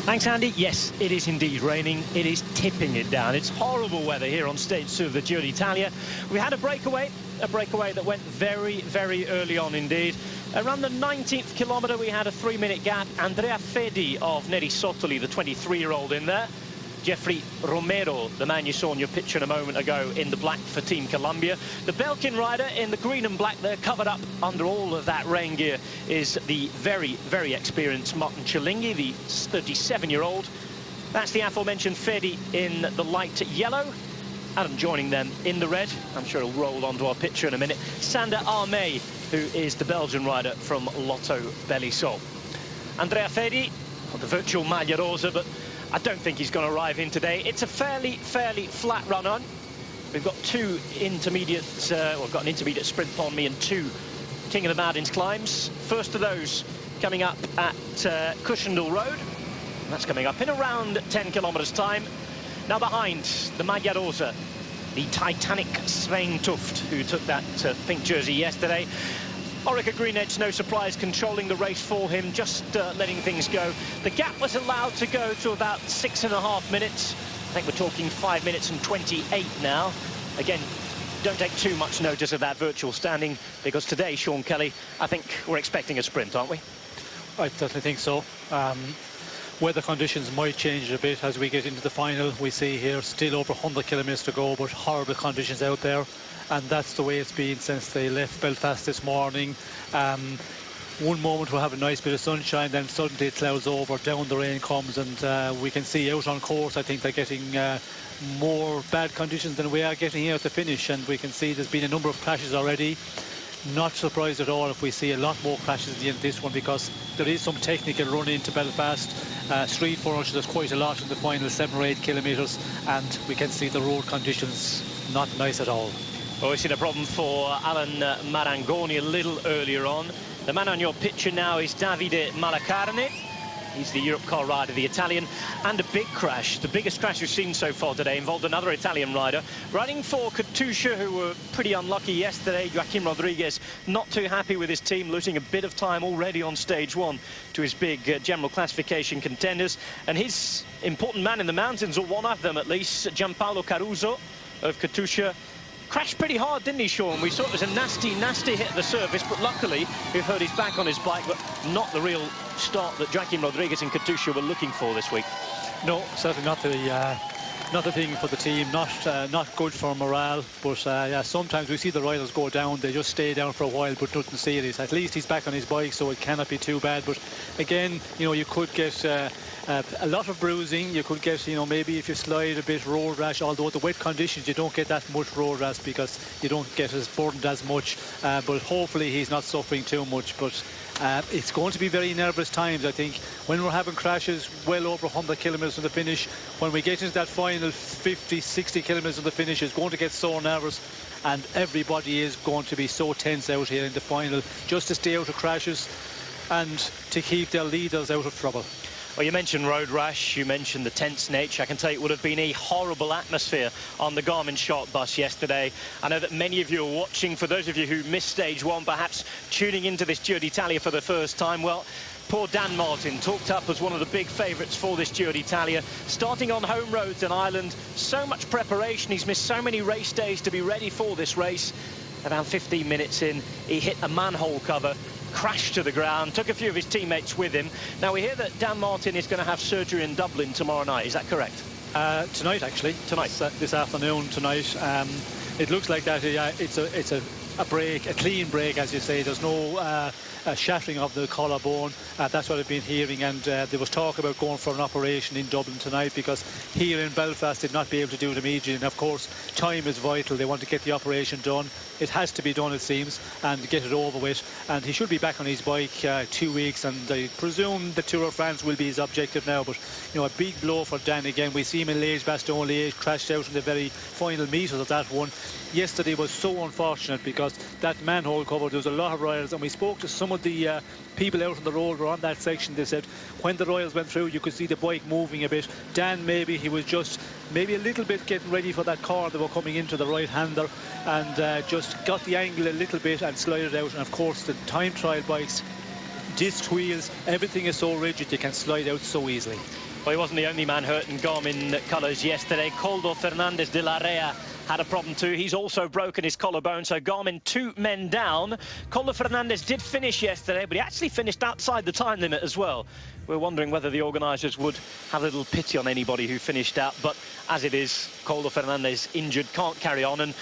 Thanks, Andy. Yes, it is indeed raining. It is tipping it down. It's horrible weather here on stage 2 of the Giro d'Italia. We had a breakaway that went very, very early on indeed. Around the 19th kilometre, we had a 3-minute gap. Andrea Fedi of Neri Sottoli, the 23-year-old in there. Jeffrey Romero, the man you saw in your picture a moment ago in the black for Team Columbia. The Belgian rider in the green and black there, covered up under all of that rain gear, is the very, very experienced Martin Cialinghi, the 37-year-old. That's the aforementioned Fedi in the light yellow. Adam joining them in the red. I'm sure he'll roll onto our picture in a minute. Sander Armé, who is the Belgian rider from Lotto Belisol. Andrea Fedi, the virtual Maglia Rosa, but I don't think he's going to arrive in today. It's a fairly flat run on. We've got two intermediates, we've got an intermediate sprint upon me and two King of the Mountains climbs. First of those coming up at Cushendal Road. And that's coming up in around 10 kilometres time. Now behind the Maglia Rosa, the Titanic Svein Tuft, who took that pink jersey yesterday. Orica Greenedge, no surprise, controlling the race for him, just letting things go. The gap was allowed to go to about 6.5 minutes. I think we're talking 5 minutes and 28 now. Again, don't take too much notice of that virtual standing, because today, Sean Kelly, I think we're expecting a sprint, aren't we? I definitely think so. Weather conditions might change a bit as we get into the final. We see here still over 100 kilometres to go, but horrible conditions out there. And that's the way it's been since they left Belfast this morning. One moment we'll have a nice bit of sunshine, then suddenly it clouds over, down the rain comes, and we can see out on course, I think they're getting more bad conditions than we are getting here at the finish. And we can see there's been a number of crashes already. Not surprised at all if we see a lot more crashes at the end of this one, because there is some technical run into Belfast. Street furniture, there's quite a lot in the final 7 or 8 kilometres, and we can see the road conditions not nice at all. Well, we've seen a problem for Alan Marangoni a little earlier on. The man on your picture now is Davide Malacarne. He's the Europe car rider, the Italian. And a big crash, the biggest crash we've seen so far today, involved another Italian rider. Riding for Katusha, who were pretty unlucky yesterday. Joaquim Rodriguez not too happy with his team, losing a bit of time already on stage 1 to his big general classification contenders. And his important man in the mountains, or one of them at least, Gianpaolo Caruso of Katusha, crashed pretty hard, didn't he, Sean? We saw it was a nasty hit at the surface, but luckily we've heard he's back on his bike, but not the real start that Joaquim Rodriguez and Katusha were looking for this week. No, certainly not the thing for the team, not good for morale. But yeah, sometimes we see the riders go down, they just stay down for a while, but nothing serious. At least he's back on his bike, so it cannot be too bad. But again, you know, you could get a lot of bruising. You could get, you know, maybe if you slide a bit, road rash. Although the wet conditions, you don't get that much road rash because you don't get as burdened as much. But hopefully he's not suffering too much. But it's going to be very nervous times, I think, when we're having crashes well over 100 kilometres from the finish. When we get into that final 50, 60 kilometres from the finish, it's going to get so nervous, and everybody is going to be so tense out here in the final, just to stay out of crashes and to keep their leaders out of trouble. Well, you mentioned road rash, you mentioned the tense nature. I can tell you it would have been a horrible atmosphere on the Garmin Shark bus yesterday. I know that many of you are watching. For those of you who missed stage 1, perhaps tuning into this Giro d'Italia for the first time, well, poor Dan Martin, talked up as one of the big favourites for this Giro d'Italia. Starting on home roads in Ireland, so much preparation. He's missed so many race days to be ready for this race. Around 15 minutes in, he hit a manhole cover, crashed to the ground, took a few of his teammates with him. Now, we hear that Dan Martin is going to have surgery in Dublin tomorrow night. Is that correct? Tonight, actually. Tonight. This afternoon, tonight. It looks like that. It's a break, a clean break, as you say. There's no shattering of the collarbone. That's what I've been hearing, and there was talk about going for an operation in Dublin tonight, because here in Belfast they'd not be able to do it immediately, and of course time is vital. They want to get the operation done. It has to be done, it seems, and get it over with. And he should be back on his bike 2 weeks, and I presume the Tour of France will be his objective now. But you know, a big blow for Dan again. We see him in Liège-Bastogne-Liège, crashed out in the very final meters of that one. Yesterday was so unfortunate, because that manhole cover, there was a lot of riders, and we spoke to some of the people out on the road who were on that section. They said when the Royals went through, you could see the bike moving a bit. Dan, maybe he was just maybe a little bit getting ready for that car. They were coming into the right-hander, and just got the angle a little bit and slid it out. And of course the time trial bikes, disc wheels, everything is so rigid, you can slide out so easily. Well, he wasn't the only man hurt in Garmin colours yesterday. Coldo Fernandez de la Rea had a problem too. He's also broken his collarbone, so Garmin 2 men down. Coldo Fernandez did finish yesterday, but he actually finished outside the time limit as well. We're wondering whether the organisers would have a little pity on anybody who finished out, but as it is, Coldo Fernandez injured, can't carry on. And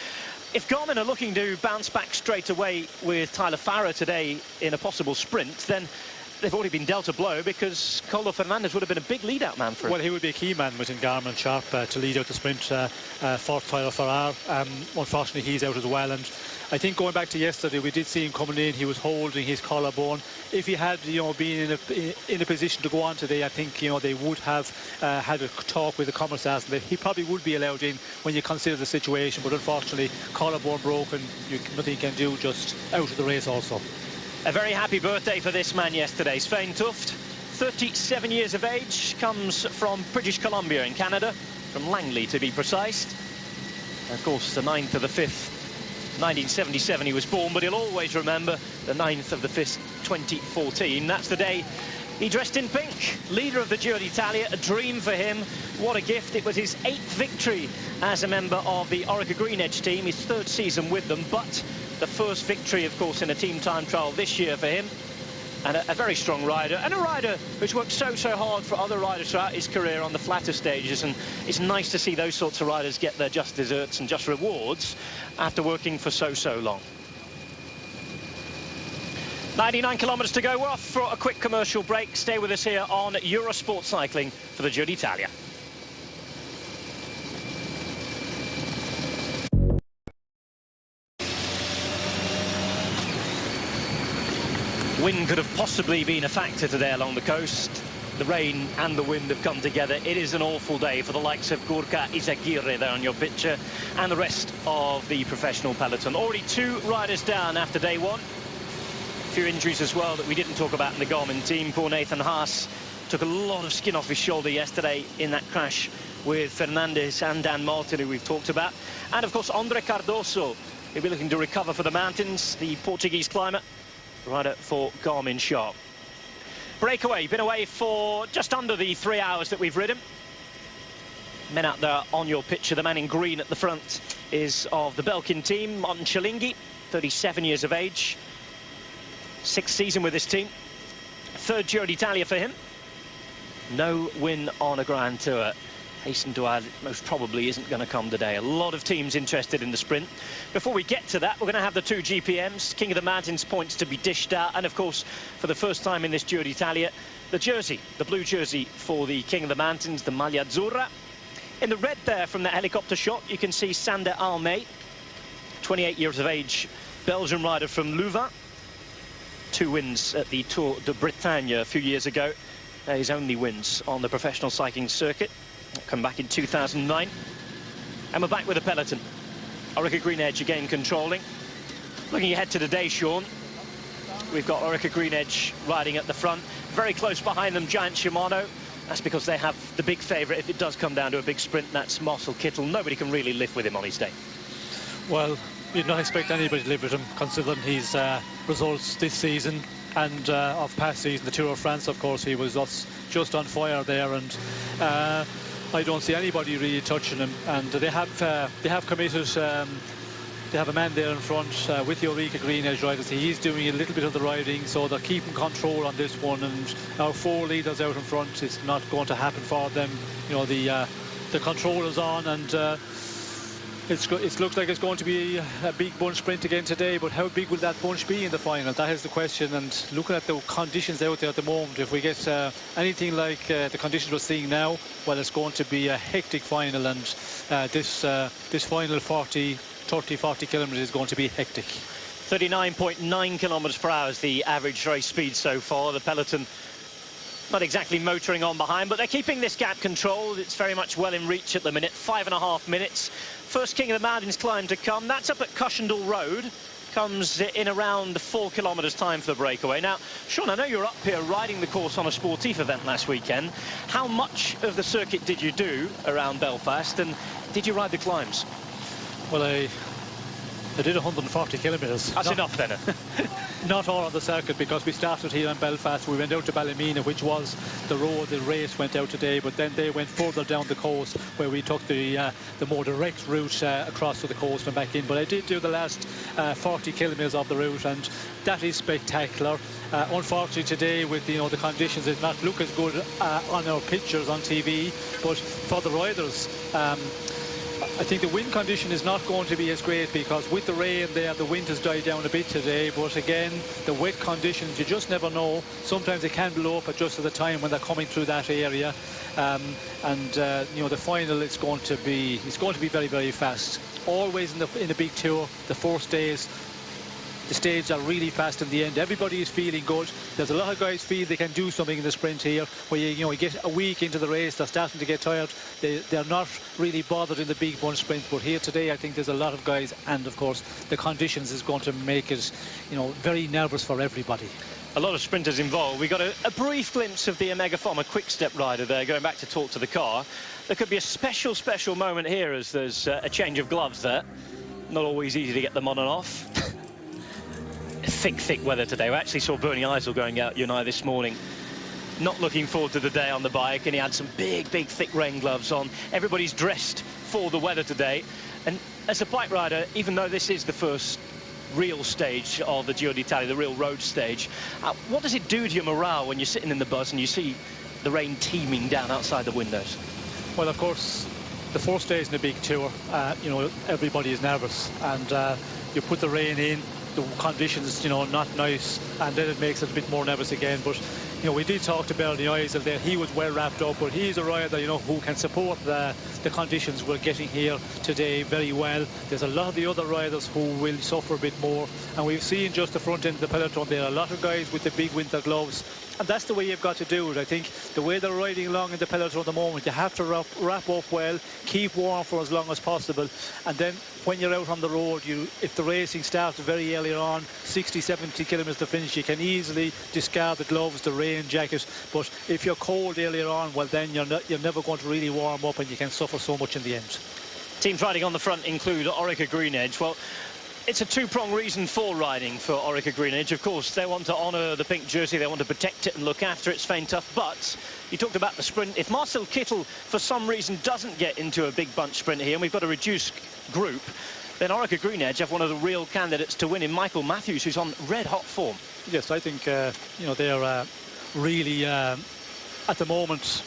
if Garmin are looking to bounce back straight away with Tyler Farrer today in a possible sprint, then they've already been dealt a blow, because Coldo Fernandez would have been a big lead-out man for him. Well, he would be a key man within Garmin and Sharp to lead out the sprint for Tyler Farrer. Unfortunately, he's out as well. And I think going back to yesterday, we did see him coming in. He was holding his collarbone. If he had, been in a position to go on today, I think, they would have had a talk with the commissars. But he probably would be allowed in when you consider the situation. But unfortunately, collarbone broken, nothing you can do, just out of the race also. A very happy birthday for this man yesterday. Svein Tuft, 37 years of age, comes from British Columbia in Canada, from Langley to be precise. Of course, the 9th of the 5th, 1977 he was born, but he'll always remember the 9th of the 5th, 2014. That's the day he dressed in pink. Leader of the Giro d'Italia, a dream for him. What a gift. It was his 8th victory as a member of the Orica Green Edge team, his 3rd season with them, but the first victory, of course, in a team time trial this year for him. And a very strong rider, and a rider who's worked so hard for other riders throughout his career on the flatter stages. And it's nice to see those sorts of riders get their just desserts and just rewards after working for so long. 99 kilometres to go. We're off for a quick commercial break. Stay with us here on Eurosport Cycling for the Giro d'Italia. Wind could have possibly been a factor today along the coast. The rain and the wind have come together. It is an awful day for the likes of Gorka Izagirre there on your picture, and the rest of the professional peloton. Already 2 riders down after day 1. A few injuries as well that we didn't talk about in the Garmin team. Poor Nathan Haas took a lot of skin off his shoulder yesterday in that crash with Fernandez and Dan Martin, who we've talked about. And of course, Andre Cardoso, he'll be looking to recover for the mountains, the Portuguese climber, rider for Garmin Sharp. Breakaway, been away for just under the 3 hours that we've ridden. Men out there on your picture, the man in green at the front is of the Belkin team, Martin Cialinghi, 37 years of age. 6th season with this team. 3rd Giro d'Italia for him. No win on a Grand Tour. Hasten to add, most probably isn't going to come today. A lot of teams interested in the sprint. Before we get to that, we're going to have the 2 GPMs, King of the Mountains points to be dished out, and of course, for the first time in this Giro d'Italia, the jersey, the blue jersey for the King of the Mountains, the Maglia Azzurra. In the red there from the helicopter shot, you can see Sander Almey, 28 years of age, Belgian rider from Louvain. 2 wins at the Tour de Bretagne a few years ago. They're his only wins on the professional cycling circuit. Come back in 2009. And we're back with the peloton. Orica Green Edge again controlling. Looking ahead to today, Sean, we've got Orica Green Edge riding at the front. Very close behind them, Giant Shimano. That's because they have the big favourite if it does come down to a big sprint. That's Marcel Kittel. Nobody can really live with him on his day. Well, you'd not expect anybody to live with him, considering his results this season and of past season. The Tour of France, of course, he was just on fire there, and I don't see anybody really touching him. And they have committed. They have a man there in front with the Orica Green Edge riders. He's doing a little bit of the riding, so they're keeping control on this one. And our 4 leaders out in front, it's not going to happen for them. The control is on, and it looks like it's going to be a big bunch sprint again today, but how big will that bunch be in the final? That is the question. And looking at the conditions out there at the moment, if we get anything like the conditions we're seeing now, well, it's going to be a hectic final, and this final 30-40 kilometres is going to be hectic. 39.9 kilometres per hour is the average race speed so far. The peloton not exactly motoring on behind, but they're keeping this gap controlled. It's very much well in reach at the minute. 5.5 minutes. First King of the Mountains climb to come. That's up at Cushendall Road. Comes in around 4 kilometres time for the breakaway. Now, Sean, I know you're up here riding the course on a sportif event last weekend. How much of the circuit did you do around Belfast, and did you ride the climbs? Well, They did 140 kilometres. That's enough then. Not all on the circuit, because we started here in Belfast. We went out to Ballymena, which was the road the race went out today, but then they went further down the coast, where we took the more direct route across to the coast and back in. But I did do the last 40 kilometres of the route, and that is spectacular. Unfortunately today, with the conditions, it not look as good on our pictures on TV, but for the riders, I think the wind condition is not going to be as great, because with the rain there, the wind has died down a bit today. But again, the wet conditions, you just never know. Sometimes it can blow up at just at the time when they're coming through that area. The final, it's going to be very, very fast. Always in the big tour, the first days, the stages are really fast in the end. Everybody is feeling good. There's a lot of guys feel they can do something in the sprint here, where you get a week into the race, they're starting to get tired. They're not really bothered in the big bunch sprint. But here today, I think there's a lot of guys, and of course the conditions is going to make it very nervous for everybody. A lot of sprinters involved. We got a brief glimpse of the Omega Pharma quick step rider there going back to talk to the car. There could be a special moment here, as there's a change of gloves there. Not always easy to get them on and off. Thick weather today. We actually saw Bernie Eisel going out, you and I, this morning. Not looking forward to the day on the bike, and he had some big thick rain gloves on. Everybody's dressed for the weather today. And as a bike rider, even though this is the first real stage of the Giro d'Italia, the real road stage, what does it do to your morale when you're sitting in the bus and you see the rain teeming down outside the windows? Well, of course, the first day is in a big tour. Everybody is nervous, and you put the rain in, the conditions, not nice, and then it makes it a bit more nervous again. But we did talk to Bernie Eisel there. He was well wrapped up, but he's a rider who can support the conditions we're getting here today very well. There's a lot of the other riders who will suffer a bit more, and we've seen just the front end of the peloton there, a lot of guys with the big winter gloves, and that's the way you've got to do it. I think the way they're riding along in the peloton at the moment, you have to wrap up well, keep warm for as long as possible, and then when you're out on the road, if the racing starts very early on, 60-70 kilometres to finish, you can easily discard the gloves, the rain jacket. But if you're cold earlier on, well, then you're never going to really warm up, and you can suffer so much in the end. Teams riding on the front include Orica Greenedge. Well, it's a two-pronged reason for riding for Orica Greenedge. Of course, they want to honour the pink jersey, they want to protect it and look after it. It's faint tough. But you talked about the sprint. If Marcel Kittel, for some reason, doesn't get into a big bunch sprint here, and we've got a reduced group, then Orica Greenedge have one of the real candidates to win in Michael Matthews, who's on red-hot form. Yes, I think, they're really, at the moment,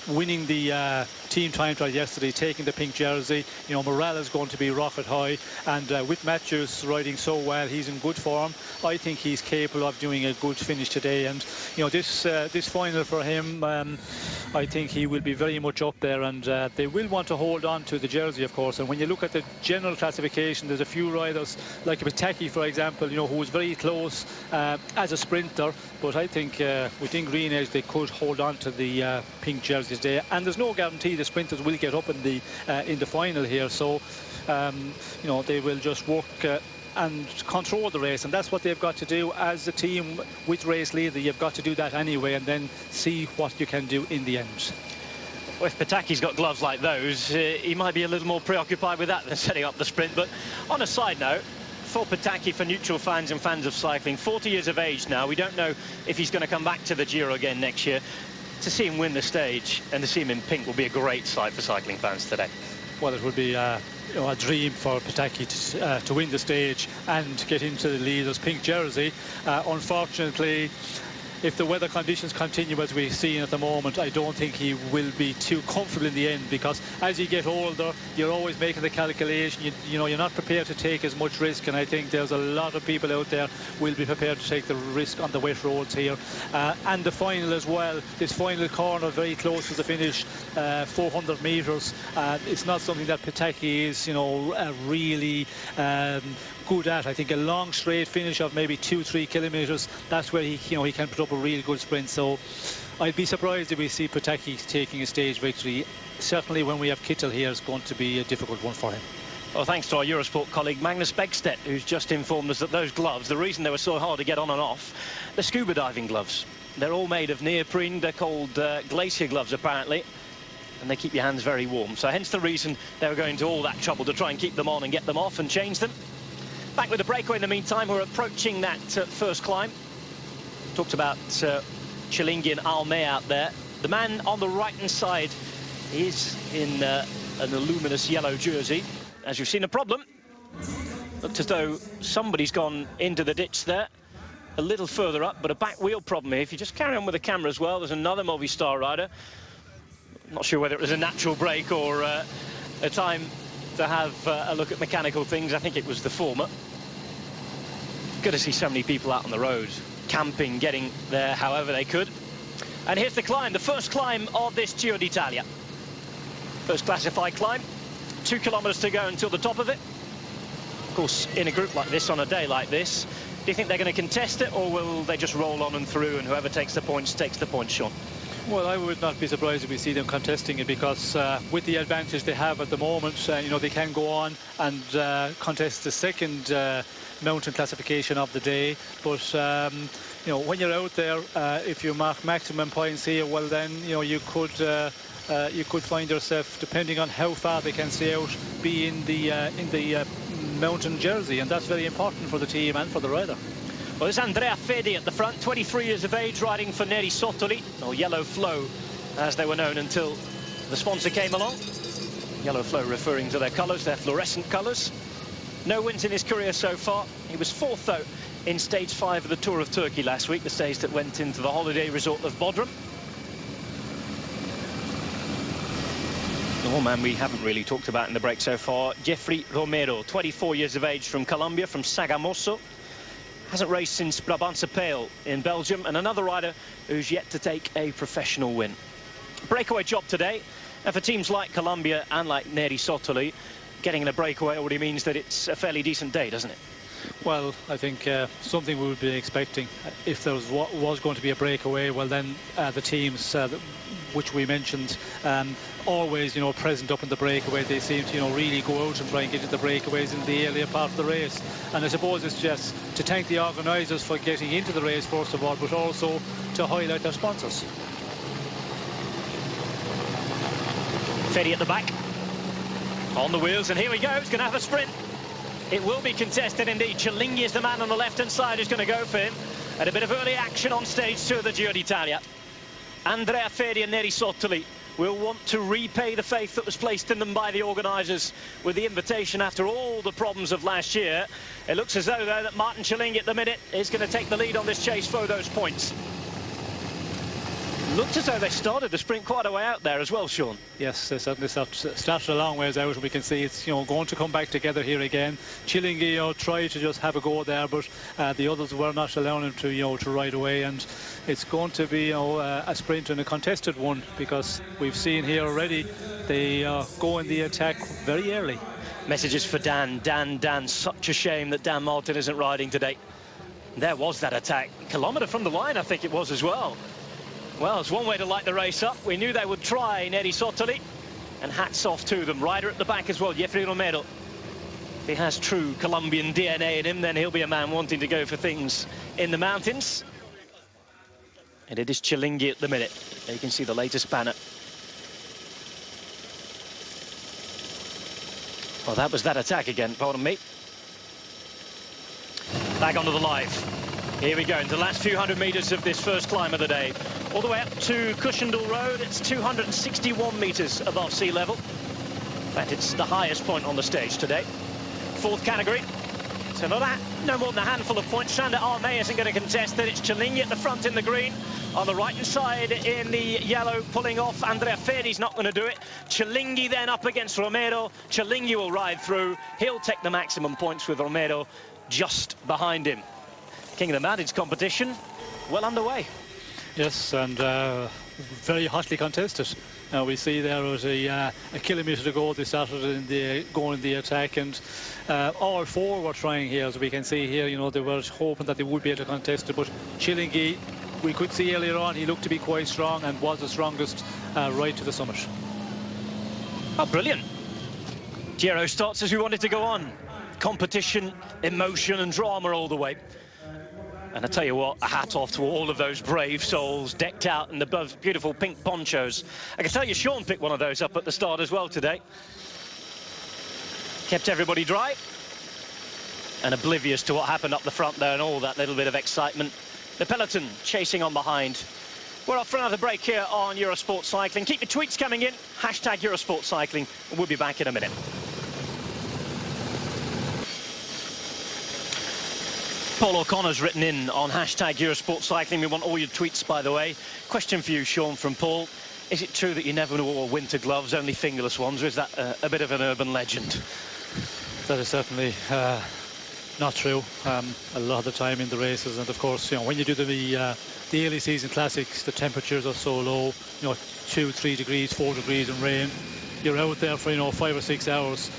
winning the team time trial yesterday, taking the pink jersey. Morale is going to be rocket high, and with Matthews riding so well, he's in good form. I think he's capable of doing a good finish today, and this final for him, I think he will be very much up there, and they will want to hold on to the jersey, of course. And when you look at the general classification, there's a few riders like Pataki, for example, who was very close as a sprinter, but I think within Greenedge they could hold on to the pink jersey today, and there's no guarantee the sprinters will get up in the final here. So they will just work and control the race, and that's what they've got to do as a team with race leader. You've got to do that anyway, and then see what you can do in the end. Well, if Pataki's got gloves like those, he might be a little more preoccupied with that than setting up the sprint. But on a side note, for Pataki, for neutral fans and fans of cycling, 40 years of age now, we don't know if he's going to come back to the Giro again next year. To see him win the stage and to see him in pink will be a great sight for cycling fans today. Well, it would be a dream for Pataki to win the stage and get into the leader's pink jersey. Unfortunately, if the weather conditions continue as we're seeing at the moment, I don't think he will be too comfortable in the end, because as you get older, you're always making the calculation. You're not prepared to take as much risk, and I think there's a lot of people out there will be prepared to take the risk on the wet roads here. And the final as well, this final corner very close to the finish, 400 metres. It's not something that Pataki is, really good at. I think a long straight finish of maybe 2-3 kilometres, that's where he can put up a real good sprint. So I'd be surprised if we see Pataki taking a stage victory. Certainly when we have Kittel here, it's going to be a difficult one for him. Well, thanks to our Eurosport colleague Magnus Begstedt, who's just informed us that those gloves, the reason they were so hard to get on and off, they're scuba diving gloves. They're all made of neoprene. They're called glacier gloves, apparently, and they keep your hands very warm. So hence the reason they were going to all that trouble to try and keep them on and get them off and change them. Back with the breakaway in the meantime. We're approaching that first climb. Talked about Chilinghi and Alme out there. The man on the right-hand side is in an luminous yellow jersey. As you've seen, a problem. Looked as though somebody's gone into the ditch there. A little further up, but a back wheel problem here. If you just carry on with the camera as well, there's another Movistar rider. Not sure whether it was a natural break or a time to have a look at mechanical things. I think it was the former. Good to see so many people out on the road, camping, getting there however they could. And here's the climb, the first climb of this Giro d'Italia. First classified climb, 2 kilometers to go until the top of it. Of course, in a group like this, on a day like this, do you think they're going to contest it, or will they just roll on and through, and whoever takes the points, Sean? Well, I would not be surprised if we see them contesting it, because with the advantage they have at the moment, you know, they can go on and contest the second mountain classification of the day. But you know, when you're out there, if you mark maximum points here, well then, you know, you could find yourself, depending on how far they can stay out, be in the mountain jersey, and that's very important for the team and for the rider. Well, there's Andrea Fedi at the front, 23 years of age, riding for Neri Sottoli, or Yellow Flow, as they were known until the sponsor came along. Yellow Flow referring to their colours, their fluorescent colours. No wins in his career so far. He was fourth, though, in stage 5 of the Tour of Turkey last week, the stage that went into the holiday resort of Bodrum. The one man we haven't really talked about in the break so far, Jeffrey Romero, 24 years of age, from Colombia, from Sagamoso. Hasn't raced since Brabantse Pijl in Belgium, and another rider who's yet to take a professional win. Breakaway job today, and for teams like Colombia and like Neri Sottoli, getting in a breakaway already means that it's a fairly decent day, doesn't it? Well, I think something we would be expecting. If there was going to be a breakaway, well then the teams which we mentioned, always, you know, present up in the breakaway, they seem to, you know, really go out and try and get into the breakaways in the earlier part of the race. And I suppose it's just to thank the organisers for getting into the race first of all, but also to highlight their sponsors. Fedi at the back, on the wheels, and here we go. He's going to have a sprint. It will be contested indeed. Chilinghi is the man on the left-hand side who's going to go for him. And a bit of early action on stage 2 of the Giro d'Italia. Andrea Fedi and Neri Sottoli will want to repay the faith that was placed in them by the organisers with the invitation after all the problems of last year. It looks as though, that Martin Chilinghi at the minute is going to take the lead on this chase for those points. Looked as though they started the sprint quite a way out there as well, Sean. Yes, they certainly started a long ways out, and we can see it's, you know, going to come back together here again. Chilinghi, you know, tried to just have a go there, but the others were not allowing him to, you know, to ride away, and it's going to be, you know, a sprint and a contested one, because we've seen here already they go in the attack very early. Messages for Dan, such a shame that Dan Martin isn't riding today. There was that attack, kilometre from the line I think it was as well. Well, it's one way to light the race up. We knew they would try, Neri Sottoli, and hats off to them. Rider at the back as well, Jeffrey Romero. If he has true Colombian DNA in him, then he'll be a man wanting to go for things in the mountains. And it is Chilinghi at the minute. There you can see the latest banner. Well, that was that attack again, pardon me. Back onto the live. Here we go, into the last few hundred metres of this first climb of the day. All the way up to Cushendall Road, it's 261 metres above sea level. In fact, it's the highest point on the stage today. Fourth category. So no more than a handful of points. Sander Arme isn't going to contest it. It's Chilinghi at the front in the green. On the right-hand side in the yellow, pulling off. Andrea Fedi's not going to do it. Chilinghi then up against Romero. Chilinghi will ride through. He'll take the maximum points with Romero just behind him. King of the Mountains competition well underway. Yes, and very hotly contested. We see there was a kilometre to go. They started going in the attack, and all four were trying here, as we can see here. You know, they were hoping that they would be able to contest it, but Chilinghi, we could see earlier on, he looked to be quite strong and was the strongest right to the summit. Oh, brilliant. Giro starts as we wanted to go on. Competition, emotion and drama all the way. And I tell you what, a hat off to all of those brave souls decked out in the beautiful pink ponchos. I can tell you Sean picked one of those up at the start as well today. Kept everybody dry. and oblivious to what happened up the front there and all that little bit of excitement. The peloton chasing on behind. We're off for another break here on Eurosport Cycling. Keep your tweets coming in, hashtag Eurosport Cycling, and we'll be back in a minute. Paul O'Connor's written in on hashtag Eurosport Cycling. We want all your tweets, by the way. Question for you, Sean, from Paul. Is it true that you never wore winter gloves, only fingerless ones, or is that a bit of an urban legend? That is certainly not true. A lot of the time in the races, and of course, you know, when you do the early season classics, the temperatures are so low, you know, 2, 3 degrees, 4 degrees in rain. You're out there for, you know, 5 or 6 hours.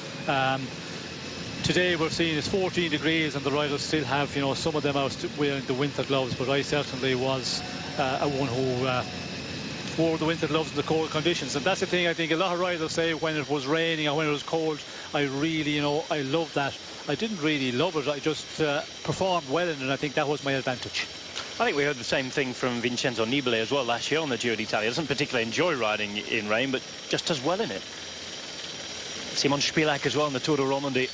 Today we're seeing it's 14 degrees and the riders still have, you know, some of them out wearing the winter gloves, but I certainly was a one who wore the winter gloves in the cold conditions. And that's the thing, I think a lot of riders say when it was raining or when it was cold, I really, you know, I loved that. I didn't really love it, I just performed well in it, and I think that was my advantage. I think we heard the same thing from Vincenzo Nibali as well last year on the Giro d'Italia. Doesn't particularly enjoy riding in rain, but just does well in it. Simon Spilak as well in the Tour de Romandie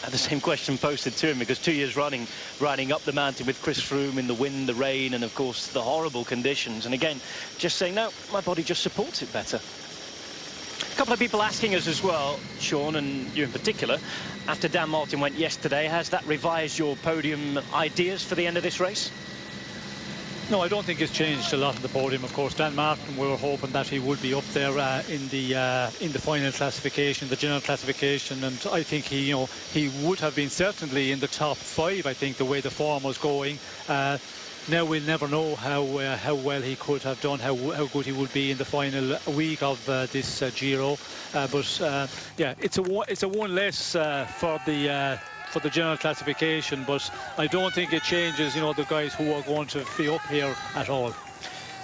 had the same question posted to him, because 2 years running, riding up the mountain with Chris Froome in the wind, the rain, and of course the horrible conditions. And again, just saying, no, my body just supports it better. A couple of people asking us as well, Sean, and you in particular, after Dan Martin went yesterday, has that revised your podium ideas for the end of this race? No, I don't think it's changed a lot in the podium. Of course, Dan Martin, we were hoping that he would be up there in the final classification, the general classification, and I think he, you know, he would have been certainly in the top 5. I think the way the form was going. Now we'll never know how well he could have done, how good he would be in the final week of this Giro. Yeah, it's a one less for the general classification, but I don't think it changes, you know, the guys who are going to be up here at all.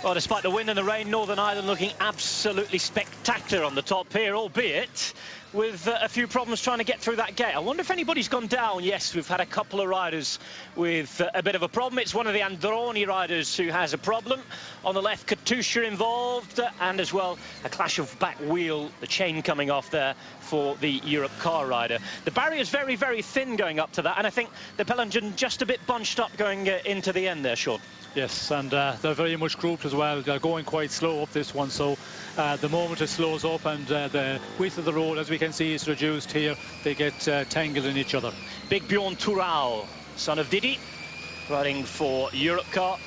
Well, despite the wind and the rain, Northern Ireland looking absolutely spectacular on the top here, albeit with a few problems trying to get through that gate. I wonder if anybody's gone down. Yes, we've had a couple of riders with a bit of a problem. It's one of the Androni riders who has a problem. On the left, Katusha involved, and as well a clash of back wheel, the chain coming off there for the Europe car rider. The barrier's very, very thin going up to that, and I think the peloton just a bit bunched up going into the end there, Sean. Yes, and they're very much grouped as well. They're going quite slow up this one, so the moment it slows up and the width of the road, as we can see, is reduced here, they get tangled in each other. Big Bjorn Thural, son of Didi, riding for Europe car.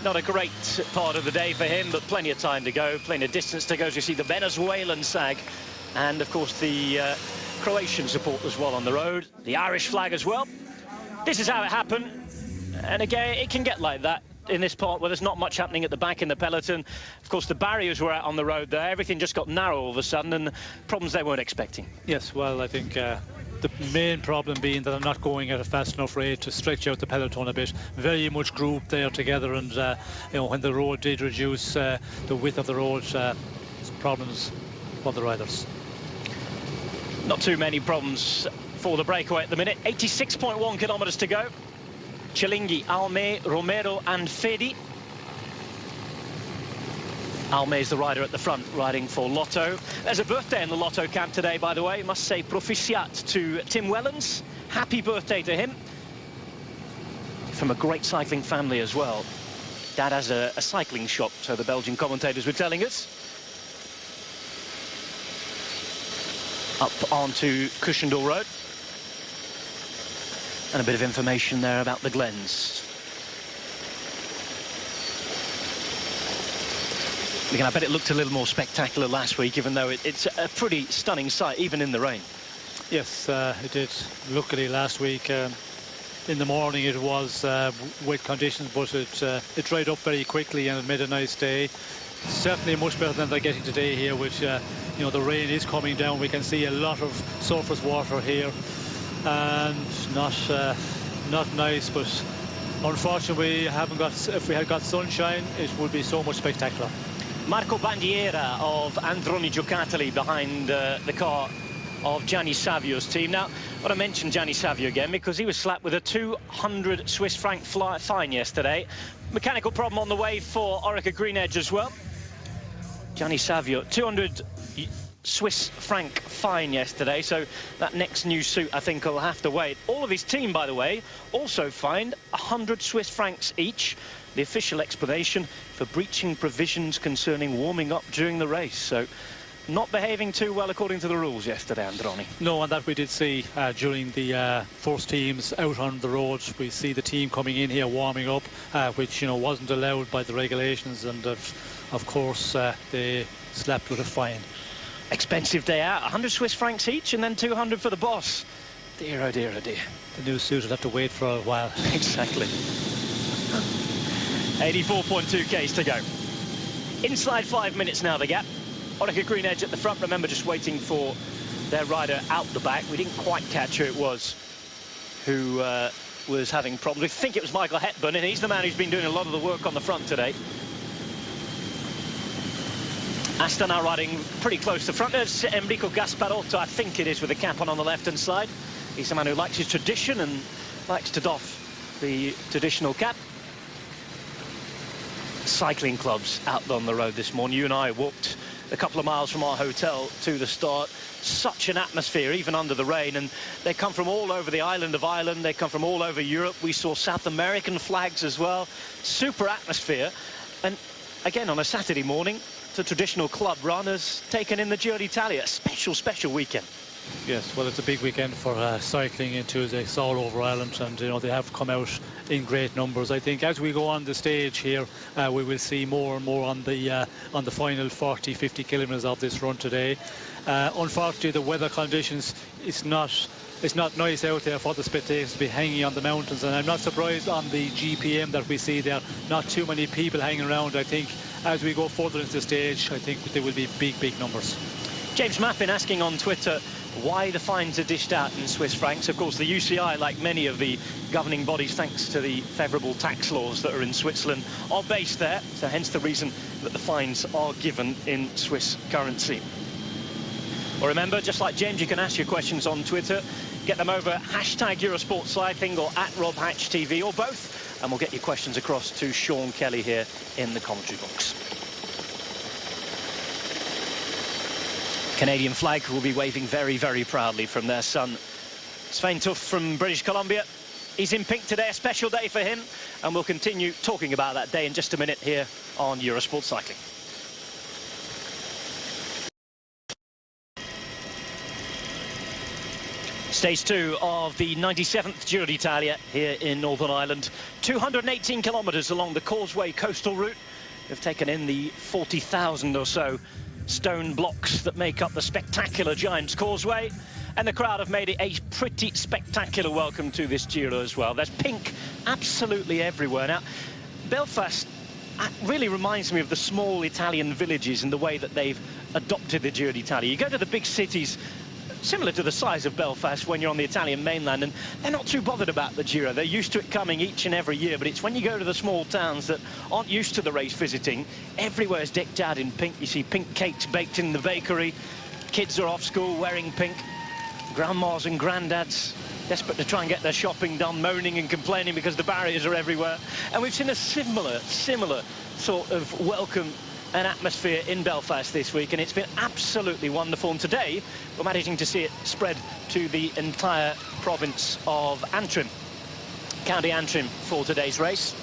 Not a great part of the day for him, but plenty of time to go, plenty of distance to go. As you see the Venezuelan SAG, and of course the Croatian support as well on the road, the Irish flag as well. This is how it happened. And again, it can get like that in this part where there's not much happening at the back in the peloton. Of course, the barriers were out on the road there. Everything just got narrow all of a sudden, and problems they weren't expecting. Yes, well, I think the main problem being that I'm not going at a fast enough rate to stretch out the peloton a bit. Very much grouped there together, and you know, when the road did reduce the width of the road, some problems for the riders. Not too many problems for the breakaway at the minute. 86.1 kilometres to go. Cialinghi, Alme, Romero and Fedi. Alme is the rider at the front, riding for Lotto. There's a birthday in the Lotto camp today, by the way. Must say proficiat to Tim Wellens. Happy birthday to him. From a great cycling family as well. Dad has a cycling shop, so the Belgian commentators were telling us. Up onto Cushendall Road. And a bit of information there about the Glens. Again, I bet it looked a little more spectacular last week, even though it's a pretty stunning sight, even in the rain. Yes, it did. Luckily, last week in the morning it was wet conditions, but it dried up very quickly and it made a nice day. Certainly much better than they're getting today here, which you know, the rain is coming down. We can see a lot of surface water here. And not nice, but unfortunately we haven't got. If we had got sunshine, it would be so much spectacular. Marco Bandiera of Androni Giocattoli behind the car of Gianni Savio's team. Now, I want to mention Gianni Savio again because he was slapped with a 200 Swiss franc fine yesterday. Mechanical problem on the way for Orica Green Edge as well. Gianni Savio, 200 Swiss franc fine yesterday, so that next new suit I think will have to wait. All of his team, by the way, also fined 100 Swiss francs each. The official explanation for breaching provisions concerning warming up during the race. So not behaving too well according to the rules yesterday, Androni. No, and that we did see during the first teams out on the road. We see the team coming in here warming up, which wasn't allowed by the regulations, and of course they slapped with a fine. Expensive day out, 100 Swiss francs each, and then 200 for the boss. Dear, oh dear, oh dear. The new suit will have to wait for a while. Exactly. 84.2 Ks to go. Inside 5 minutes now, the gap. Orica Green Edge at the front. Remember, just waiting for their rider out the back. We didn't quite catch who it was who was having problems. We think it was Michael Hepburn, and he's the man who's been doing a lot of the work on the front today. Astana riding pretty close to front. There's Enrico Gasparotto, I think it is, with the cap on the left-hand side. He's a man who likes his tradition and likes to doff the traditional cap. Cycling clubs out on the road this morning. You and I walked a couple of miles from our hotel to the start. Such an atmosphere, even under the rain, and they come from all over the island of Ireland. They come from all over Europe. We saw South American flags as well. Super atmosphere. And again, on a Saturday morning, the traditional club runners taken in the Giro d'Italia. A special weekend. Yes, well, it's a big weekend for cycling into the all over Ireland, and they have come out in great numbers. I think as we go on the stage here, we will see more and more on the final 40-50 kilometres of this run today. Unfortunately, the weather conditions, it's not nice out there for the spectators to be hanging on the mountains, and I'm not surprised on the GPM that we see there. Not too many people hanging around. I think as we go further into the stage, I think there will be big numbers. James Mappin asking on Twitter why the fines are dished out in Swiss francs. Of course, the UCI, like many of the governing bodies, thanks to the favourable tax laws that are in Switzerland, are based there. So hence the reason that the fines are given in Swiss currency. Well, remember, just like James, you can ask your questions on Twitter. Get them over hashtag Eurosportcycling or at RobHatchTV or both, and we'll get your questions across to Sean Kelly here in the commentary box. Canadian flag will be waving very proudly from their son. Svein Tuff from British Columbia. He's in pink today, a special day for him, and we'll continue talking about that day in just a minute here on Eurosport Cycling. Stage 2 of the 97th Giro d'Italia here in Northern Ireland. 218 kilometres along the Causeway coastal route. We've taken in the 40,000 or so stone blocks that make up the spectacular Giant's Causeway, and the crowd have made it a pretty spectacular welcome to this Giro as well. There's pink absolutely everywhere. Now, Belfast really reminds me of the small Italian villages in the way that they've adopted the Giro d'Italia. You go to the big cities similar to the size of Belfast when you're on the Italian mainland, and they're not too bothered about the Giro. They're used to it coming each and every year, but it's when you go to the small towns that aren't used to the race visiting, everywhere's decked out in pink. You see pink cakes baked in the bakery, kids are off school wearing pink, grandmas and granddads desperate to try and get their shopping done, moaning and complaining because the barriers are everywhere. And we've seen a similar sort of welcome and atmosphere in Belfast this week, and it's been absolutely wonderful. And today we're managing to see it spread to the entire province of Antrim, County Antrim, for today's race.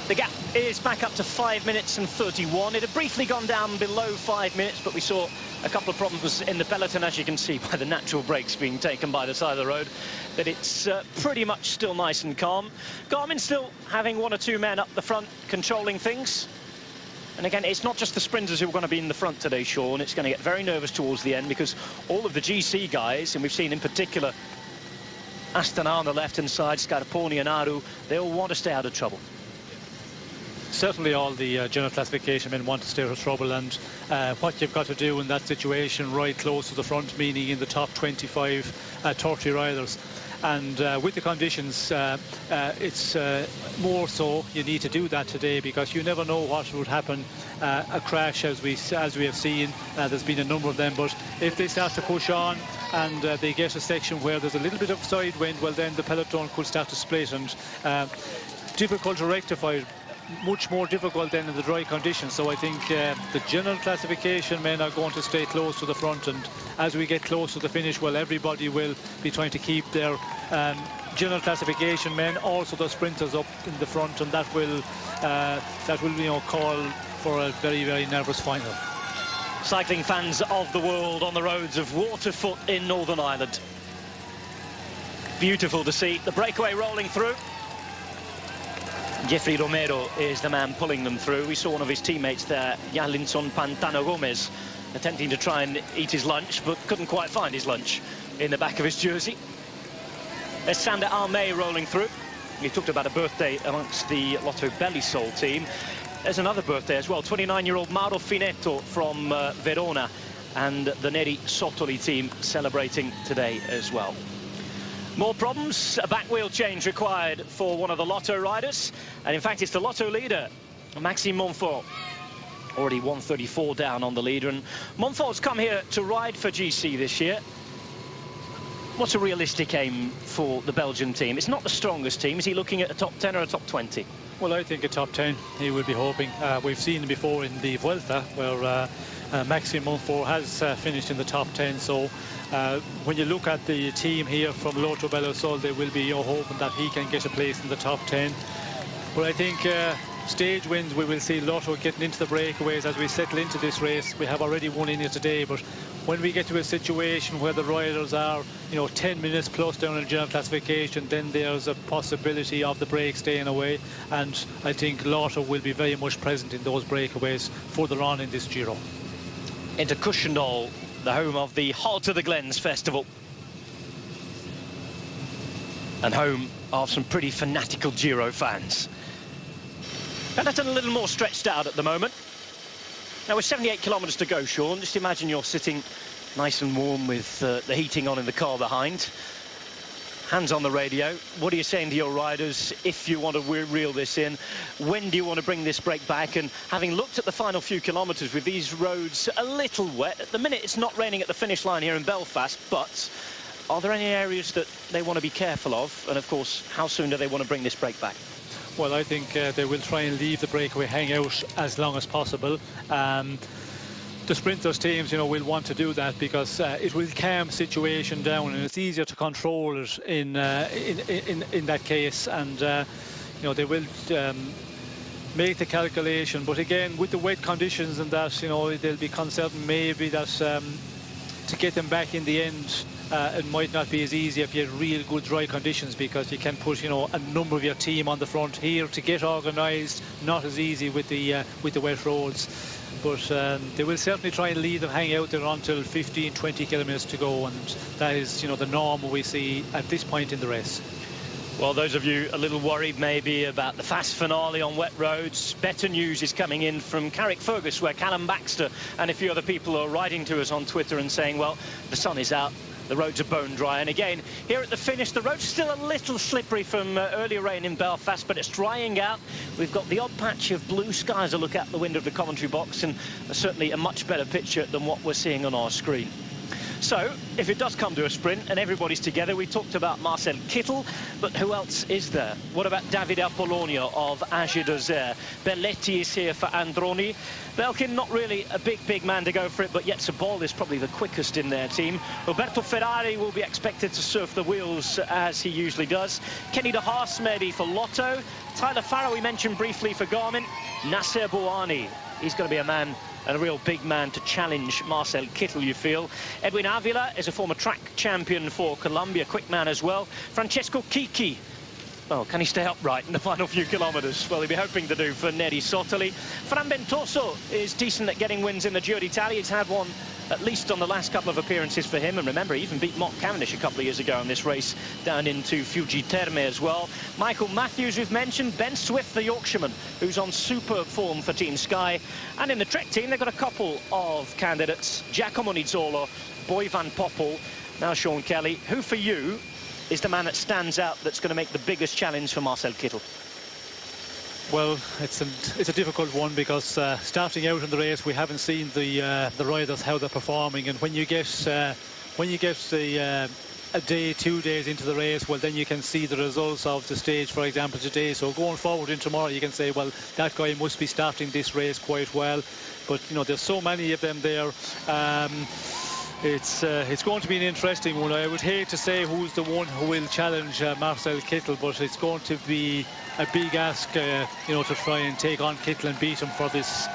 The gap is back up to 5 minutes and 31. It had briefly gone down below 5 minutes, but we saw a couple of problems in the peloton, as you can see by the natural breaks being taken by the side of the road, that it's pretty much still nice and calm. Garmin still having one or two men up the front controlling things. And again, it's not just the sprinters who are going to be in the front today, Sean. It's going to get very nervous towards the end, because all of the GC guys, and we've seen in particular Astana on the left-hand side, Scarponi and Aru, they all want to stay out of trouble. Certainly all the general classification men want to stay out of trouble, and what you've got to do in that situation, right close to the front, meaning in the top 25, 30 riders. And with the conditions, it's more so you need to do that today, because you never know what would happen. A crash, as we have seen, there's been a number of them, but if they start to push on and they get a section where there's a little bit of side wind, well, then the peloton could start to split, and difficult to rectify much more difficult than in the dry conditions. So I think the general classification men are going to stay close to the front, and as we get close to the finish, well, everybody will be trying to keep their general classification men, also the sprinters, up in the front, and that will call for a very, very nervous final. Cycling fans of the world on the roads of Waterfoot in Northern Ireland. Beautiful to see the breakaway rolling through. Jeffrey Romero is the man pulling them through. We saw one of his teammates there, Yalinson Pantano Gomez, attempting to try and eat his lunch, but couldn't quite find his lunch in the back of his jersey. There's Sander Almey rolling through. We talked about a birthday amongst the Lotto Belisol team. There's another birthday as well, 29-year-old Mauro Finetto from Verona, and the Neri Sottoli team celebrating today as well. More problems, a back wheel change required for one of the Lotto riders, and in fact it's the Lotto leader, Maxime Montfort. Already 134 down on the leader, and Montfort's come here to ride for GC this year. What's a realistic aim for the Belgian team? It's not the strongest team. Is he looking at a top 10 or a top 20? Well, I think a top 10 he would be hoping. We've seen before in the Vuelta where Maxime Montfort has finished in the top 10. So when you look at the team here from Lotto Belisol, they will be hoping that he can get a place in the top 10. But I think stage wins, we will see Lotto getting into the breakaways as we settle into this race. We have already won in it today, but when we get to a situation where the riders are 10 minutes plus down in general classification, then there's a possibility of the break staying away, and I think Lotto will be very much present in those breakaways further on in this Giro. Into Cushendall, the home of the Halt of the Glens Festival, and home of some pretty fanatical Giro fans. Peloton a little more stretched out at the moment. Now, with 78 kilometres to go, Sean, just imagine you're sitting nice and warm with the heating on in the car behind. Hands on the radio. What are you saying to your riders if you want to reel this in? When do you want to bring this break back? And having looked at the final few kilometres with these roads a little wet, at the minute it's not raining at the finish line here in Belfast, but are there any areas that they want to be careful of? And of course, how soon do they want to bring this break back? Well, I think they will try and leave the breakaway hangout as long as possible. The sprinters teams, will want to do that because it will calm situation down, and it's easier to control it in that case. And they will make the calculation. But again, with the wet conditions and that, they'll be concerned maybe that to get them back in the end, it might not be as easy if you had real good dry conditions, because you can put a number of your team on the front here to get organised. Not as easy with the wet roads, but they will certainly try and leave them hang out there until 15-20 kilometres to go, and that is the norm we see at this point in the race. Well, those of you a little worried maybe about the fast finale on wet roads, better news is coming in from Carrickfergus, where Callum Baxter and a few other people are writing to us on Twitter and saying, well, the sun is out, the roads are bone dry. And again, here at the finish, the road's still a little slippery from earlier rain in Belfast, but it's drying out. We've got the odd patch of blue skies to look out the window of the commentary box, and certainly a much better picture than what we're seeing on our screen. So, if it does come to a sprint and everybody's together, we talked about Marcel Kittel, but who else is there? What about Davide Apollonio of AG Dozere? Belletti is here for Androni. Belkin, not really a big man to go for it, but Jetse Bol is probably the quickest in their team. Roberto Ferrari will be expected to surf the wheels as he usually does. Kenny de Haas maybe for Lotto. Tyler Farrow we mentioned briefly for Garmin. Nasser Bouhanni, he's going to be a man, and a real big man to challenge Marcel Kittel, you feel. Edwin Avila is a former track champion for Colombia, quick man as well. Francesco Kiki, well, can he stay upright in the final few kilometres? Well, he'll be hoping to do for Neri Sottoli. Fran Bentoso is decent at getting wins in the Giro d'Italia. He's had one at least on the last couple of appearances for him, and remember, he even beat Mark Cavendish a couple of years ago in this race down into Fuji Terme as well. Michael Matthews we've mentioned, Ben Swift the Yorkshireman, who's on super form for Team Sky, and in the Trek team they've got a couple of candidates, Giacomo Nizzolo, Boy Van Poppel. Now, Sean Kelly, who for you is the man that stands out that's going to make the biggest challenge for Marcel Kittel? Well, it's a difficult one because starting out in the race, we haven't seen the riders how they're performing, and when you get the a day, 2 days into the race, well, then you can see the results of the stage, for example, today. So going forward in tomorrow, you can say, well, that guy must be starting this race quite well. But, you know, there's so many of them there. It's going to be an interesting one. I would hate to say who's the one who will challenge Marcel Kittel, but it's going to be a big ask, you know, to try and take on Kittel and beat him for this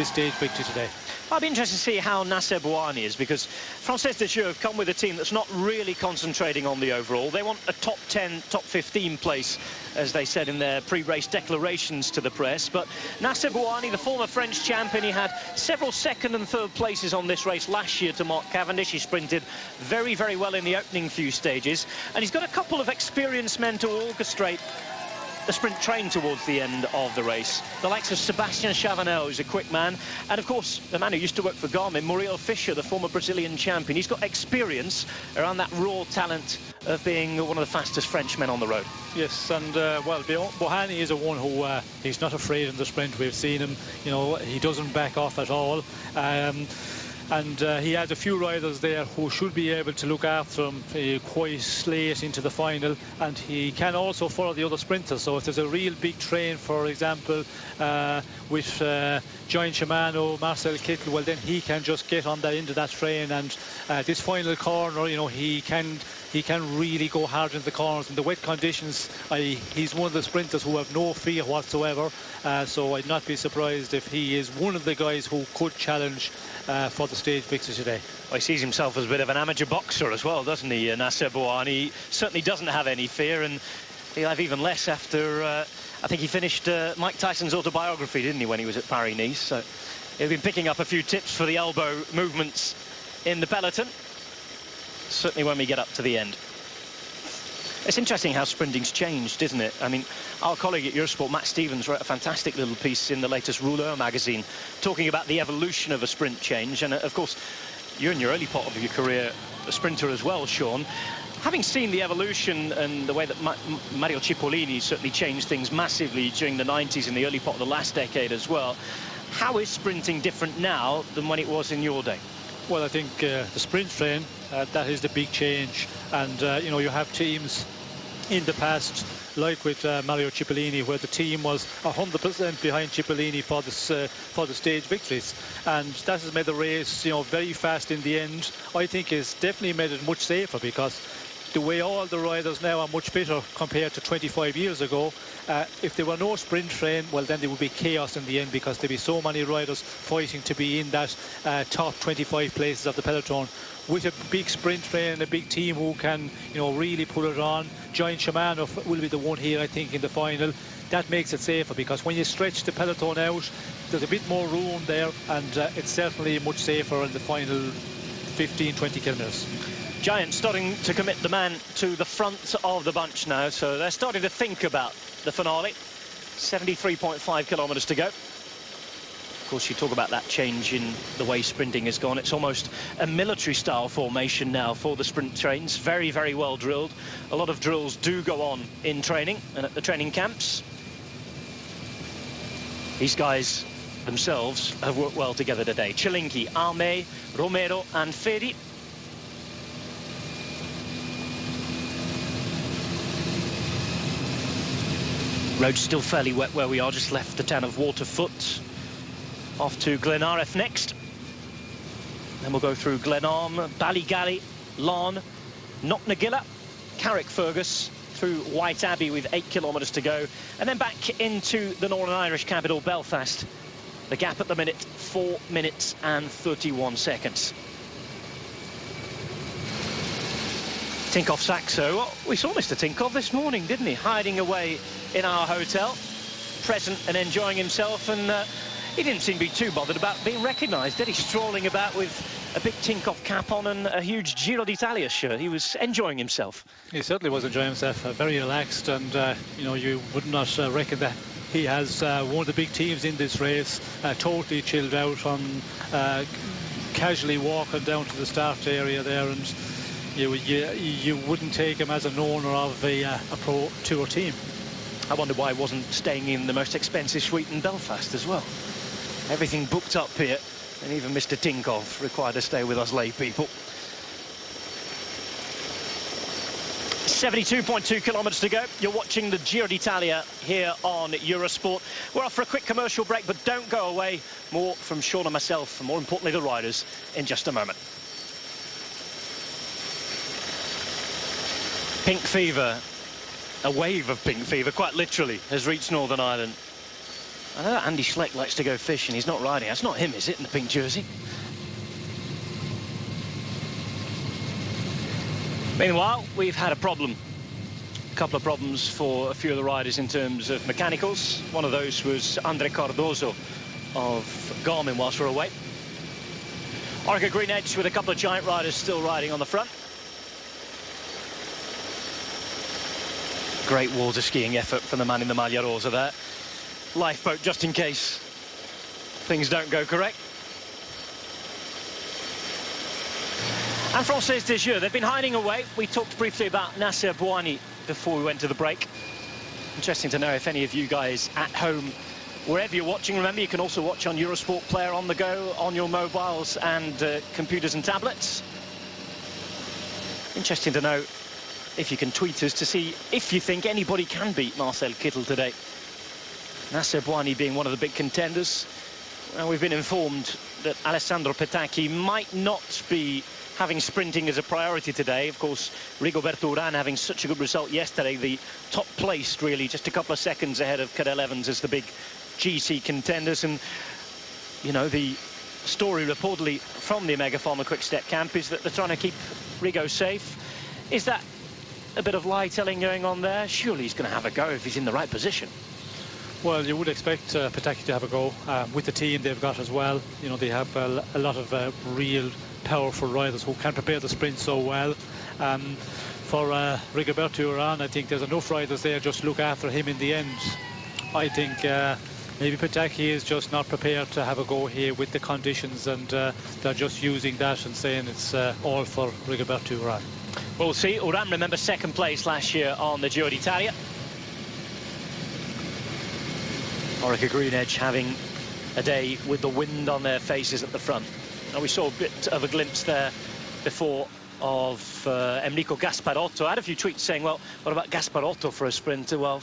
stage victory today. I'd be interested to see how Nasser Bouhanni is, because Française des Jeux have come with a team that's not really concentrating on the overall. They want a top 10, top 15 place, as they said in their pre-race declarations to the press. But Nasser Bouhanni, the former French champion, he had several second and third places on this race last year to Mark Cavendish. He sprinted very, very well in the opening few stages. And he's got a couple of experienced men to orchestrate the sprint train towards the end of the race. The likes of Sebastian Chavanel, who's a quick man, and of course the man who used to work for Garmin, Muriel Fischer, the former Brazilian champion. He's got experience around that raw talent of being one of the fastest Frenchmen on the road. Yes, and well, Bouhanni is a one who he's not afraid in the sprint. We've seen him, you know, he doesn't back off at all. And he has a few riders there who should be able to look after him quite late into the final, and he can also follow the other sprinters. So if there's a real big train, for example, with Giant Shimano, Marcel Kittel, well, then he can just get on that into that train, and this final corner, you know, he can really go hard into the corners. In the wet conditions, he's one of the sprinters who have no fear whatsoever. So I'd not be surprised if he is one of the guys who could challenge for the stage victory today. Well, he sees himself as a bit of an amateur boxer as well, doesn't he, Nasser Bouhanni? He certainly doesn't have any fear, and he'll have even less after, I think he finished Mike Tyson's autobiography, didn't he, when he was at Paris-Nice? So he'll been picking up a few tips for the elbow movements in the peloton, certainly when we get up to the end. It's interesting how sprinting's changed, isn't it? I mean, our colleague at Eurosport, Matt Stevens, wrote a fantastic little piece in the latest Rouleur magazine talking about the evolution of a sprint change. And of course, you're in your early part of your career a sprinter as well, Sean. Having seen the evolution and the way that Mario Cipollini certainly changed things massively during the 90s and the early part of the last decade as well, how is sprinting different now than when it was in your day? Well, I think the sprint train, that is the big change. And, you know, you have teams in the past, like with Mario Cipollini, where the team was 100% behind Cipollini for the stage victories. And that has made the race, you know, very fast in the end. I think it's definitely made it much safer, because the way all the riders now are much fitter compared to 25 years ago. If there were no sprint train, well, then there would be chaos in the end, because there'd be so many riders fighting to be in that top 25 places of the peloton. With a big sprint train and a big team who can, you know, really put it on, Giant Shimano will be the one here, I think, in the final. That makes it safer, because when you stretch the peloton out, there's a bit more room there, and it's certainly much safer in the final 15-20 kilometres. Giant starting to commit the man to the front of the bunch now, so they're starting to think about the finale. 73.5 kilometres to go. Of course, you talk about that change in the way sprinting has gone. It's almost a military style formation now for the sprint trains. Very, very well drilled. A lot of drills do go on in training and at the training camps. These guys themselves have worked well together today. Cilinki, Arme, Romero and Fedi. Road's still fairly wet where we are, just left the town of Waterfoot. Off to Glenareth next. Then we'll go through Glenarm, Ballygally, Larne, Knocknagill, Carrickfergus, through White Abbey with 8 kilometres to go. And then back into the Northern Irish capital, Belfast. The gap at the minute, 4 minutes and 31 seconds. Tinkoff Saxo, well, we saw Mr. Tinkoff this morning, didn't he? Hiding away in our hotel, present and enjoying himself, and he didn't seem to be too bothered about being recognised, did he? Strolling about with a big Tinkoff cap on and a huge Giro d'Italia shirt. He was enjoying himself. He certainly was enjoying himself, very relaxed, and you know, you would not reckon that he has one of the big teams in this race, totally chilled out, on casually walking down to the start area there, and you wouldn't take him as an owner of a pro tour team. I wonder why he wasn't staying in the most expensive suite in Belfast as well. Everything booked up here, and even Mr. Tinkoff required to stay with us lay people. 72.2 kilometres to go. You're watching the Giro d'Italia here on Eurosport. We're off for a quick commercial break, but don't go away. More from Sean and myself, and more importantly, the riders, in just a moment. Pink fever, a wave of pink fever, quite literally, has reached Northern Ireland. I know Andy Schleck likes to go fishing. He's not riding. That's not him, is it, in the pink jersey? Meanwhile, we've had a problem. A couple of problems for a few of the riders in terms of mechanicals. One of those was Andre Cardoso of Garmin whilst we're away. Orica Green Edge with a couple of giant riders still riding on the front. Great water skiing effort from the man in the Maglia Rosa there. Lifeboat just in case things don't go correct. And Française des Jeux, they've been hiding away. We talked briefly about Nasser Bouhanni before we went to the break. Interesting to know if any of you guys at home, wherever you're watching, remember you can also watch on Eurosport Player on the go, on your mobiles and computers and tablets. Interesting to know if you can tweet us to see if you think anybody can beat Marcel Kittel today. Nasser Bouhanni being one of the big contenders. Well, we've been informed that Alessandro Petacchi might not be having sprinting as a priority today. Of course, Rigoberto Urán having such a good result yesterday, the top placed really, just a couple of seconds ahead of Cadel Evans as the big GC contenders. And, you know, the story reportedly from the Omega Pharma Quick Step camp is that they're trying to keep Rigo safe. Is that a bit of lie-telling going on there? Surely he's going to have a go if he's in the right position. Well, you would expect Petacchi to have a go with the team they've got as well. You know, they have a lot of real powerful riders who can prepare the sprint so well. For Rigoberto Urán, I think there's enough riders there just look after him in the end. I think maybe Petacchi is just not prepared to have a go here with the conditions, and they're just using that and saying it's all for Rigoberto Urán. We'll see. Urán, remember, second place last year on the Giro d'Italia. Orica Green Edge having a day with the wind on their faces at the front. And we saw a bit of a glimpse there before of Enrico Gasparotto. I had a few tweets saying, well, what about Gasparotto for a sprinter? Well,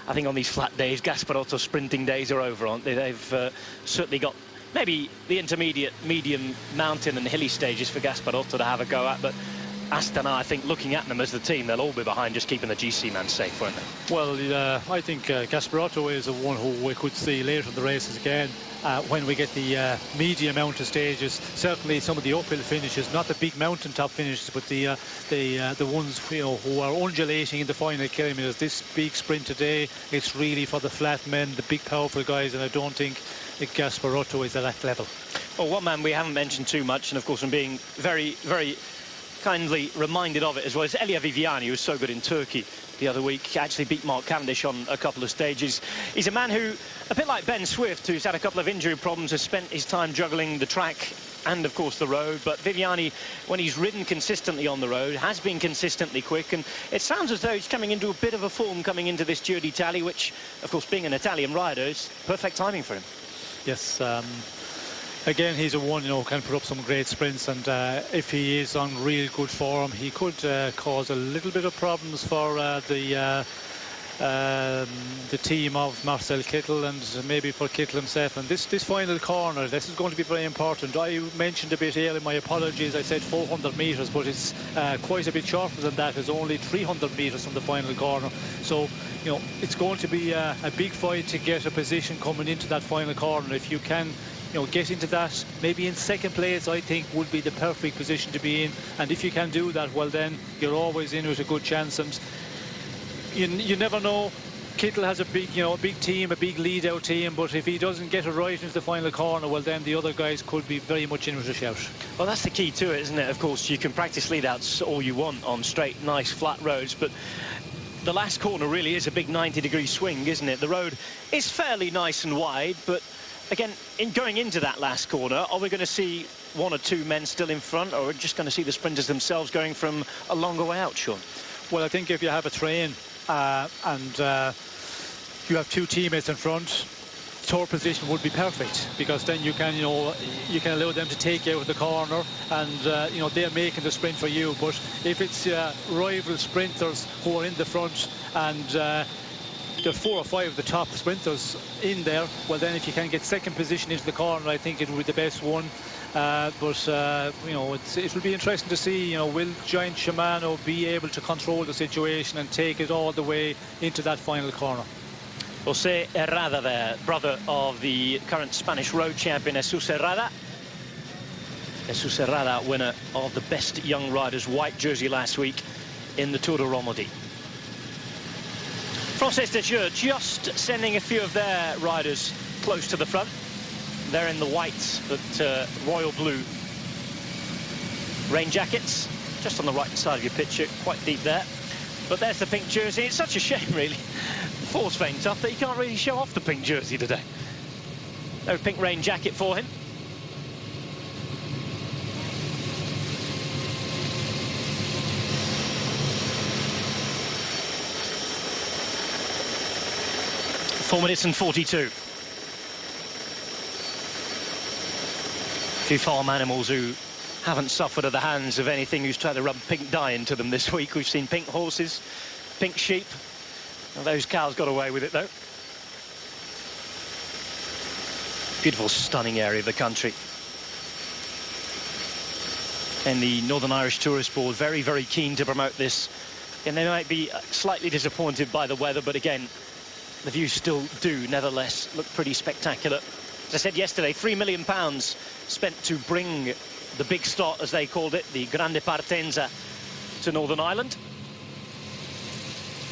I think on these flat days, Gasparotto's sprinting days are over, aren't they? They've certainly got maybe the intermediate, medium mountain and hilly stages for Gasparotto to have a go at, but Astana, I think, looking at them as the team, they'll all be behind just keeping the GC man safe, won't they? Well, I think Gasparotto is the one who we could see later in the races again when we get the medium mountain stages. Certainly some of the uphill finishes, not the big mountaintop finishes, but the ones, you know, who are undulating in the final kilometres. This big sprint today, it's really for the flat men, the big powerful guys, and I don't think Gasparotto is at that level. Well, one man we haven't mentioned too much, and of course I'm being very, very kindly reminded of it as well, is Elia Viviani, who was so good in Turkey the other week. Actually beat Mark Cavendish on a couple of stages. He's a man who, a bit like Ben Swift, who's had a couple of injury problems, has spent his time juggling the track and of course the road. But Viviani, when he's ridden consistently on the road, has been consistently quick, and it sounds as though he's coming into a bit of a form coming into this Giro d'Italia, which of course, being an Italian rider, is perfect timing for him. Yes, again, he's a one, you know, can put up some great sprints, and if he is on real good form, he could cause a little bit of problems for the team of Marcel Kittel, and maybe for Kittel himself. And this final corner, this is going to be very important. I mentioned a bit earlier, my apologies, I said 400 metres, but it's quite a bit shorter than that. It's only 300 metres from the final corner. So, you know, it's going to be a big fight to get a position coming into that final corner. If you can, you know, get into that, maybe in second place, I think would be the perfect position to be in. And if you can do that, well, then you're always in with a good chance. And you never know. Kittel has a big, you know, a big team, a big lead-out team, but if he doesn't get it right into the final corner, well, then the other guys could be very much in with a shout. Well, that's the key to it, isn't it? Of course, you can practice lead-outs all you want on straight, nice, flat roads, but the last corner really is a big 90-degree swing, isn't it? The road is fairly nice and wide, but again, in going into that last corner, are we going to see one or two men still in front, or are we just going to see the sprinters themselves going from a longer way out, Sean? Well, I think if you have a train and you have two teammates in front, third position would be perfect, because then you can allow them to take you out of the corner, and they're making the sprint for you. But if it's rival sprinters who are in the front, and there are 4 or 5 of the top sprinters in there, well, then if you can get second position into the corner, I think it would be the best one. But it will be interesting to see, will Giant Shimano be able to control the situation and take it all the way into that final corner? José Herrada there, brother of the current Spanish road champion Jesus Herrada. Jesus Herrada, winner of the Best Young Riders white jersey last week in the Tour de Romandie. Française des Jeux just sending a few of their riders close to the front. They're in the white but royal blue rain jackets, just on the right side of your picture, quite deep there. But there's the pink jersey. It's such a shame, really. The force vein tough that he can't really show off the pink jersey today. No pink rain jacket for him. Four minutes and 42. Few farm animals who haven't suffered at the hands of anything who's tried to rub pink dye into them this week. We've seen pink horses, pink sheep. Well, those cows got away with it, though. Beautiful, stunning area of the country. And the Northern Irish Tourist Board very, very keen to promote this. And they might be slightly disappointed by the weather, but again, the views still do, nevertheless, look pretty spectacular. As I said yesterday, £3 million spent to bring the big start, as they called it, the Grande Partenza, to Northern Ireland.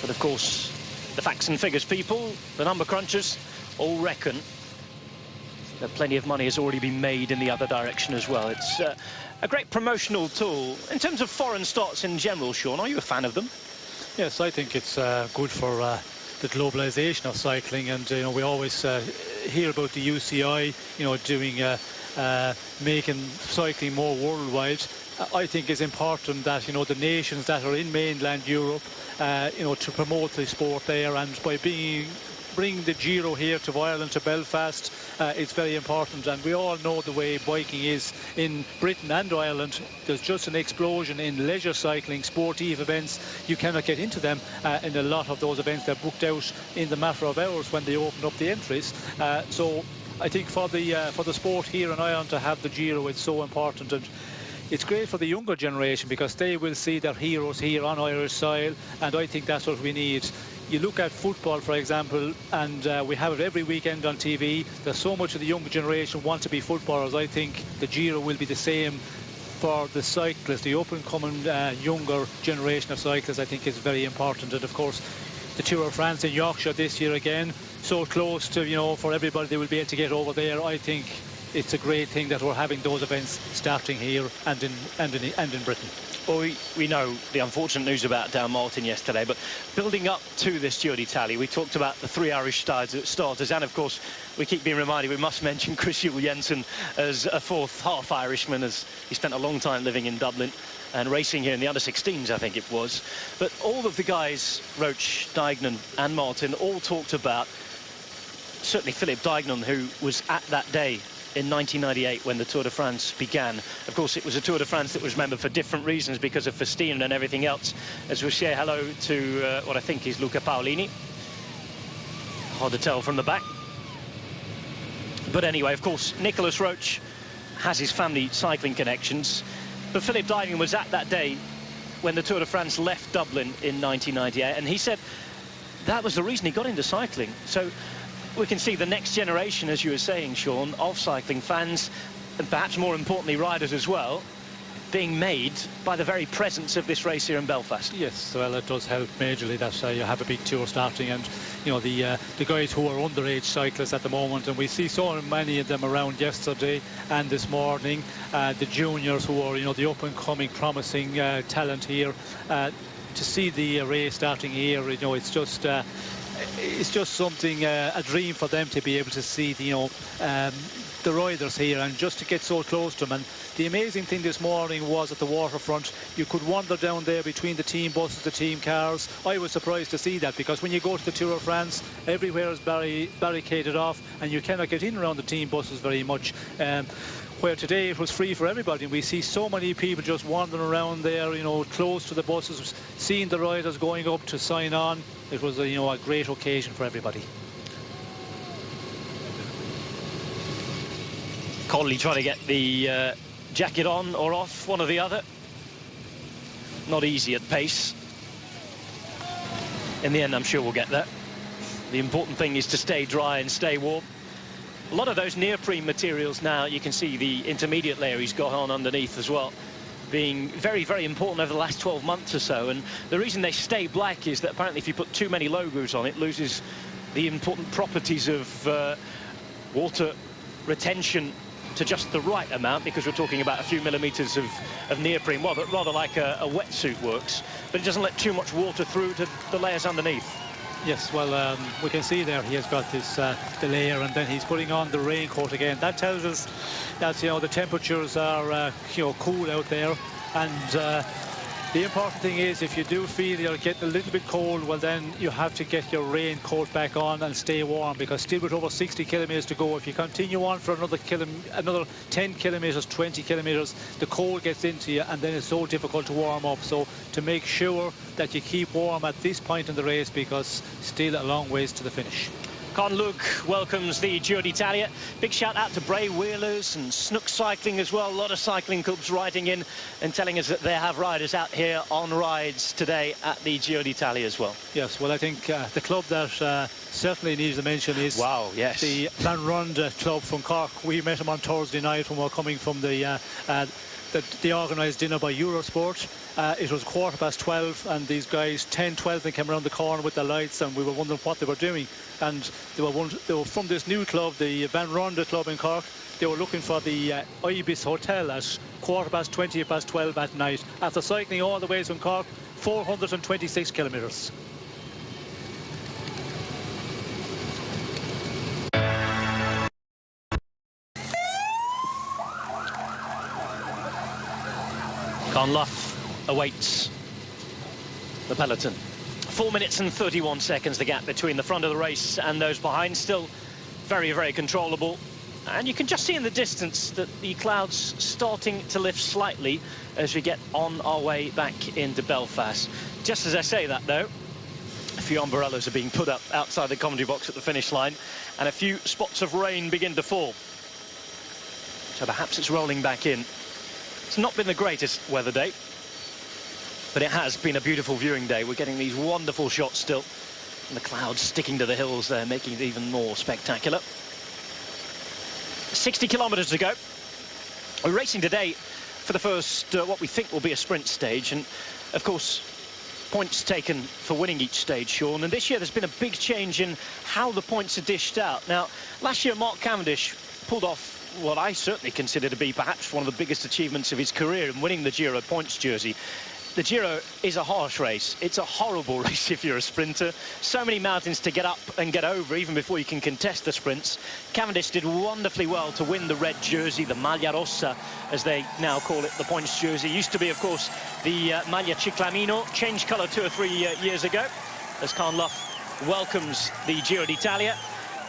But of course, the facts and figures people, the number crunchers, all reckon that plenty of money has already been made in the other direction as well. It's a great promotional tool. In terms of foreign starts in general, Sean, are you a fan of them? Yes, I think it's good for the globalization of cycling, and we always hear about the UCI, doing making cycling more worldwide. I think it's important that the nations that are in mainland Europe, to promote the sport there, and by bring the Giro here to Ireland, to Belfast, it's very important. And we all know the way biking is in Britain and Ireland. There's just an explosion in leisure cycling, sportive events. You cannot get into them in a lot of those events. They're booked out in the matter of hours when they open up the entries. So I think for the sport here in Ireland to have the Giro, it's so important. And it's great for the younger generation, because they will see their heroes here on Irish soil, and I think that's what we need. You look at football, for example, and we have it every weekend on TV. There's so much of the younger generation want to be footballers. I think the Giro will be the same for the cyclists, the up-and-coming younger generation of cyclists. I think is very important. And of course, the Tour of France in Yorkshire this year again, so close to, for everybody they will be able to get over there. I think it's a great thing that we're having those events starting here and in Britain. Well, we know the unfortunate news about Dan Martin yesterday, but building up to this Giro d'Italia, we talked about the 3 Irish starters, and of course we keep being reminded we must mention Chris Jensen as a fourth half Irishman, as he spent a long time living in Dublin and racing here in the under-16s, I think it was. But all of the guys, Roach, Duignan and Martin, all talked about, certainly Philippe Duignan, who was at that day in 1998 when the Tour de France began. Of course, it was a Tour de France that was remembered for different reasons, because of Festina and everything else. As we say hello to what I think is Luca Paolini. Hard to tell from the back. But anyway, of course, Nicolas Roach has his family cycling connections. But Philippe Duignan was at that day when the Tour de France left Dublin in 1998, and he said that was the reason he got into cycling. So we can see the next generation, as you were saying, Sean, of cycling fans, and perhaps more importantly riders as well, being made by the very presence of this race here in Belfast. Yes, well, it does help majorly that you have a big tour starting, and the guys who are underage cyclists at the moment, and we see so many of them around yesterday and this morning, the juniors who are the up and coming promising talent here, to see the race starting here, it's just something, a dream for them to be able to see, the riders here, and just to get so close to them. And the amazing thing this morning was at the waterfront, you could wander down there between the team buses, the team cars. I was surprised to see that, because when you go to the Tour of France, everywhere is barricaded off and you cannot get in around the team buses very much. Where today it was free for everybody, and we see so many people just wandering around there, you know, close to the buses, seeing the riders going up to sign on. It was a, you know, a great occasion for everybody. Connolly trying to get the jacket on or off, one or the other. Not easy at pace. In the end, I'm sure we'll get there. The important thing is to stay dry and stay warm. A lot of those neoprene materials now, you can see the intermediate layer he's got on underneath as well, being very, very important over the last 12 months or so. And the reason they stay black is that apparently if you put too many logos on, it loses the important properties of water retention to just the right amount, because we're talking about a few millimeters of neoprene, well, but rather like a wetsuit works, but it doesn't let too much water through to the layers underneath. Yes, well, we can see there he has got this the layer, and then he's putting on the raincoat again. That tells us that, you know, the temperatures are you know, cool out there, and the important thing is, if you do feel you're getting a little bit cold, well, then you have to get your raincoat back on and stay warm, because still with over 60 kilometers to go, if you continue on for another 10 kilometers, 20 kilometers, the cold gets into you, and then it's so difficult to warm up. So to make sure that you keep warm at this point in the race, because still a long ways to the finish. Con Luke welcomes the Giro d'Italia. Big shout out to Bray Wheelers and Snook Cycling as well. A lot of cycling clubs writing in and telling us that they have riders out here on rides today at the Giro d'Italia as well. Yes, well, I think the club that certainly needs to mention is the Van Ronde club from Cork. We met them on Thursday night when we were coming from the organised dinner by Eurosport. It was 12:15, and these guys 10:12 they came around the corner with the lights, and we were wondering what they were doing. And they were from this new club, the Van Ronde club in Cork. They were looking for the Ibis Hotel at 12:20 at night, after cycling all the way from Cork, 426 kilometres. Conlough awaits the peloton. 4 minutes and 31 seconds, the gap between the front of the race and those behind. Still very, very controllable. And you can just see in the distance that the clouds starting to lift slightly as we get on our way back into Belfast. Just as I say that, though, a few umbrellas are being put up outside the commentary box at the finish line, and a few spots of rain begin to fall. So perhaps it's rolling back in. It's not been the greatest weather day, but it has been a beautiful viewing day. We're getting these wonderful shots still, and the clouds sticking to the hills there, making it even more spectacular. 60 kilometres to go. We're racing today for the first, what we think will be a sprint stage, and of course, points taken for winning each stage, Sean. And this year there's been a big change in how the points are dished out. Now, last year Mark Cavendish pulled off what I certainly consider to be perhaps one of the biggest achievements of his career in winning the Giro points jersey. The Giro is a harsh race. It's a horrible race if you're a sprinter. So many mountains to get up and get over even before you can contest the sprints. Cavendish did wonderfully well to win the red jersey, the Maglia Rossa, as they now call it, the points jersey. Used to be, of course, the Maglia Ciclamino, changed colour 2 or 3 years ago, as Conlough welcomes the Giro d'Italia.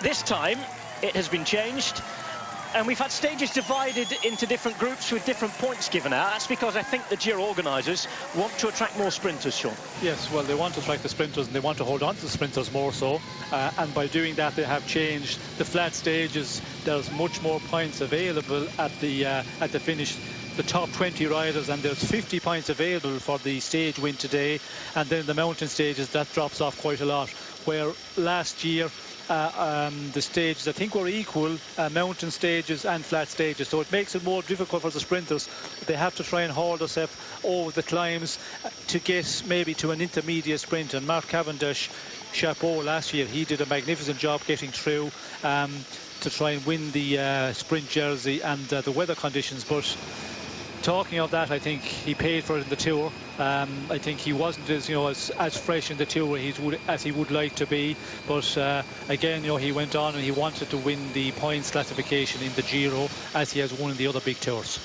This time, it has been changed. And we've had stages divided into different groups with different points given out. That's because I think the Giro organisers want to attract more sprinters, Sean. Yes, well, they want to attract the sprinters, and they want to hold on to the sprinters more so. And by doing that, they have changed the flat stages. There's much more points available at the finish. The top 20 riders, and there's 50 points available for the stage win today. And then the mountain stages, that drops off quite a lot. Where last year, the stages, I think, were equal, mountain stages and flat stages, so it makes it more difficult for the sprinters. They have to try and hold themselves over the climbs to get maybe to an intermediate sprint. And Mark Cavendish, chapeau, last year he did a magnificent job getting through to try and win the sprint jersey, and the weather conditions. But talking of that, I think he paid for it in the Tour. I think he wasn't as fresh in the Tour as he would like to be, but again, he went on and he wanted to win the points classification in the Giro, as he has won in the other big tours.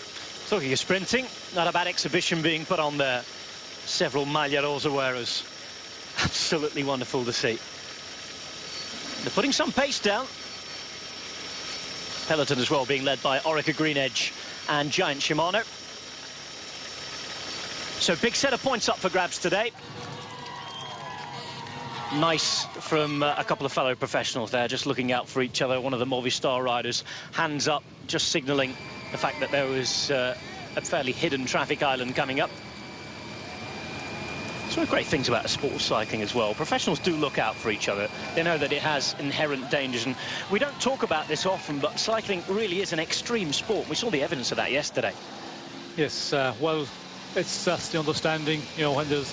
Talking of sprinting, not a bad exhibition being put on there. Several Maglia Rosa wearers. Absolutely wonderful to see. They're putting some pace down. Peloton as well being led by Orica Green Edge and Giant Shimano. So big set of points up for grabs today. Nice from a couple of fellow professionals there, just looking out for each other. One of the Movistar riders, hands up, just signalling the fact that there was a fairly hidden traffic island coming up. It's one of the great things about sports cycling as well. Professionals do look out for each other. They know that it has inherent dangers, and we don't talk about this often, but cycling really is an extreme sport. We saw the evidence of that yesterday. Yes, well, it's just the understanding, when there's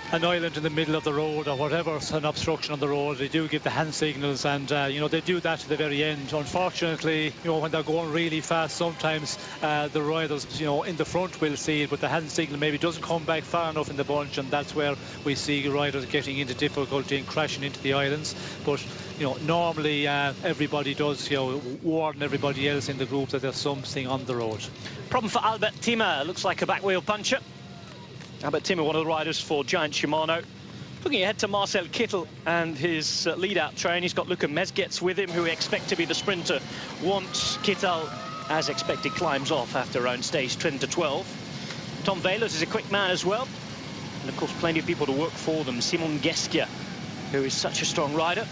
an island in the middle of the road or whatever, an obstruction on the road, they do give the hand signals, and they do that to the very end. Unfortunately, when they're going really fast, sometimes the riders in the front will see it, but the hand signal maybe doesn't come back far enough in the bunch, and that's where we see riders getting into difficulty and crashing into the islands. But normally everybody does warn everybody else in the group that there's something on the road. Problem for Albert Timmer, looks like a back wheel puncher. Albert Timmer, one of the riders for Giant Shimano. Looking ahead to Marcel Kittel and his lead-out train. He's got Luka Mezgec with him, who we expect to be the sprinter once Kittel, as expected, climbs off after around stage 10 to 12. Tom Valers is a quick man as well. And, of course, plenty of people to work for them. Simon Geskia, who is such a strong rider.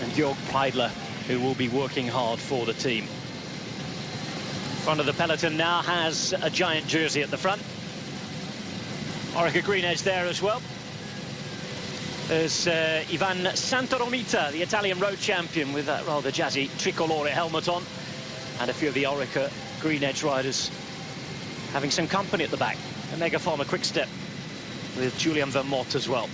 And Jörg Preidler, who will be working hard for the team. Front of the peloton now has a Giant jersey at the front. Orica Green Edge there as well. There's Ivan Santoromita, the Italian road champion, with that rather jazzy tricolore helmet on. And a few of the Orica Green Edge riders having some company at the back. A Megaformer quick step with Julian Vermont as well.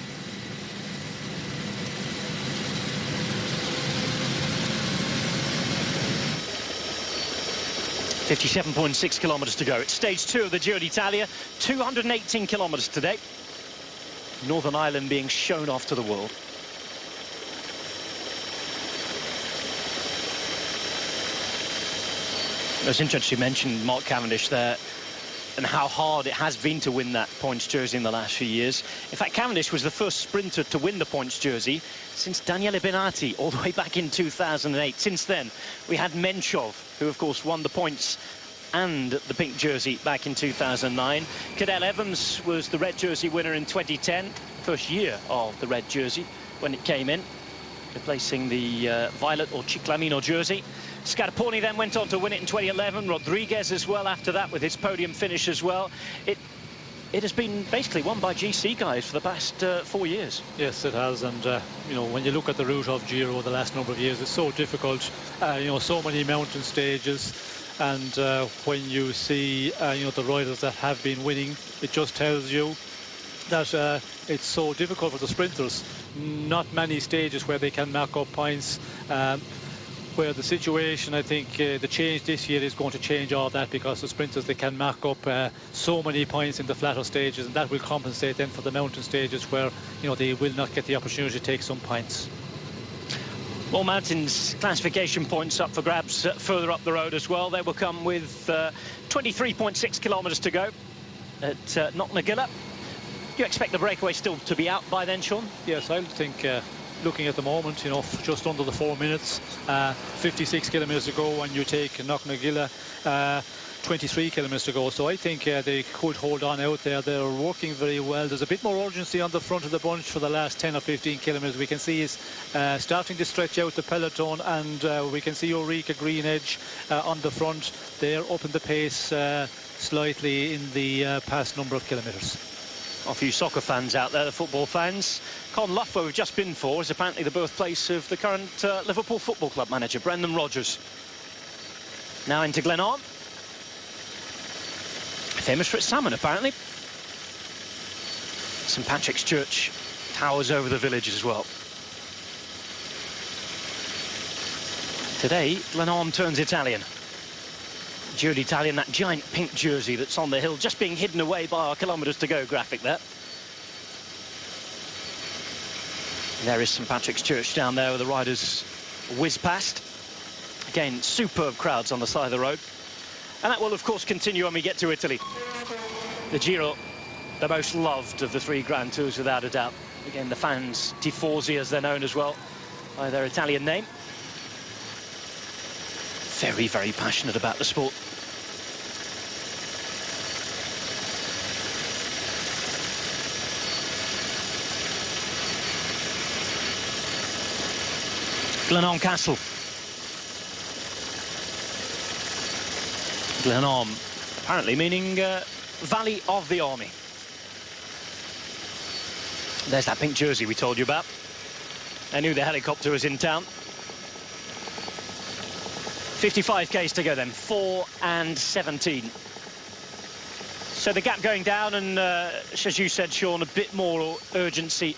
.6 kilometres to go. It's stage 2 of the Giro d'Italia. 218 kilometres today. Northern Ireland being shown off to the world. It's interesting you mentioned Mark Cavendish there and how hard it has been to win that points jersey in the last few years. In fact, Cavendish was the first sprinter to win the points jersey since Daniele Benati, all the way back in 2008. Since then, we had Menchov, who of course won the points and the pink jersey back in 2009. Cadel Evans was the red jersey winner in 2010, first year of the red jersey when it came in, replacing the violet or Ciclamino jersey. Scarponi then went on to win it in 2011. Rodriguez as well after that with his podium finish as well. It has been basically won by GC guys for the past 4 years. Yes, it has, and when you look at the route of Giro the last number of years, it's so difficult. So many mountain stages, and when you see the riders that have been winning, it just tells you that it's so difficult for the sprinters. Not many stages where they can knock up points. Where the situation, I think the change this year is going to change all that, because the sprinters, they can mark up so many points in the flatter stages, and that will compensate then for the mountain stages where they will not get the opportunity to take some points. All mountains classification points up for grabs further up the road as well. They will come with 23.6 kilometres to go at Knocknaguilla. You expect the breakaway still to be out by then, Sean? Yes, I think looking at the moment, just under the 4 minutes, 56 kilometres to go, and you take Knocknaguilla, 23 kilometres to go. So I think they could hold on out there. They're working very well. There's a bit more urgency on the front of the bunch for the last 10 or 15 kilometres. We can see is starting to stretch out the peloton, and we can see Orica Green Edge on the front. They're up in the pace slightly in the past number of kilometres. A few soccer fans out there, the football fans. Con Loughborough, we've just been for, is apparently the birthplace of the current Liverpool Football Club manager, Brendan Rodgers. Now into Glenarm. Famous for its salmon, apparently. St Patrick's Church towers over the village as well. Today, Glenarm turns Italian. Giro d'Italia in that giant pink jersey that's on the hill, just being hidden away by our kilometres to go graphic there. There is St Patrick's Church down there where the riders whiz past. Again, superb crowds on the side of the road. And that will, of course, continue when we get to Italy. The Giro, the most loved of the 3 Grand Tours, without a doubt. Again, the fans, Tifosi, as they're known as well, by their Italian name. Very, very passionate about the sport. Glenorm Castle. Glenorm, apparently meaning Valley of the Army. There's that pink jersey we told you about. I knew the helicopter was in town. 55 k's to go then, 4 and 17. So the gap going down, and as you said, Sean, a bit more urgency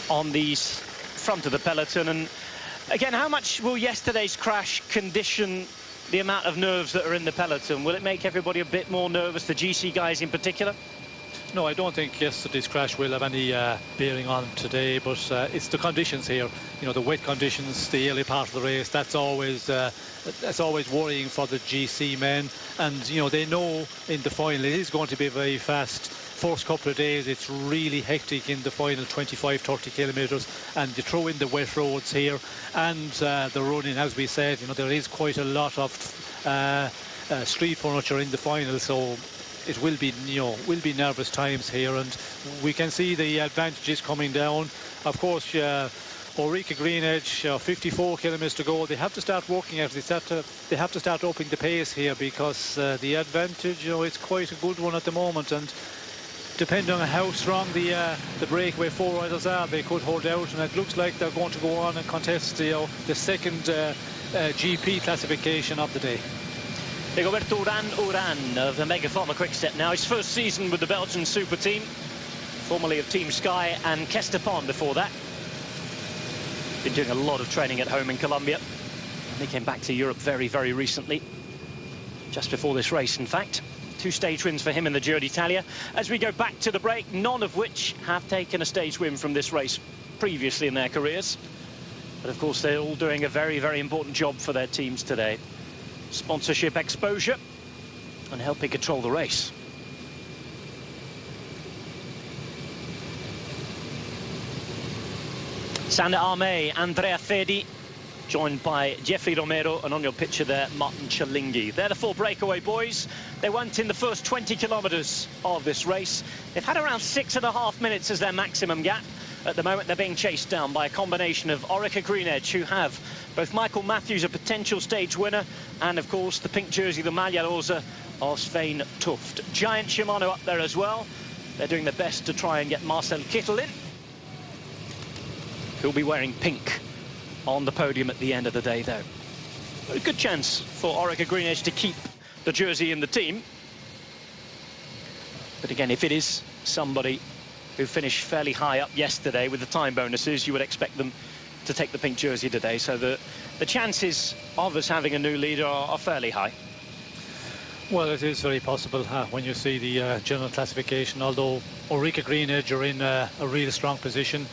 on the front of the peloton. And again, how much will yesterday's crash condition the amount of nerves that are in the peloton? Will it make everybody a bit more nervous, the GC guys in particular? No, I don't think yesterday's crash will have any bearing on today, but it's the conditions here. You know, the wet conditions, the early part of the race, that's always worrying for the GC men. And, you know, they know in the final it is going to be very fast. First couple of days, it's really hectic in the final 25-30 kilometres, and you throw in the wet roads here and the running, as we said, you know, there is quite a lot of street furniture in the final, so it will be, you know, nervous times here, and we can see the advantages coming down. Of course, Ulrika Greenedge, 54 kilometres to go. They have to start working out. They have to start upping the pace here, because the advantage, you know, it's quite a good one at the moment, and depending on how strong the breakaway 4 riders are, they could hold out, and it looks like they're going to go on and contest, you know, the second GP classification of the day. Rigoberto Uran of the Megaformer Quickstep now. His first season with the Belgian super team, formerly of Team Sky and Kestepon before that. Been doing a lot of training at home in Colombia. And he came back to Europe very, very recently. Just before this race, in fact. 2 stage wins for him in the Giro d'Italia. As we go back to the break, none of which have taken a stage win from this race previously in their careers. But of course, they're all doing a very, very important job for their teams today. Sponsorship exposure and helping control the race. Sander Arme, Andrea Fedi, joined by Jeffrey Romero, and on your picture there, Martin Cialinghi. They're the 4 breakaway boys. They went in the first 20 kilometres of this race. They've had around 6.5 minutes as their maximum gap. At the moment, they're being chased down by a combination of Orica Greenedge, who have both Michael Matthews, a potential stage winner, and, of course, the pink jersey, the Maglia Rosa, of Svein Tuft. Giant Shimano up there as well. They're doing their best to try and get Marcel Kittel in, who'll be wearing pink on the podium at the end of the day, though. A good chance for Orica Greenedge to keep the jersey in the team. But again, if it is somebody who finished fairly high up yesterday with the time bonuses, you would expect them to take the pink jersey today. So the chances of us having a new leader are fairly high. Well, it is very possible when you see the general classification, although Ulrika Greenedge are in a really strong position.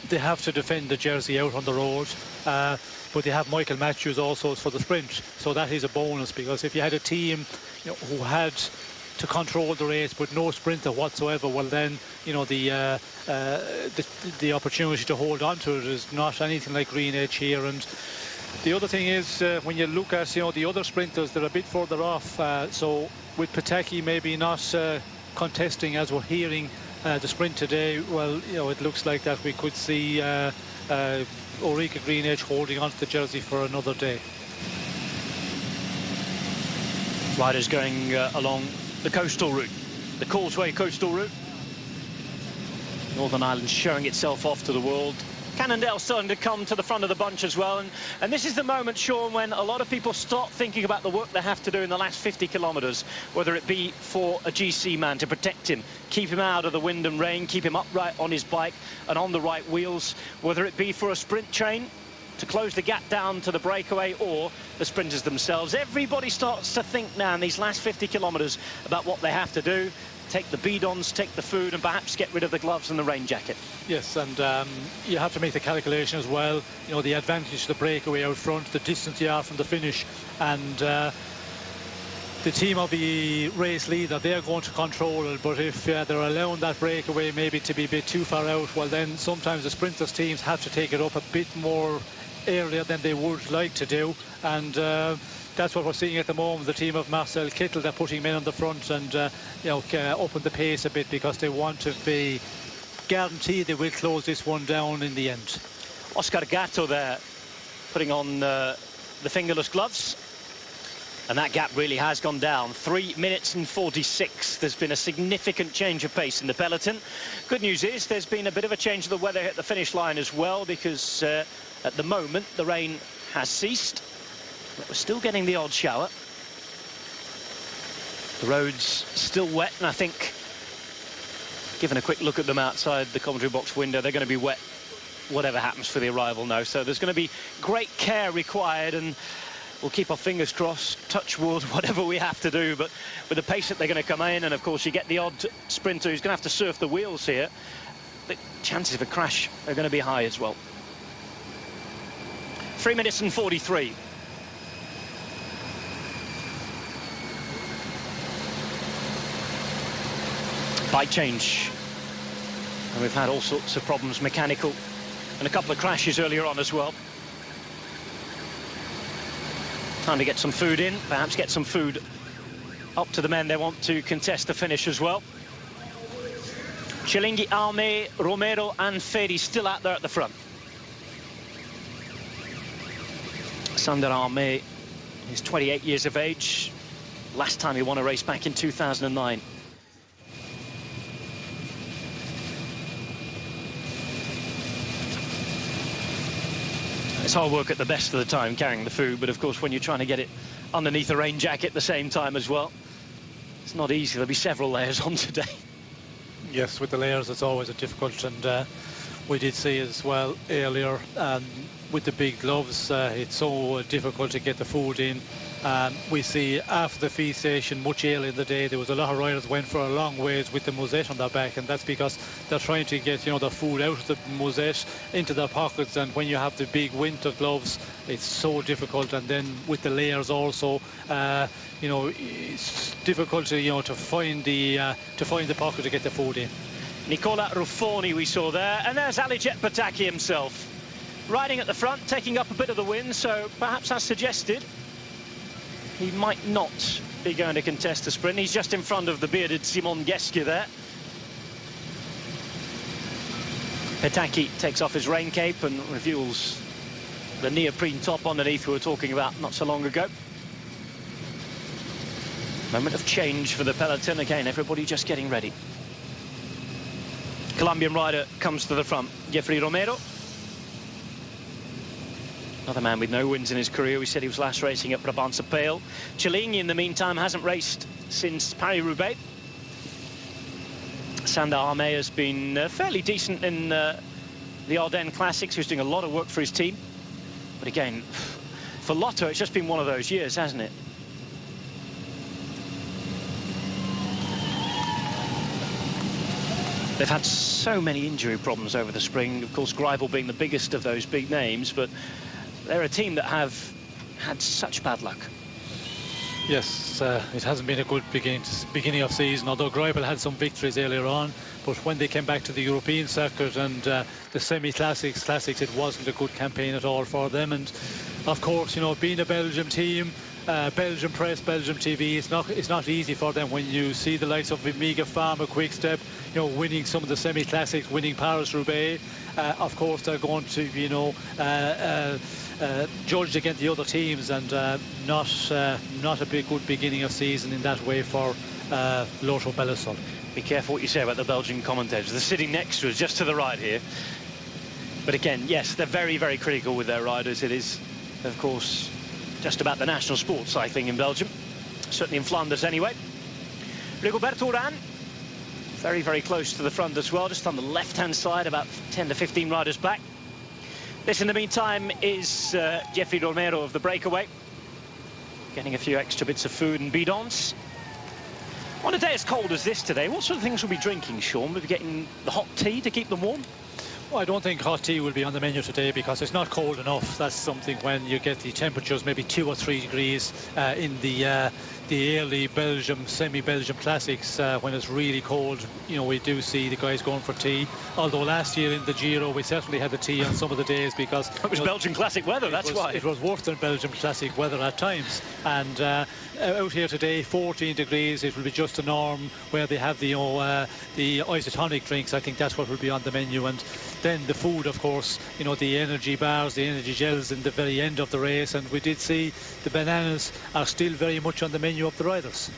They have to defend the jersey out on the road, but they have Michael Matthews also for the sprint, so that is a bonus, because if you had a team, you know, who had to control the race but no sprinter whatsoever, well then, you know, the opportunity to hold on to it is not anything like Greenedge here. And the other thing is, when you look at, you know, the other sprinters, they're a bit further off, so with Pataki maybe not contesting, as we're hearing, the sprint today, well, you know, it looks like that we could see Ulrika Greenedge holding on to the jersey for another day. Riders going along the coastal route, the Causeway coastal route. Northern Ireland showing itself off to the world. Cannondale starting to come to the front of the bunch as well, and this is the moment, Sean, when a lot of people start thinking about the work they have to do in the last 50 kilometres, whether it be for a GC man to protect him, keep him out of the wind and rain, keep him upright on his bike and on the right wheels, whether it be for a sprint train to close the gap down to the breakaway or the sprinters themselves. Everybody starts to think now in these last 50 kilometres about what they have to do. Take the bidons, take the food, and perhaps get rid of the gloves and the rain jacket. Yes, and you have to make the calculation as well. You know, the advantage of the breakaway out front, the distance you are from the finish, and the team of the race leader, they're going to control it. But if they're allowing that breakaway maybe to be a bit too far out, well, then sometimes the sprinters teams have to take it up a bit more earlier than they would like to do, and that's what we're seeing at the moment. The team of Marcel, Kittel, they're putting men on the front and you know, upping the pace a bit because they want to be guaranteed they will close this one down in the end. Oscar Gatto there putting on the fingerless gloves, and that gap really has gone down. 3 minutes and 46. There's been a significant change of pace in the peloton. Good news is there's been a bit of a change of the weather at the finish line as well, because at the moment the rain has ceased, but we're still getting the odd shower. The road's still wet, and I think, given a quick look at them outside the commentary box window, they're going to be wet whatever happens for the arrival now. So there's going to be great care required, and we'll keep our fingers crossed, touch wood, whatever we have to do. But with the pace that they're going to come in, and of course you get the odd sprinter who's going to have to surf the wheels here, the chances of a crash are going to be high as well. 3 minutes and 43. Bike change, and we've had all sorts of problems, mechanical, and a couple of crashes earlier on as well. Time to get some food in, perhaps get some food up to the men they want to contest the finish as well. Chilinghi, Alme, Romero and Ferri still out there at the front. Sander Alme is 28 years of age. Last time he won a race back in 2009. It's hard work at the best of the time carrying the food, but of course when you're trying to get it underneath a rain jacket at the same time as well, it's not easy. There'll be several layers on today. Yes, with the layers it's always a difficult, and we did see as well earlier with the big gloves, it's so difficult to get the food in. We see after the feed station much earlier in the day there was a lot of riders went for a long ways with the musette on their back, and that's because they're trying to get, you know, the food out of the musette into their pockets, and when you have the big winter gloves it's so difficult. And then with the layers also, you know, it's difficult to, you know, to find the pocket to get the food in. Nicola Ruffoni we saw there, and there's Alijet Pataki himself riding at the front, taking up a bit of the wind, so perhaps as suggested he might not be going to contest the sprint. He's just in front of the bearded Simon Geske there. Pataki takes off his rain cape and reveals the neoprene top underneath we were talking about not so long ago. Moment of change for the peloton. Again, everybody just getting ready. Colombian rider comes to the front, Jeffrey Romero. Another man with no wins in his career. We said he was last racing at Brabantse Pijl. Chilinghi, in the meantime, hasn't raced since Paris-Roubaix. Sander Alme has been fairly decent in the Ardennes Classics. He was doing a lot of work for his team. But again, for Lotto, it's just been one of those years, hasn't it? They've had so many injury problems over the spring. Of course, Greipel being the biggest of those big names, but they're a team that have had such bad luck. Yes, it hasn't been a good beginning of season, although Greipel had some victories earlier on. But when they came back to the European circuit and the semi-classics, it wasn't a good campaign at all for them. And of course, you know, being a Belgium team, Belgium press, Belgium TV, it's not easy for them when you see the likes of Omega Pharma, Quick Step, you know, winning some of the semi-classics, winning Paris-Roubaix. Of course, they're going to, you know, judged against the other teams, and not a big good beginning of season in that way for Lotto Belisol. Be careful what you say about the Belgian commentators. They're sitting next to us, just to the right here. But again, yes, they're very, very critical with their riders. It is, of course, just about the national sport, cycling in Belgium. Certainly in Flanders anyway. Rigoberto Urán, very, very close to the front as well, just on the left-hand side, about 10 to 15 riders back. This, in the meantime, is Jeffrey Romero of the breakaway, getting a few extra bits of food and bidons. On a day as cold as this today, what sort of things will we be drinking, Sean? We'll be getting the hot tea to keep them warm? Well, I don't think hot tea will be on the menu today because it's not cold enough. That's something when you get the temperatures maybe 2 or 3 degrees in the early Belgium, semi-Belgium classics, when it's really cold. You know, we do see the guys going for tea. Although last year in the Giro, we certainly had the tea on some of the days because it was Belgian classic weather. That's why it was worse than Belgium classic weather at times. And out here today, 14 degrees. It will be just the norm where they have the isotonic drinks. I think that's what will be on the menu. And then the food, of course, you know, the energy bars, the energy gels in the very end of the race. And we did see the bananas are still very much on the menu of the riders.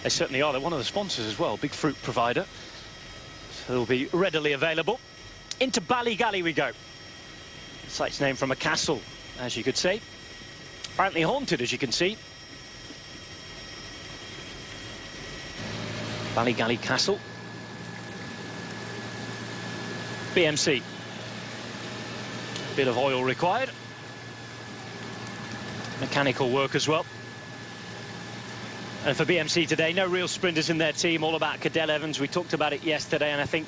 They certainly are. They're one of the sponsors as well, big fruit provider. So they'll be readily available. Into Ballygally we go. The site's named from a castle, as you could see. Apparently haunted, as you can see. Ballygally Castle. BMC. Bit of oil required. Mechanical work as well. And for BMC today, no real sprinters in their team, all about Kittel Evans. We talked about it yesterday, and I think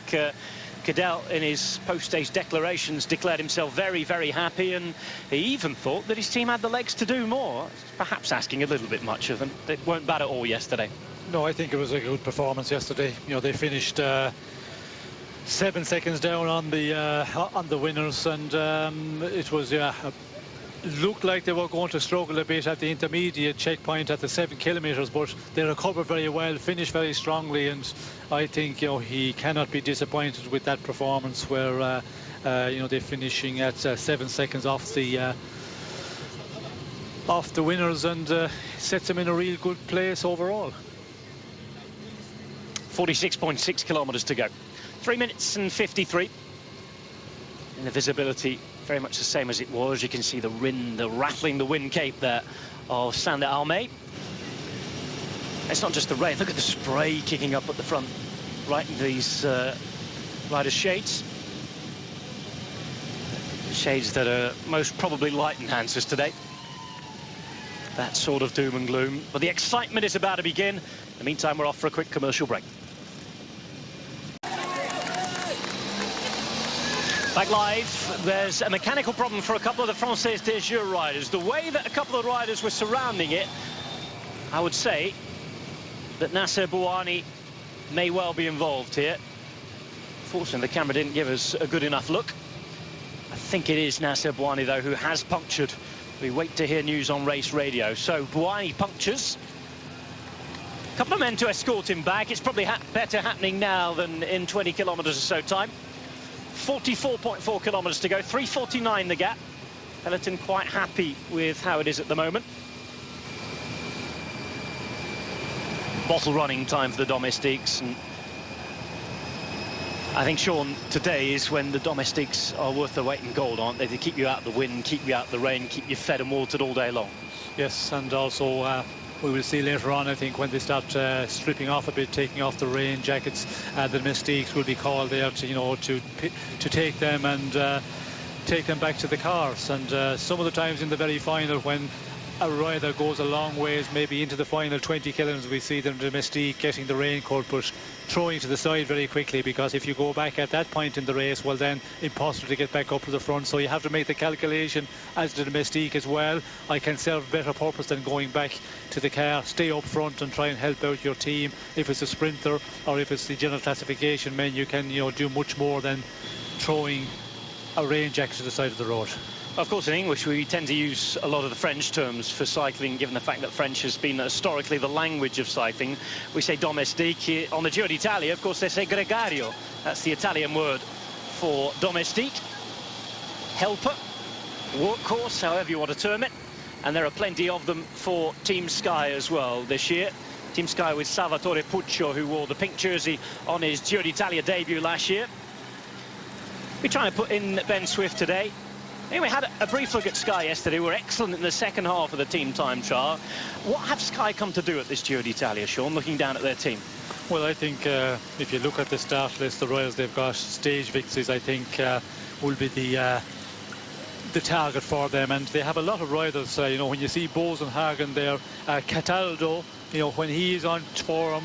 Kittel, in his post-stage declarations, declared himself very, very happy, and he even thought that his team had the legs to do more. Perhaps asking a little bit much of them. They weren't bad at all yesterday. No, I think it was a good performance yesterday. You know, they finished 7 seconds down on the winners, and it was looked like they were going to struggle a bit at the intermediate checkpoint at the 7 kilometers, but they recovered very well, finished very strongly, and I think, you know, he cannot be disappointed with that performance where you know, they're finishing at 7 seconds off the winners, and sets them in a real good place overall. 46.6 kilometers to go. 3 minutes and 53. And the visibility very much the same as it was. You can see the wind, rattling the wind cape there of Saint Almay. It's not just the rain. Look at the spray kicking up at the front, right in these riders' shades. Shades that are most probably light enhancers today. That sort of doom and gloom. But the excitement is about to begin. In the meantime, we're off for a quick commercial break. Back live, there's a mechanical problem for a couple of the Française des Jeux riders. The way that a couple of riders were surrounding it, I would say that Nasser Bouhanni may well be involved here. Fortunately, the camera didn't give us a good enough look. I think it is Nasser Bouhanni, though, who has punctured. We wait to hear news on race radio. So Bouhanni punctures. A couple of men to escort him back. It's probably better happening now than in 20 kilometers or so time. 44.4 kilometers to go, 3:49 the gap. Peloton quite happy with how it is at the moment. Bottle running time for the domestiques, and I think, Sean, today is when the domestiques are worth their weight in gold, aren't they? They keep you out of the wind, keep you out of the rain, keep you fed and watered all day long. Yes, and also we will see later on, I think, when they start stripping off a bit, taking off the rain jackets, the domestiques will be called there to, you know, to take them and take them back to the cars. And some of the times in the very final, when a rider goes a long ways, maybe into the final 20 kilometers, we see them domestique getting the raincoat, but throwing to the side very quickly, because if you go back at that point in the race, well, then impossible to get back up to the front. So you have to make the calculation as the domestique as well. I can serve better purpose than going back to the car. Stay up front and try and help out your team. If it's a sprinter or if it's the general classification men, you can, you know, do much more than throwing a rain jacket to the side of the road. Of course, in English, we tend to use a lot of the French terms for cycling, given the fact that French has been historically the language of cycling. We say domestique. On the Giro d'Italia, of course, they say gregario. That's the Italian word for domestique. Helper, workhorse, however you want to term it. And there are plenty of them for Team Sky as well this year. Team Sky with Salvatore Puccio, who wore the pink jersey on his Giro d'Italia debut last year. We're trying to put in Ben Swift today. Anyway, we had a brief look at Sky yesterday. We were excellent in the second half of the team time trial. What have Sky come to do at this Giro d'Italia, Sean, looking down at their team? Well, I think if you look at the start list, the riders they've got stage victories, I think will be the the target for them, and they have a lot of riders. You know, when you see Bosenhagen there, Cataldo, you know, when he is on form,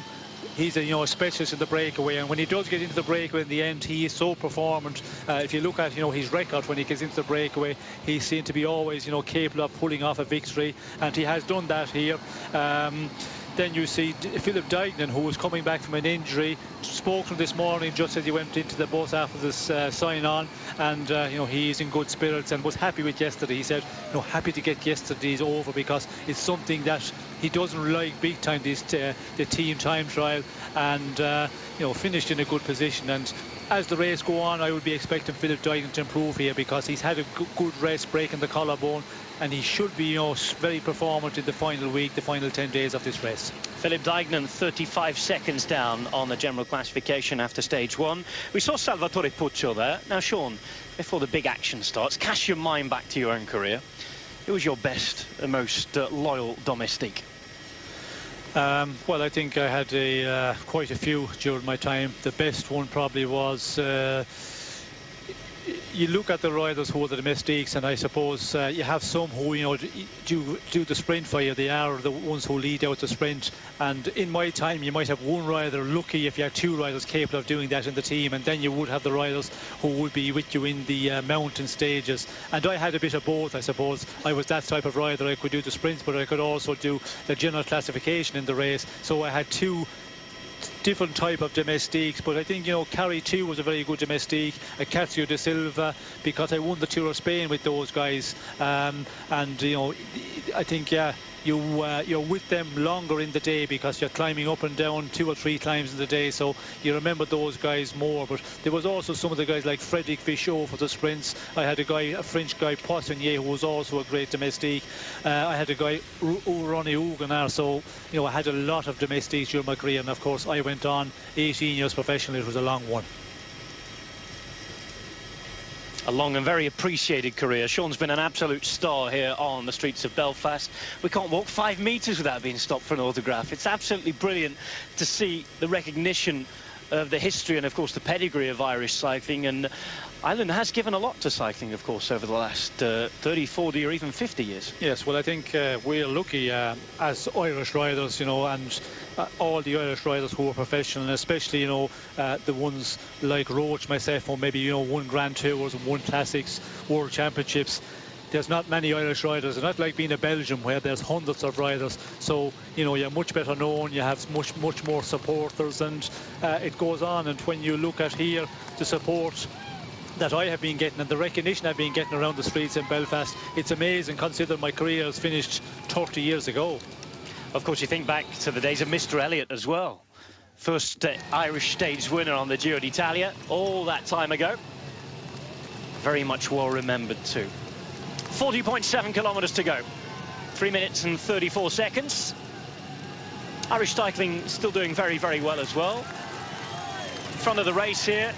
he's a specialist in the breakaway, and when he does get into the breakaway in the end, he is so performant. If you look at his record when he gets into the breakaway, he seems to be always capable of pulling off a victory, and he has done that here. Then you see Philip Dignan, who was coming back from an injury, spoke to him this morning just as he went into the bus after this sign-on, and he's in good spirits and was happy with yesterday. He said, happy to get yesterday's over because it's something that he doesn't like big time, the team time trial, and finished in a good position. And as the race go on, I would be expecting Philip Dignan to improve here because he's had a good rest, breaking the collarbone, and he should be very performant in the final week, the final 10 days of this race. Philip Dignan 35 seconds down on the general classification after stage 1. We saw Salvatore Puccio there. Now, Sean, before the big action starts, cast your mind back to your own career. Who was your best and most loyal domestique? Well, I think I had quite a few during my time. The best one probably was you look at the riders who are the domestiques, and I suppose you have some who do the sprint for you. They are the ones who lead out the sprint, and in my time you might have one rider, lucky if you had two riders capable of doing that in the team, and then you would have the riders who would be with you in the mountain stages. And I had a bit of both, I suppose. I was that type of rider. I could do the sprints, but I could also do the general classification in the race, so I had two different type of domestiques. But I think Carey too was a very good domestique, Acacio de Silva, because I won the Tour of Spain with those guys, and I think you're with them longer in the day because you're climbing up and down 2 or 3 times in the day, so you remember those guys more. But there was also some of the guys like Frédéric Fichot for the sprints. I had a French guy, Poissonnier, who was also a great domestique. I had a guy, Ronnie Huguenard. So I had a lot of domestiques during my career, and of course I went on 18 years professionally. It was a long one. A long and very appreciated career. Sean's been an absolute star here on the streets of Belfast. We can't walk 5 metres without being stopped for an autograph. It's absolutely brilliant to see the recognition of the history and, of course, the pedigree of Irish cycling. And Ireland has given a lot to cycling, of course, over the last 30, 40 or even 50 years. Yes, well, I think we're lucky as Irish riders, and all the Irish riders who are professional, and especially, the ones like Roach, myself, or maybe, won Grand Tours and won Classics, World Championships. There's not many Irish riders. It's not like being a Belgium where there's hundreds of riders. So, you're much better known, you have much more supporters, and it goes on. And when you look at here, the support that I have been getting and the recognition I've been getting around the streets in Belfast, it's amazing considering my career has finished 30 years ago. Of course, you think back to the days of Mr. Elliott as well. First Irish stage winner on the Giro d'Italia, all that time ago. Very much well remembered too. 40.7 kilometres to go. 3 minutes and 34 seconds. Irish cycling still doing very, very well as well. Front of the race here.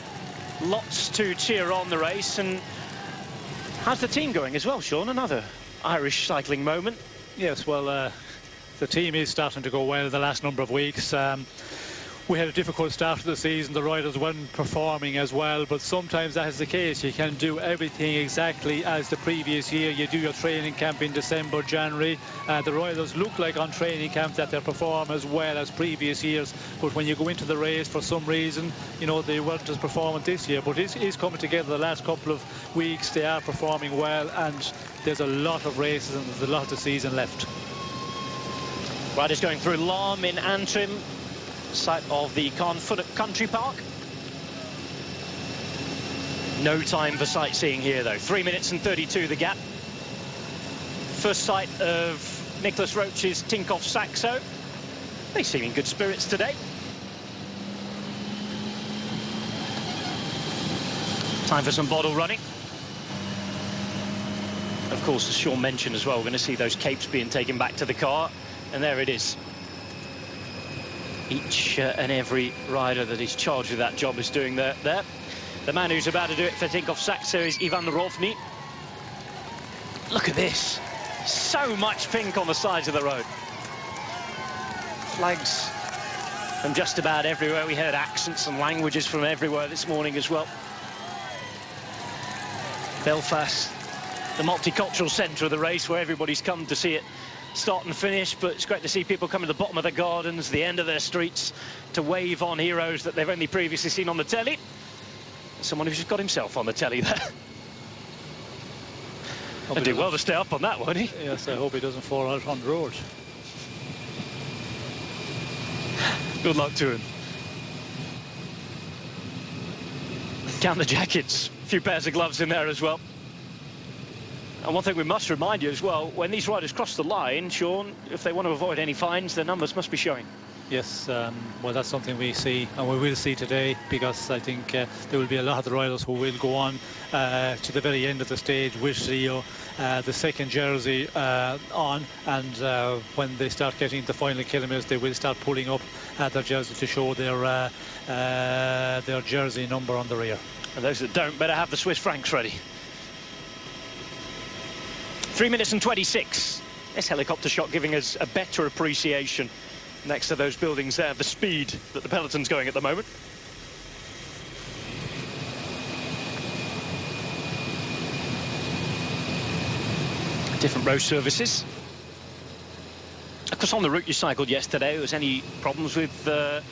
Lots to cheer on the race. And how's the team going as well, Sean? Another Irish cycling moment. Yes, well, the team is starting to go well the last number of weeks. We had a difficult start to the season. The riders weren't performing as well, but sometimes that is the case. You can do everything exactly as the previous year. You do your training camp in December, January. The riders look like on training camp that they perform as well as previous years, but when you go into the race, for some reason, they weren't as performant this year. But it is coming together the last couple of weeks. They are performing well, and there's a lot of races and there's a lot of the season left. Riders going through Larm in Antrim, site of the Carnfoot Country Park. No time for sightseeing here, though. 3 minutes and 32 the gap. First sight of Nicholas Roach's Tinkoff Saxo. They seem in good spirits today. Time for some bottle running. Of course, as Sean mentioned as well, we're going to see those capes being taken back to the car. And there it is. Each and every rider that is charged with that job is doing there. The man who's about to do it for Tinkoff Saxo is Ivan Rovny. Look at this. So much pink on the sides of the road. Flags from just about everywhere. We heard accents and languages from everywhere this morning as well. Belfast the multicultural centre of the race where everybody's come to see it start and finish, but it's great to see people come to the bottom of the gardens, the end of their streets, to wave on heroes that they've only previously seen on the telly. Someone who's just got himself on the telly there. And did well to stay up on that, won't he? Yes, I hope he doesn't fall out on the road. Good luck to him. Count the jackets, a few pairs of gloves in there as well. And one thing we must remind you as well, when these riders cross the line, Sean, if they want to avoid any fines, their numbers must be showing. Yes, well, that's something we see, and we will see today, because I think there will be a lot of the riders who will go on to the very end of the stage with Rio, the second jersey on, and when they start getting the final kilometres, they will start pulling up their jersey to show their jersey number on the rear. And those that don't better have the Swiss francs ready. 3 minutes and 26. This helicopter shot giving us a better appreciation next to those buildings there, the speed that the peloton's going at the moment. Different road services. Of course, on the route you cycled yesterday, was any problems with the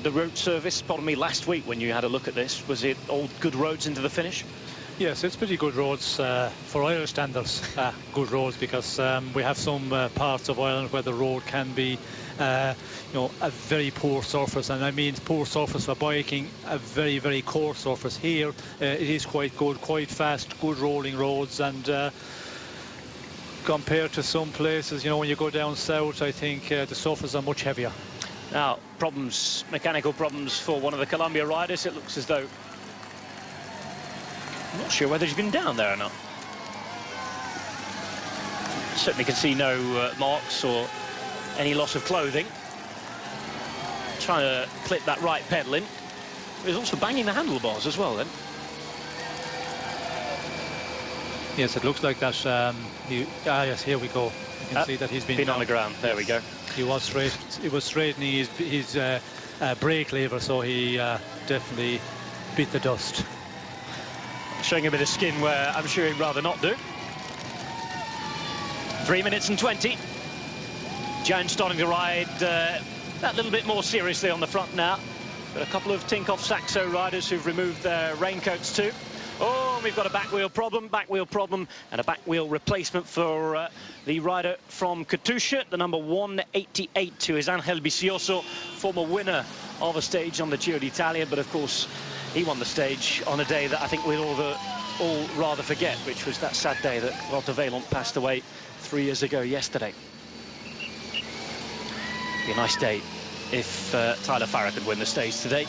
road service? Pardon me, last week when you had a look at this, was it all good roads into the finish? Yes, it's pretty good roads for Irish standards. Good roads, because we have some parts of Ireland where the road can be, you know, a very poor surface, and I mean poor surface for biking, a very, very coarse surface. Here, it is quite good, quite fast, good rolling roads, and compared to some places, you know, when you go down south, I think the surfaces are much heavier. Now, problems, mechanical problems for one of the Columbia riders. It looks as though, I'm not sure whether he's been down there or not. Certainly can see no marks or any loss of clothing. Trying to clip that right pedal in. He's also banging the handlebars as well then. Yes, it looks like that. Yes, here we go. You can see that he's been on the ground. There we go. He was straightening his brake lever, so he definitely bit the dust. Showing a bit of skin where I'm sure he'd rather not do. 3 minutes and 20. Jones starting to ride that little bit more seriously on the front now. Got a couple of Tinkoff Saxo riders who've removed their raincoats too. Oh, we've got a back wheel problem, and a back wheel replacement for the rider from Katusha, the number 188, who is Angel Vicioso, former winner of a stage on the Giro d'Italia, but of course he won the stage on a day that I think we'll all rather forget, which was that sad day that Walter Vaillant passed away 3 years ago yesterday. Be a nice day if Tyler Farrar could win the stage today.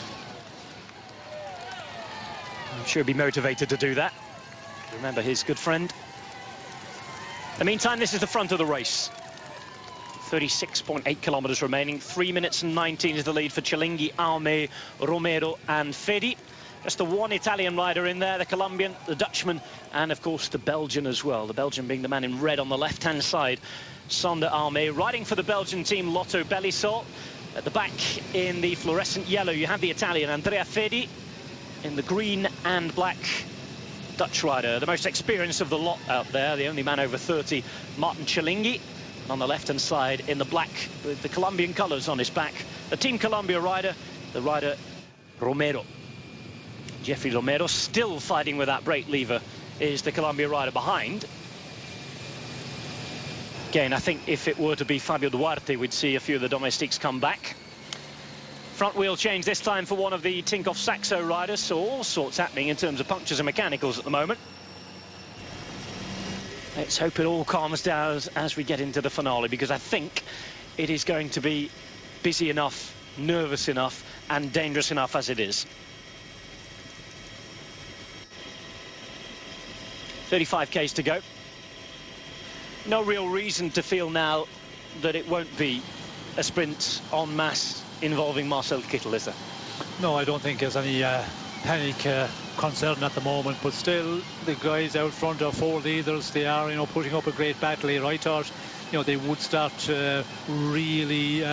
I'm sure he'd be motivated to do that. Remember his good friend. In the meantime, this is the front of the race. 36.8 kilometres remaining. 3 minutes and 19 is the lead for Cialinghi, Aume, Romero and Fedi. Just the one Italian rider in there, the Colombian, the Dutchman, and of course the Belgian as well. The Belgian being the man in red on the left-hand side, Sander Aume. Riding for the Belgian team, Lotto Belisol. At the back in the fluorescent yellow, you have the Italian Andrea Fedi. In the green and black, Dutch rider, the most experienced of the lot out there, the only man over 30, Martin Cialinghi. And on the left-hand side, in the black, with the Colombian colours on his back, the Team Colombia rider, the rider Romero. Jeffrey Romero still fighting with that brake lever, is the Colombia rider behind. Again, I think if it were to be Fabio Duarte, we'd see a few of the domestiques come back. Front wheel change this time for one of the Tinkoff Saxo riders, so all sorts happening in terms of punctures and mechanicals at the moment. Let's hope it all calms down as we get into the finale, because I think it is going to be busy enough, nervous enough and dangerous enough as it is. 35 k's to go. No real reason to feel now that it won't be a sprint en masse involving Marcel Kittel, is there? No, I don't think there's any panic concern at the moment, but still the guys out front are 4 leaders. They are, you know, putting up a great battle here. I thought, you know, they would start to really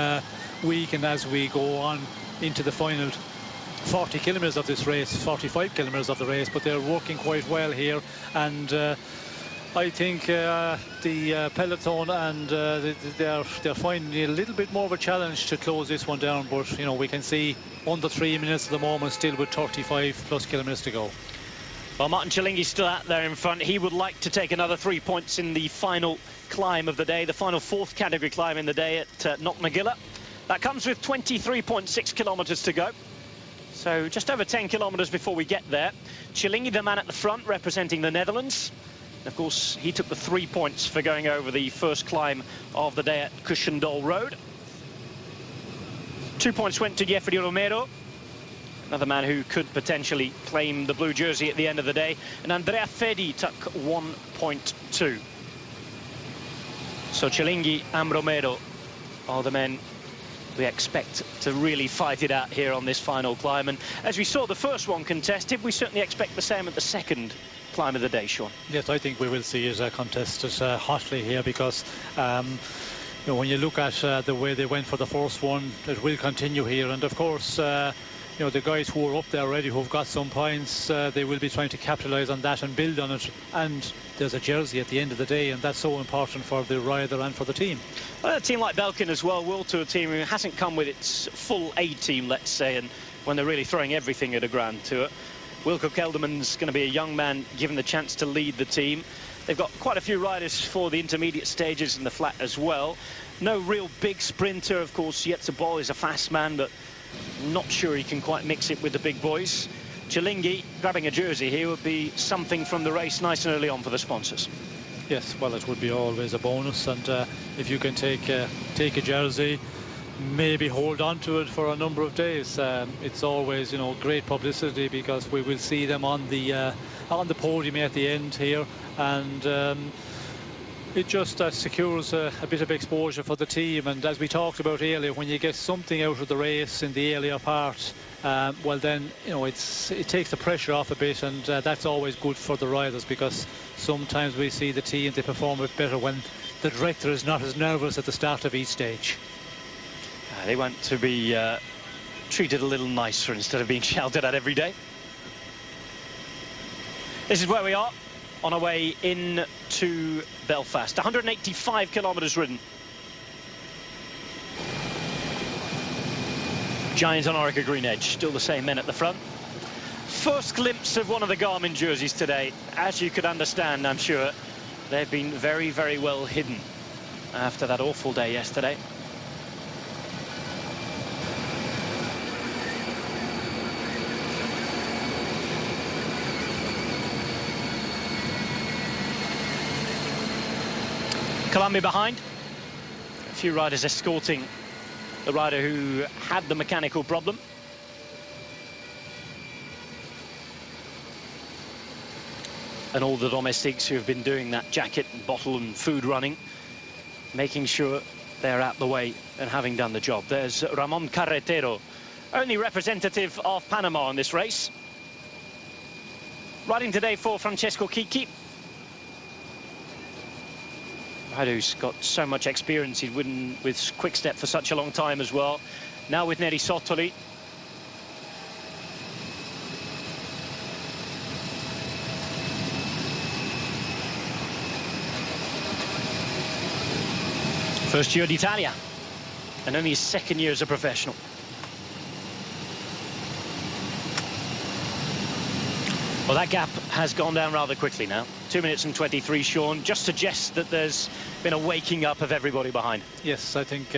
weaken as we go on into the final 40 kilometres of this race, 45 kilometres of the race, but they're working quite well here, and I think the peloton and they're finding it a little bit more of a challenge to close this one down, but you know, we can see under 3 minutes at the moment, still with 35+ kilometers to go. Well, Martin Cilingi's still out there in front. He would like to take another 3 points in the final climb of the day, the final fourth category climb in the day at Knocknaguilla. That comes with 23.6 kilometers to go. So just over 10 kilometers before we get there. Cilingi, the man at the front, representing the Netherlands. Of course, he took the 3 points for going over the first climb of the day at Cushendol Road. 2 points went to Jeffrey Romero, another man who could potentially claim the blue jersey at the end of the day. And Andrea Fedi took 1.2. So Cilingi and Romero are the men we expect to really fight it out here on this final climb. And as we saw the first one contested, we certainly expect the same at the second climb of the day, Sean. Yes, I think we will see it contested hotly here, because you know, when you look at the way they went for the first one, it will continue here. And of course, you know, the guys who are up there already, who've got some points, they will be trying to capitalise on that and build on it. And there's a jersey at the end of the day, and that's so important for the rider and for the team. Well, a team like Belkin as well, WorldTour team, who hasn't come with its full A team, let's say, and when they're really throwing everything at a Grand Tour. Wilco Kelderman's going to be a young man given the chance to lead the team. They've got quite a few riders for the intermediate stages in the flat as well. No real big sprinter, of course. Jetse Bol is a fast man, but not sure he can quite mix it with the big boys. Cilingi grabbing a jersey here would be something from the race nice and early on for the sponsors. Yes, well, it would be always a bonus, and if you can take a jersey, maybe hold on to it for a number of days. It's always, you know, great publicity, because we will see them on the podium at the end here, and it just secures a bit of exposure for the team. And as we talked about earlier, when you get something out of the race in the earlier part, well then, you know, it takes the pressure off a bit, and that's always good for the riders, because sometimes we see the team, they perform a bit better when the director is not as nervous at the start of each stage. They want to be treated a little nicer instead of being shouted at every day. This is where we are on our way in to Belfast. 185 kilometers ridden. Giants on Orica Green Edge, still the same men at the front. First glimpse of one of the Garmin jerseys today. As you could understand, I'm sure, they've been very, very well hidden after that awful day yesterday. Columbia behind. A few riders escorting the rider who had the mechanical problem. And all the domestics who have been doing that jacket and bottle and food running, making sure they're out the way and having done the job. There's Ramon Carretero, only representative of Panama in this race. Riding today for Francesco Chicchi, who's got so much experience. He's ridden with Quick Step for such a long time as well. Now with Neri Sottoli. First Giro d'Italia, and only his second year as a professional. Well, that gap has gone down rather quickly now. 2 minutes and 23, Sean. Just suggests that there's been a waking up of everybody behind. Yes, I think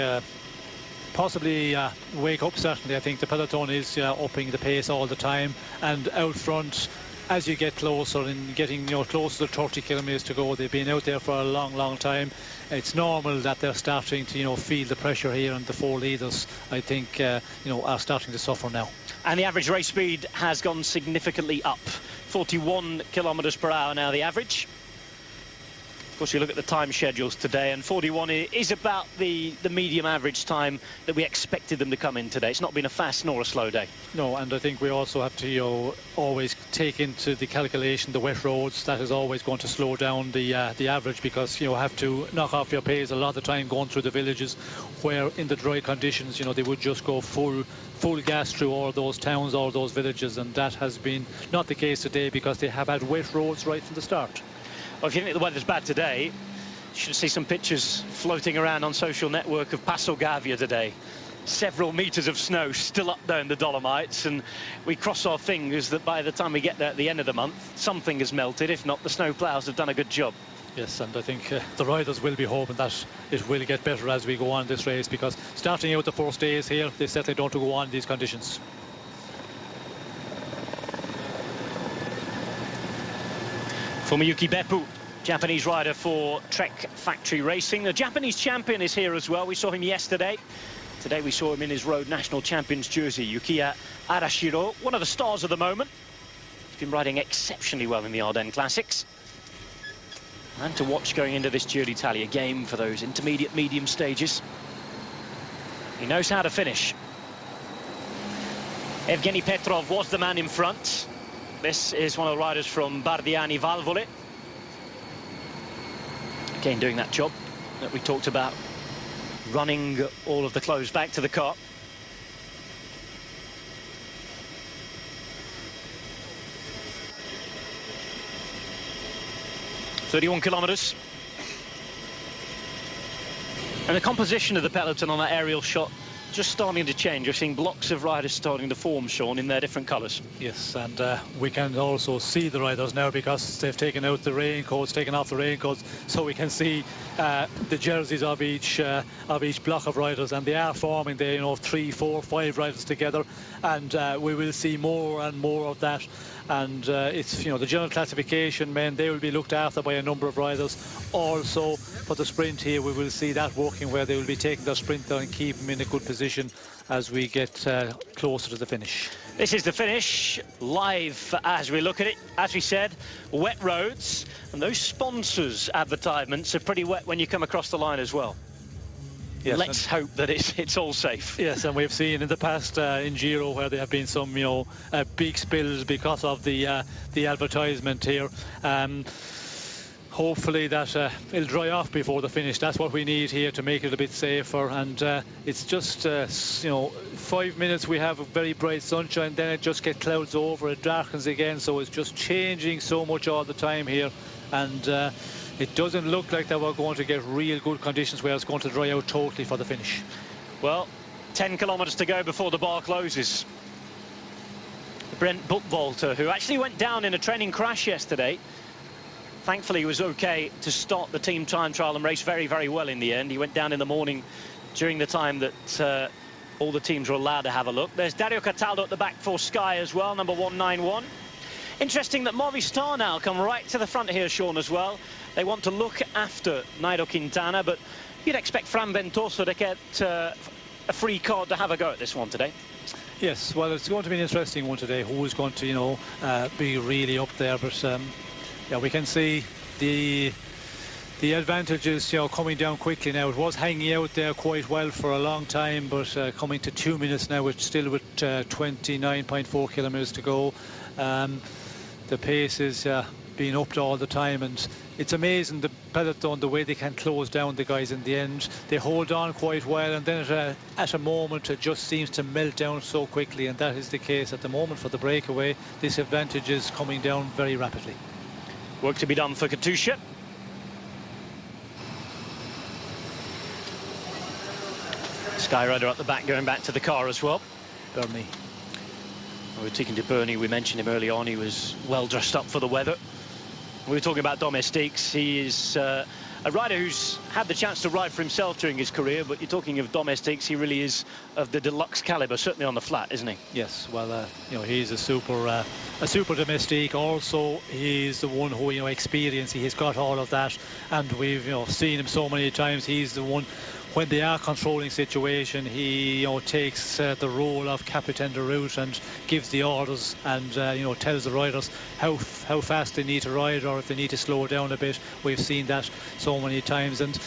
possibly wake up, certainly. I think the peloton is upping the pace all the time, and out front, as you get closer and getting, you know, closer to 30 kilometers to go, they've been out there for a long, long time. It's normal that they're starting to, you know, feel the pressure here, and the four leaders, I think, you know, are starting to suffer now. And the average race speed has gone significantly up. 41 kilometers per hour now, the average. Of course, you look at the time schedules today, and 41 is about the medium average time that we expected them to come in today. It's not been a fast nor a slow day. No, and I think we also have to, you know, always take into the calculation the wet roads. That is always going to slow down the average, because you have to knock off your pace a lot of the time going through the villages, where in the dry conditions, you know, they would just go full gas through all those towns, all those villages, and that has been not the case today, because they have had wet roads right from the start. Well, if you think the weather's bad today, you should see some pictures floating around on social network of Passo Gavia today. Several meters of snow still up there in the Dolomites, and we cross our fingers that by the time we get there at the end of the month, something has melted. If not, the snow ploughs have done a good job. Yes, and I think the riders will be hoping that it will get better as we go on this race, because starting out the first days here, they certainly don't want to go on in these conditions. Fumiyuki Beppu, Japanese rider for Trek Factory Racing. The Japanese champion is here as well. We saw him yesterday. Today we saw him in his Road National Champions jersey. Yukiya Arashiro, one of the stars of the moment. He's been riding exceptionally well in the Ardennes Classics. And to watch going into this Giro d'Italia game for those intermediate medium stages. He knows how to finish. Evgeny Petrov was the man in front. This is one of the riders from Bardiani Valvole. Again, doing that job that we talked about, running all of the clothes back to the car. .31 kilometers. And the composition of the peloton on that aerial shot just starting to change. You're seeing blocks of riders starting to form, Sean, in their different colours. Yes, and we can also see the riders now because they've taken out the raincoats, taken off the raincoats, so we can see the jerseys of each block of riders, and they are forming the 3, 4, 5 riders together, and we will see more and more of that. And it's the general classification men, they will be looked after by a number of riders. Also for the sprint here, we will see that working, where they will be taking their sprinter and keep them in a good position as we get closer to the finish. This is the finish live as we look at it. As we said, wet roads, and those sponsors advertisements are pretty wet when you come across the line as well. Yes, let's hope that it's all safe. Yes, and we've seen in the past in Giro where there have been some big spills because of the advertisement here. Hopefully that it'll dry off before the finish. That's what we need here to make it a bit safer. And it's just 5 minutes we have a very bright sunshine, then it just gets clouds over, it darkens again, so it's just changing so much all the time here. And it doesn't look like that we're going to get real good conditions where it's going to dry out totally for the finish. Well, 10 kilometres to go before the bar closes. Brent Buchwalter, who actually went down in a training crash yesterday, thankfully he was okay to start the team time trial and race very, very well in the end. He went down in the morning during the time that all the teams were allowed to have a look. There's Dario Cataldo at the back for Sky as well, number 191. Interesting that Movistar now come right to the front here, Sean, as well. They want to look after Nairo Quintana, but you'd expect Fran Ventoso to get a free card to have a go at this one today. Yes, well, it's going to be an interesting one today. Who is going to, be really up there? But yeah, we can see the advantages, coming down quickly now. It was hanging out there quite well for a long time, but coming to 2 minutes now, it's still with 29.4 kilometers to go. The pace is being upped all the time, and it's amazing the peloton, the way they can close down the guys in the end. They hold on quite well, and then at a moment it just seems to melt down so quickly, and that is the case at the moment for the breakaway. This advantage is coming down very rapidly. Work to be done for Katusha. Skyrider at the back, going back to the car as well. Bernie. We were talking to Bernie, we mentioned him early on. He was well dressed up for the weather. We were talking about Domestiques. He is a rider who's had the chance to ride for himself during his career, but you're talking of Domestiques, he really is of the deluxe caliber, certainly on the flat, isn't he? Yes, well, he's a super domestique. Also, he's the one who, experience. He has got all of that, and we've, seen him so many times. He's the one, when they are controlling situation, he takes the role of captain de route and gives the orders, and tells the riders how fast they need to ride, or if they need to slow down a bit. We've seen that so many times, and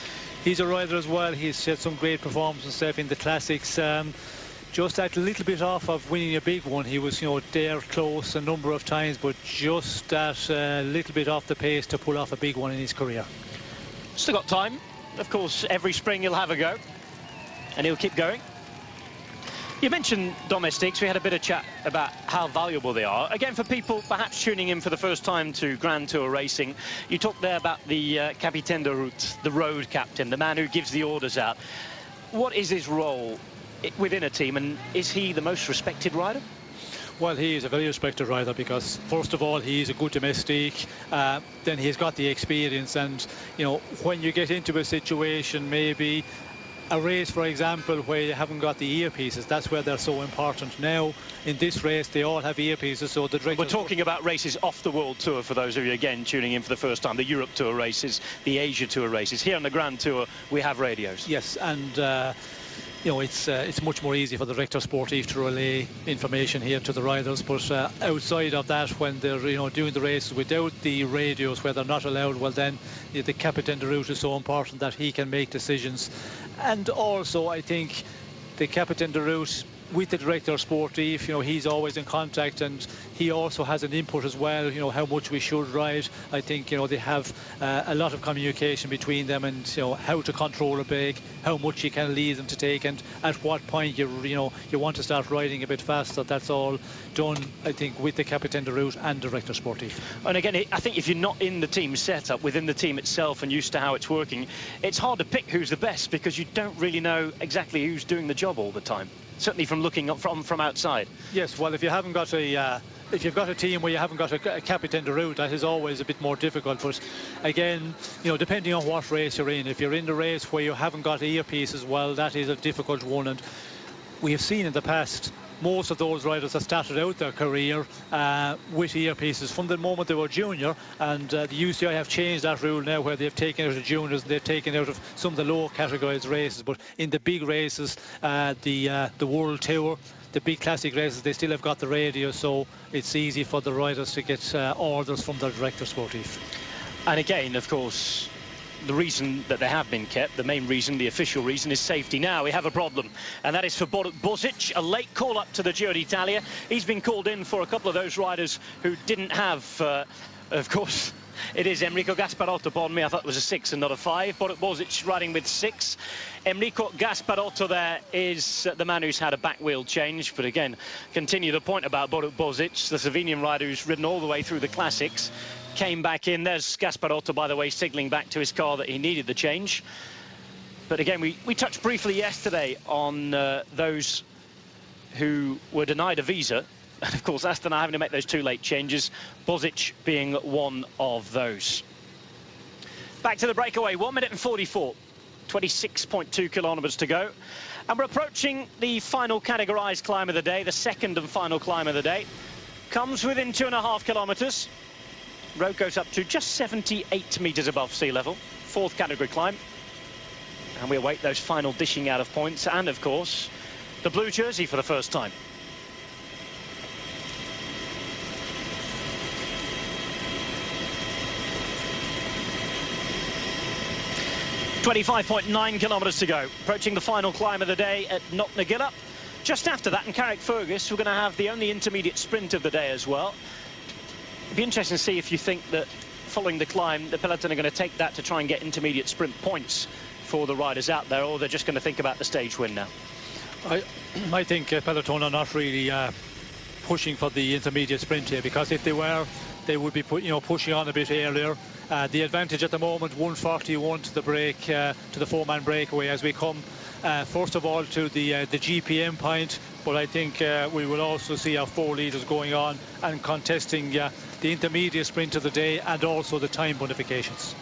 he's a rider as well. He's had some great performances and stuff in the classics. Just that little bit off of winning a big one. He was there close a number of times, but just that little bit off the pace to pull off a big one in his career. Still got time. Of course, every spring he'll have a go, and he'll keep going. You mentioned domestics. We had a bit of chat about how valuable they are. Again, for people perhaps tuning in for the first time to Grand Tour racing, you talked there about the capitaine de route, the road captain, the man who gives the orders out. What is his role within a team, and is he the most respected rider? Well, he is a very respected rider because, first of all, he's a good domestique. Then he's got the experience, and you know, when you get into a situation, maybe a race, for example, where you haven't got the earpieces, that's where they're so important. Now, in this race, they all have earpieces, so the directors... We're talking about races off the World Tour, for those of you, again, tuning in for the first time. The Europe Tour races, the Asia Tour races. Here on the Grand Tour, we have radios. Yes, and... you know, it's much more easy for the director sportif to relay information here to the riders, but outside of that, when they're, you know, doing the races without the radios, where they're not allowed, well then the captain de route is so important that he can make decisions. And also, I think the captain de route with the director sportif, you know, he's always in contact, and he also has an input as well, you know, how much we should ride. I think, you know, they have a lot of communication between them, and, you know, how to control a brake, how much you can lead them to take, and at what point you want to start riding a bit faster. That's all done, I think, with the captain de route and director sportif. And again, I think if you're not in the team setup, within the team itself and used to how it's working, it's hard to pick who's the best, because you don't really know exactly who's doing the job all the time. Certainly from looking up from outside. Yes, well, if you haven't got a if you've got a team where you haven't got a captain de route, that is always a bit more difficult. But again, you know, depending on what race you're in, if you're in the race where you haven't got earpieces, well, that is a difficult one. And we have seen in the past most of those riders that started out their career with earpieces from the moment they were junior, and the UCI have changed that rule now, where they've taken out of juniors and they've taken out of some of the lower categorized races. But in the big races, the World Tour, the big classic races, they still have got the radio, so it's easy for the riders to get orders from their director sportif. And again, of course, the reason that they have been kept, the main reason, the official reason, is safety. Now we have a problem, and that is for Bozic, a late call up to the Giro d'Italia. He's been called in for a couple of those riders who didn't have, of course, it is Enrico Gasparotto, pardon me, I thought it was a 6 and not a 5. Bozic riding with 6. Enrico Gasparotto there is the man who's had a back wheel change, but again, continue the point about Bozic, the Slovenian rider who's ridden all the way through the classics. Came back in. There's Gasparotto, by the way, signalling back to his car that he needed the change. But again, we touched briefly yesterday on those who were denied a visa. And of course, Astana having to make those 2 late changes, Bozic being one of those. Back to the breakaway, 1 minute and 44, 26.2 kilometres to go. And we're approaching the final categorised climb of the day, the second and final climb of the day. Comes within 2.5 kilometres. Road goes up to just 78 metres above sea level, 4th category climb. And we await those final dishing out of points, and of course, the blue jersey for the first time. .9 kilometres to go, approaching the final climb of the day at Knocknagill. Just after that, in Carrickfergus, we're going to have the only intermediate sprint of the day as well. It'd be interesting to see if you think that following the climb, the peloton are going to take that to try and get intermediate sprint points for the riders out there, or they're just going to think about the stage win now. I think peloton are not really pushing for the intermediate sprint here, because if they were, they would be pushing on a bit earlier. The advantage at the moment, 141 to the break, to the 4-man breakaway as we come first of all to the GPM point. But I think we will also see our 4 leaders going on and contesting the intermediate sprint of the day, and also the time bonifications.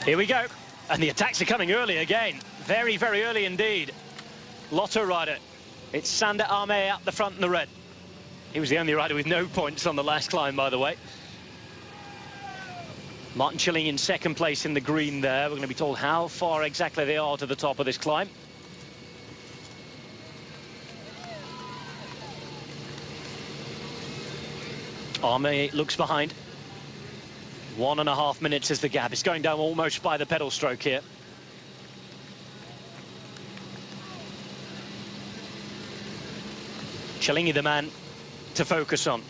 Here we go, and the attacks are coming early again, very, very early indeed. Lotto rider, it's Sander Armé up the front in the red. He was the only rider with no points on the last climb, by the way. Martin Chilling in second place in the green there. We're going to be told how far exactly they are to the top of this climb. Armé looks behind. 1.5 minutes is the gap. It's going down almost by the pedal stroke here. Chillingy the man to focus on.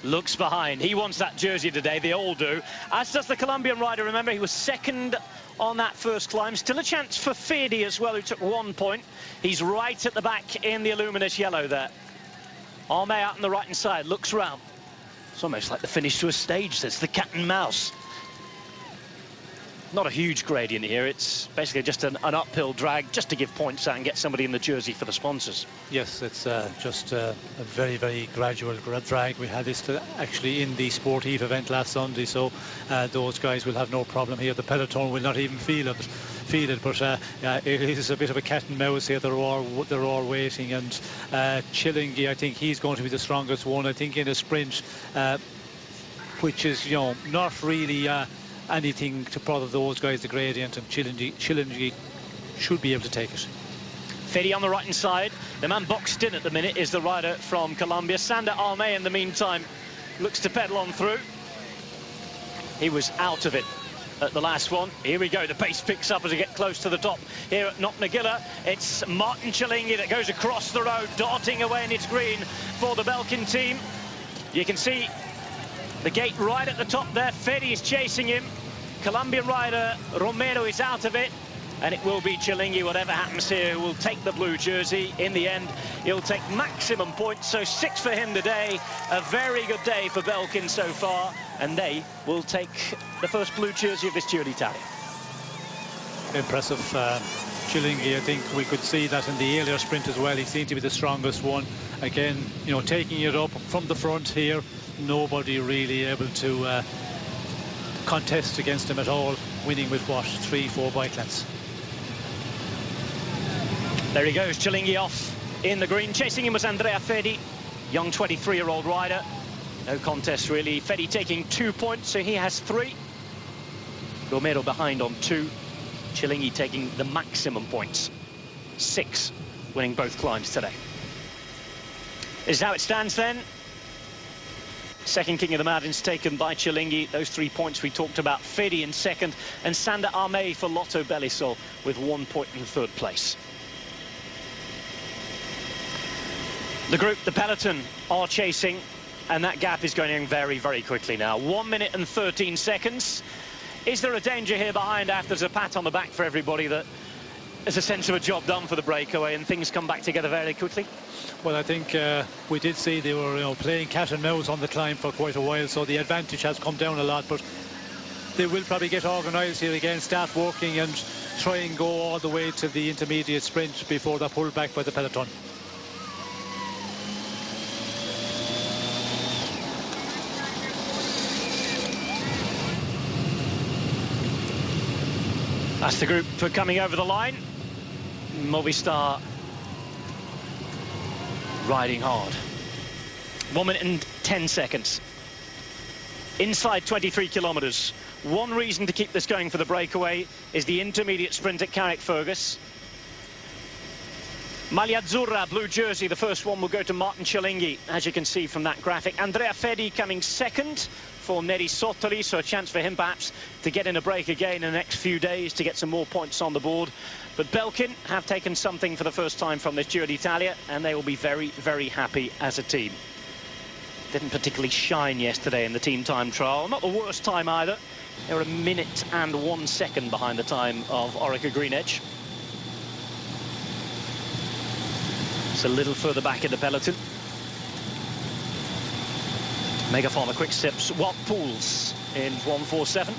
looks behind. He wants that jersey today, they all do. As does the Colombian rider. Remember, he was second on that first climb. Still a chance for Fede as well, who took 1 point. He's right at the back in the luminous yellow there. Arme out on the right-hand side, looks round. It's almost like the finish to a stage. There's the cat and mouse. Not a huge gradient here. It's basically just an uphill drag just to give points out and get somebody in the jersey for the sponsors. Yes, it's just a very, very gradual drag. We had this actually in the Sport Eve event last Sunday, so those guys will have no problem here. The peloton will not even feel it, but it is a bit of a cat and mouse here. They're all waiting, and Chillingy, I think he's going to be the strongest one. I think in a sprint, which is, you know, not really anything to bother those guys, the gradient, and Chillingy should be able to take it. Fede on the right-hand side. The man boxed in at the minute is the rider from Colombia. Sander Arme, in the meantime, looks to pedal on through. He was out of it at the last one. Here we go. The pace picks up as we get close to the top here at Knocknaguilla. It's Martin Chillingy that goes across the road, darting away in its green for the Belkin team. You can see the gate right at the top there. Fede is chasing him. Colombian rider Romero is out of it, and it will be Chillingy, whatever happens here, who will take the blue jersey. In the end, he'll take maximum points, so 6 for him today. A very good day for Belkin so far, and they will take the first blue jersey of this Giro d'Italia. Impressive. Chillingy, I think we could see that in the earlier sprint as well. He seemed to be the strongest one. Again, you know, taking it up from the front here. Nobody really able to contest against him at all, winning with what, 3-4 bike lengths. There he goes, Chillingy off in the green. Chasing him was Andrea Fede, young 23-year-old rider. No contest really. Fede taking 2 points, so he has 3. Romero behind on 2. Chillingy taking the maximum points, 6, winning both climbs today. This is how it stands then. Second King of the Mountains taken by Chillingy. Those 3 points we talked about. Fede in second, and Sander Arme for Lotto Belisol with 1 point in third place. The group, the peloton, are chasing, and that gap is going very, very quickly now. 1 minute and 13 seconds. Is there a danger here behind after there's a pat on the back for everybody that there's a sense of a job done for the breakaway and things come back together very quickly? Well, I think we did see they were, you know, playing cat and mouse on the climb for quite a while, so the advantage has come down a lot, but they will probably get organised here again, start working and try and go all the way to the intermediate sprint before they're pulled back by the peloton. That's the group for coming over the line. Movistar riding hard. 1 minute and 10 seconds. Inside 23 kilometres. One reason to keep this going for the breakaway is the intermediate sprint at Carrickfergus. Maglia Azzurra, blue jersey, the first one will go to Martin Chillingy, as you can see from that graphic. Andrea Fede coming second for Neri Sottoli, so a chance for him perhaps to get in a break again in the next few days to get some more points on the board. But Belkin have taken something for the first time from this Giro d'Italia, and they will be very, very happy as a team. Didn't particularly shine yesterday in the team time trial. Not the worst time either. They were 1 minute and 1 second behind the time of Orica Greenedge. It's a little further back in the peloton. Megafauna Quick Steps, Wout Poels in 1:47.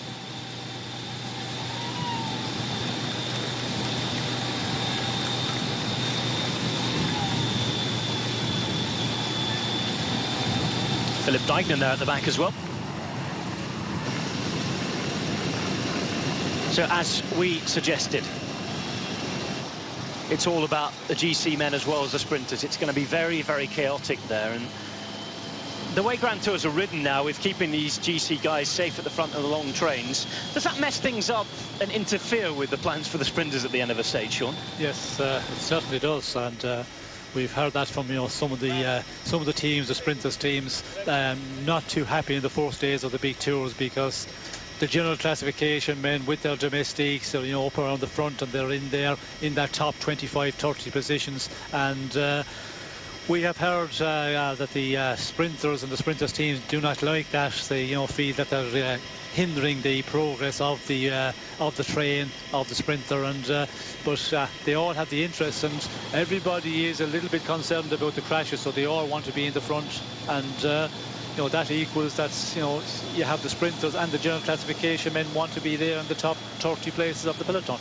Philip Dijkman there at the back as well. So as we suggested, it's all about the GC men as well as the sprinters. It's going to be very, very chaotic there. And the way Grand Tours are ridden now, with keeping these GC guys safe at the front of the long trains, does that mess things up and interfere with the plans for the sprinters at the end of a stage, Sean? Yes, it certainly does, and we've heard that from, you know, some of the teams, the sprinters teams, not too happy in the first days of the big tours, because the general classification men with their domestics are, you know, up around the front, and they're in there in that top 25-30 positions, and We have heard that the sprinters and the sprinters teams do not like that. They, feel that they're hindering the progress of the train of the sprinter, and but they all have the interest, and everybody is a little bit concerned about the crashes, so they all want to be in the front, and that equals that you have the sprinters and the general classification men want to be there in the top 30 places of the peloton.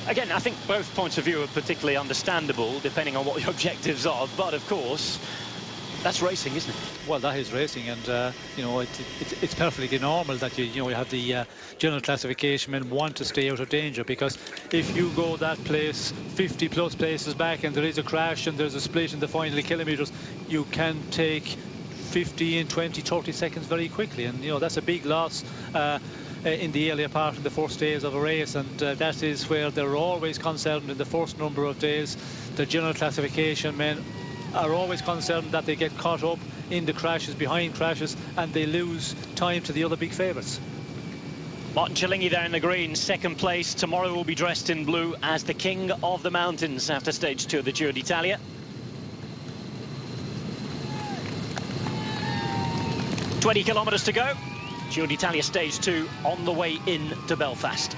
Again, I think both points of view are particularly understandable depending on what your objectives are, but of course that's racing, isn't it? Well, that is racing, and it's perfectly normal that you have the general classification men want to stay out of danger, because if you go that place 50 plus places back and there is a crash and there's a split in the final kilometres, you can take 15, 20, 30 seconds very quickly, and that's a big loss in the earlier part of the first days of a race, and that is where they're always concerned in the first number of days. The general classification men are always concerned that they get caught up in the crashes, behind crashes, and they lose time to the other big favourites. Martin Cialinghi there in the green, second place. Tomorrow will be dressed in blue as the king of the mountains after stage 2 of the Giro d'Italia. "20 kilometres to go. Giro d'Italia stage 2 on the way in to Belfast."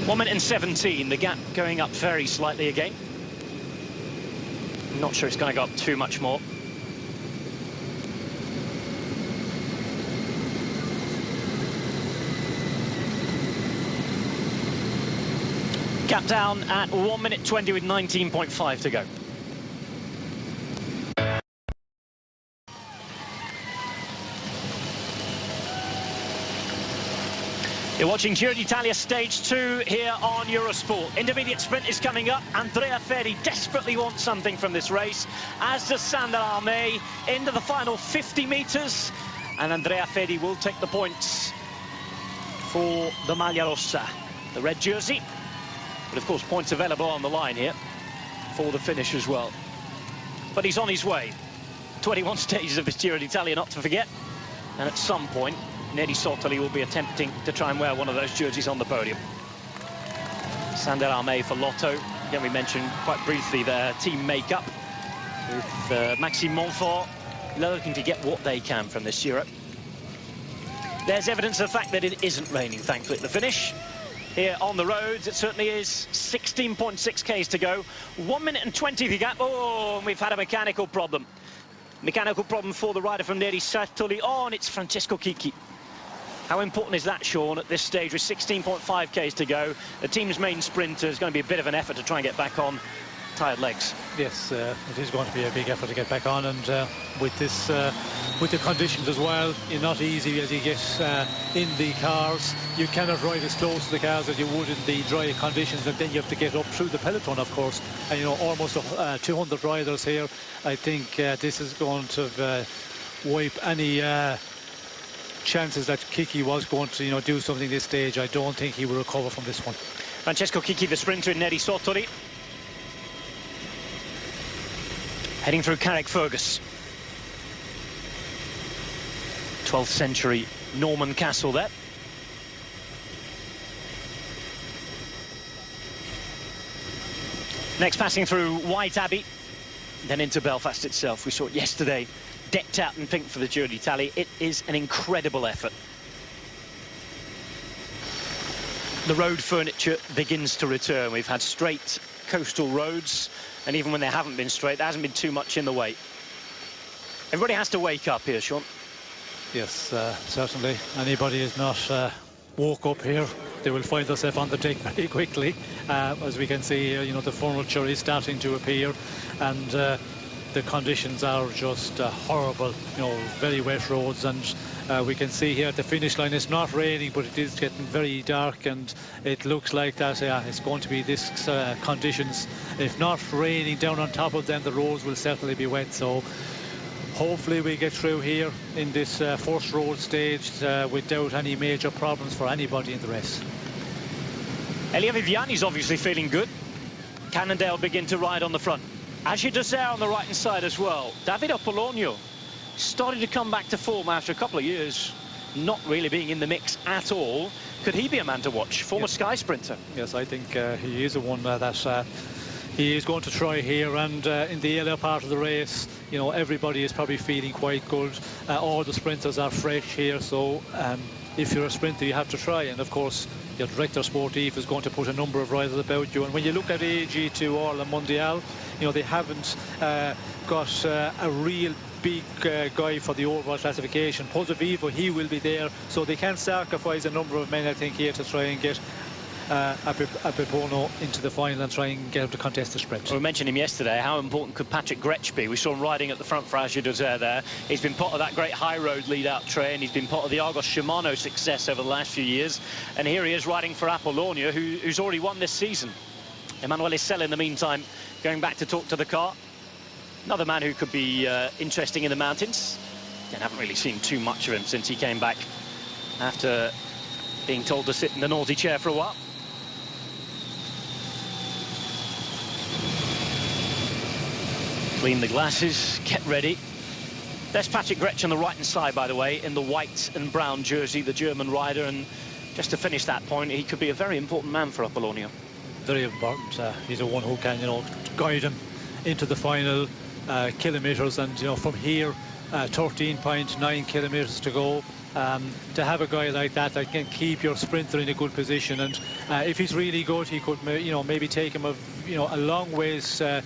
One minute and 17, the gap going up very slightly again. I'm not sure it's going to go up too much more. Gap down at 1 minute 20 with 19.5 to go. You're watching Giro d'Italia stage 2 here on Eurosport. Intermediate sprint is coming up. Andrea Ferri desperately wants something from this race, as does Sander Armé, into the final 50 metres. And Andrea Ferri will take the points for the Maglia Rossa, the red jersey. But of course, points available on the line here for the finish as well. But he's on his way. 21 stages of this Giro d'Italia, not to forget. And at some point, Neri Sottoli will be attempting to try and wear one of those jerseys on the podium. Sander Armé for Lotto. Again, we mentioned quite briefly their team makeup with Maxime Montfort looking to get what they can from this Giro. There's evidence of the fact that it isn't raining, thankfully, at the finish. Here on the roads, it certainly is. 16.6 Ks to go. 1 minute and 20 the gap. Oh, and we've had a mechanical problem. Mechanical problem for the rider from Neri Sottoli. Oh, and it's Francesco Chicchi. How important is that, Sean, at this stage with 16.5 Ks to go? The team's main sprinter is going to be a bit of an effort to try and get back on tired legs. Yes, it is going to be a big effort to get back on, and with this, with the conditions as well, it's not easy as you get in the cars. You cannot ride as close to the cars as you would in the dry conditions, and then you have to get up through the peloton, of course. And almost 200 riders here. I think this is going to wipe any chances that Chicchi was going to do something this stage. I don't think he will recover from this one. Francesco Chicchi, the sprinter in Neri Sottoli, heading through Carrickfergus. 12th century Norman castle there. Next, passing through White Abbey, then into Belfast itself. We saw it yesterday, decked out in pink for the Giro d'Italia. It is an incredible effort. The road furniture begins to return. We've had straight coastal roads, and even when they haven't been straight, there hasn't been too much in the way. Everybody has to wake up here, Sean. Yes, certainly. Anybody is not woke up here, they will find themselves on the deck very quickly. As we can see here, the furniture is starting to appear, and the conditions are just horrible. Very wet roads, and we can see here at the finish line it's not raining, but it is getting very dark, and it looks like that it's going to be this conditions. If not raining down on top of them, the roads will certainly be wet. So hopefully we get through here in this first road stage without any major problems for anybody in the race. Elia Viviani's obviously feeling good. Cannondale begin to ride on the front. Ashley Dessert on the right-hand side as well. David Apolonio started to come back to form after a couple of years not really being in the mix at all. Could he be a man to watch? Former Sky sprinter. Yes, I think he is the one that he is going to try here. And in the earlier part of the race, you know, everybody is probably feeling quite good. All the sprinters are fresh here, so if you're a sprinter, you have to try. And of course, your director sportif is going to put a number of riders about you. And when you look at AG2 or Le Mondial, you know, they haven't got a real big guy for the overall classification. Pozzovivo, he will be there, so they can sacrifice a number of men, I think, here to try and get Apipono into the final and try and get him to contest the sprint. We mentioned him yesterday. How important could Patrick Gretsch be? We saw him riding at the front for Agio d'Auxerre there. He's been part of that great high road lead-out train. He's been part of the Argos Shimano success over the last few years. And here he is riding for Apollonia, who's already won this season. Emanuele Sella, in the meantime, going back to talk to the car. Another man who could be interesting in the mountains. I haven't really seen too much of him since he came back after being told to sit in the naughty chair for a while. Clean the glasses, get ready. There's Patrick Gretsch on the right-hand side, by the way, in the white and brown jersey, the German rider. And just to finish that point, he could be a very important man for Apollonia. Very important. He's the one who can, you know, guide him into the final kilometres. And, you know, from here, 13.9 kilometres to go. To have a guy like that can keep your sprinter in a good position, and if he's really good, he could, you know, maybe take him a long ways to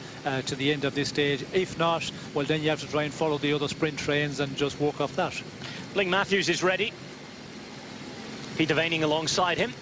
the end of this stage. If not, well, then you have to try and follow the other sprint trains and just walk off that. Bling Matthews is ready. Peter Veining alongside him.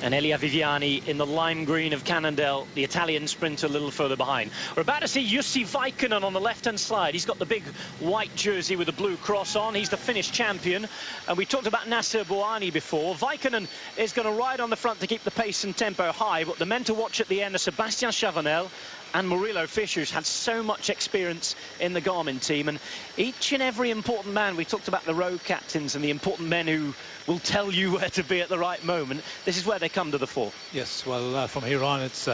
And Elia Viviani in the lime green of Cannondale, the Italian sprinter, a little further behind. We're about to see Jussi Vaikkonen on the left-hand side. He's got the big white jersey with the blue cross on. He's the Finnish champion. And we talked about Nasser Bouhanni before. Vaikkonen is going to ride on the front to keep the pace and tempo high. But the men to watch at the end are Sebastian Chavanel and Murilo Fischer, who's had so much experience in the Garmin team. And each and every important man, we talked about the road captains and the important men who will tell you where to be at the right moment. This is where they come to the fore. Yes, well, from here on, it's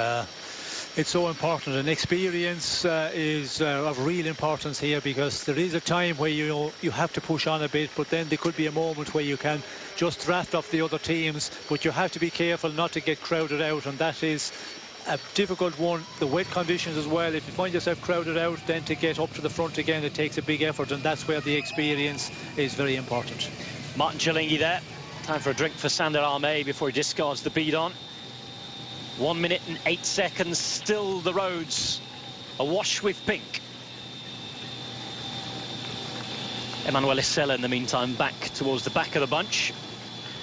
so important, and experience is of real importance here, because there is a time where you have to push on a bit, but then there could be a moment where you can just draft off the other teams, but you have to be careful not to get crowded out, and that is a difficult one. The wet conditions as well. If you find yourself crowded out, then to get up to the front again, it takes a big effort, and that's where the experience is very important. Martin Cialinghi there. Time for a drink for Sander Armé before he discards the bidon. 1 minute and 8 seconds. Still the roads awash with pink. Emanuele Sella, in the meantime, back towards the back of the bunch.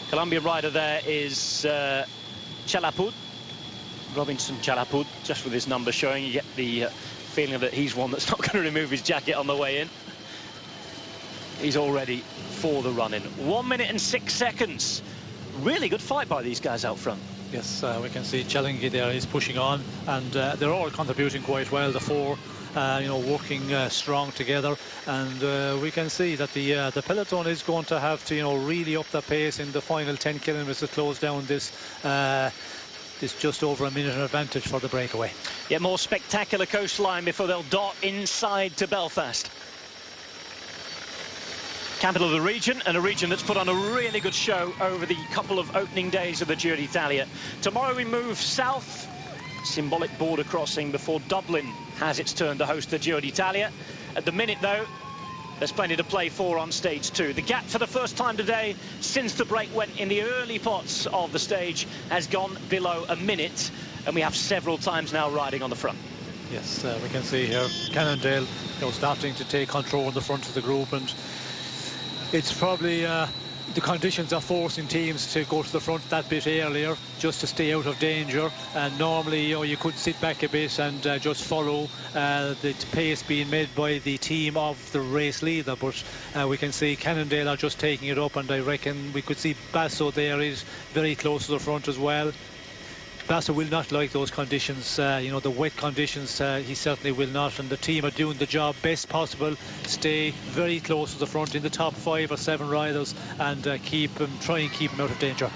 Colombian rider there is Chalapud. Robinson Chalapud, just with his number showing, you get the feeling that he's one that's not going to remove his jacket on the way in. He's all ready for the run-in. 1 minute and 6 seconds. Really good fight by these guys out front. Yes, we can see Cialinghi there is pushing on, and they're all contributing quite well. The four, you know, working strong together, and we can see that the peloton is going to have to, you know, really up the pace in the final 10 kilometres to close down this. It's just over a minute advantage for the breakaway. Yet more spectacular coastline before they'll dart inside to Belfast. Capital of the region, and a region that's put on a really good show over the couple of opening days of the Giro d'Italia. Tomorrow we move south, symbolic border crossing before Dublin has its turn to host the Giro d'Italia. At the minute, though, there's plenty to play for on stage 2. The gap for the first time today since the break went in the early parts of the stage has gone below a minute, and we have several times now riding on the front. Yes, we can see here Cannondale, you know, starting to take control in the front of the group, and it's probably the conditions are forcing teams to go to the front that bit earlier just to stay out of danger. And normally, you know, you could sit back a bit and just follow the pace being made by the team of the race leader. But we can see Cannondale are just taking it up, and I reckon we could see Basso there is very close to the front as well. Basso will not like those conditions, you know, the wet conditions. He certainly will not, and the team are doing the job best possible. Stay very close to the front in the top 5 or 7 riders, and try and keep them out of danger.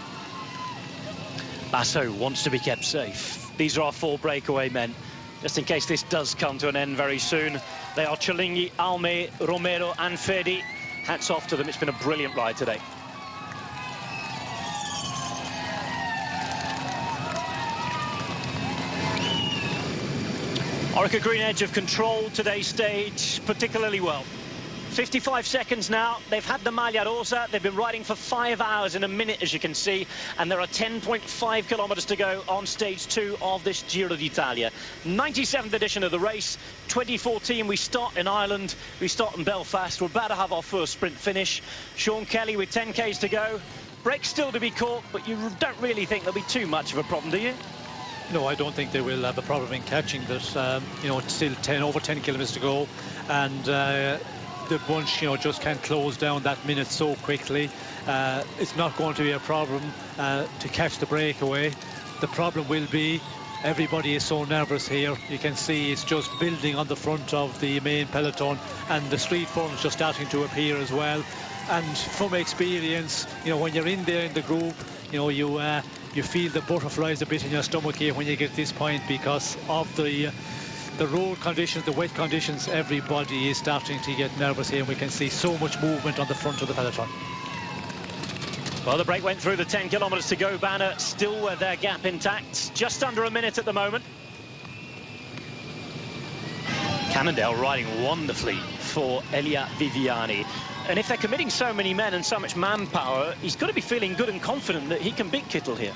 Basso wants to be kept safe. These are our 4 breakaway men, just in case this does come to an end very soon. They are Cialinghi, Alme, Romero and Fedi. Hats off to them. It's been a brilliant ride today. Orica Green Edge have controlled today's stage particularly well. 55 seconds now. They've had the Maglia Rosa. They've been riding for 5 hours and a minute, as you can see, and there are 10.5 kilometres to go on stage 2 of this Giro d'Italia. 97th edition of the race. 2014, we start in Ireland. We start in Belfast. We're about to have our first sprint finish. Sean Kelly with 10 Ks to go. Brakes still to be caught, but you don't really think there'll be too much of a problem, do you? No, I don't think they will have a problem in catching this. You know, it's still over 10 kilometres to go, and the bunch, you know, just can't close down that minute so quickly. It's not going to be a problem to catch the breakaway. The problem will be everybody is so nervous here. You can see it's just building on the front of the main peloton, and the street form is just starting to appear as well. And from experience, you know, when you're in there in the group, you know, you feel the butterflies a bit in your stomach here when you get this point, because of the road conditions, the wet conditions. Everybody is starting to get nervous here, and we can see so much movement on the front of the peloton. Well, the break went through the 10 kilometres to go banner, still with their gap intact, just under a minute at the moment. Cannondale riding wonderfully for Elia Viviani. And if they're committing so many men and so much manpower, he's got to be feeling good and confident that he can beat Kittel here.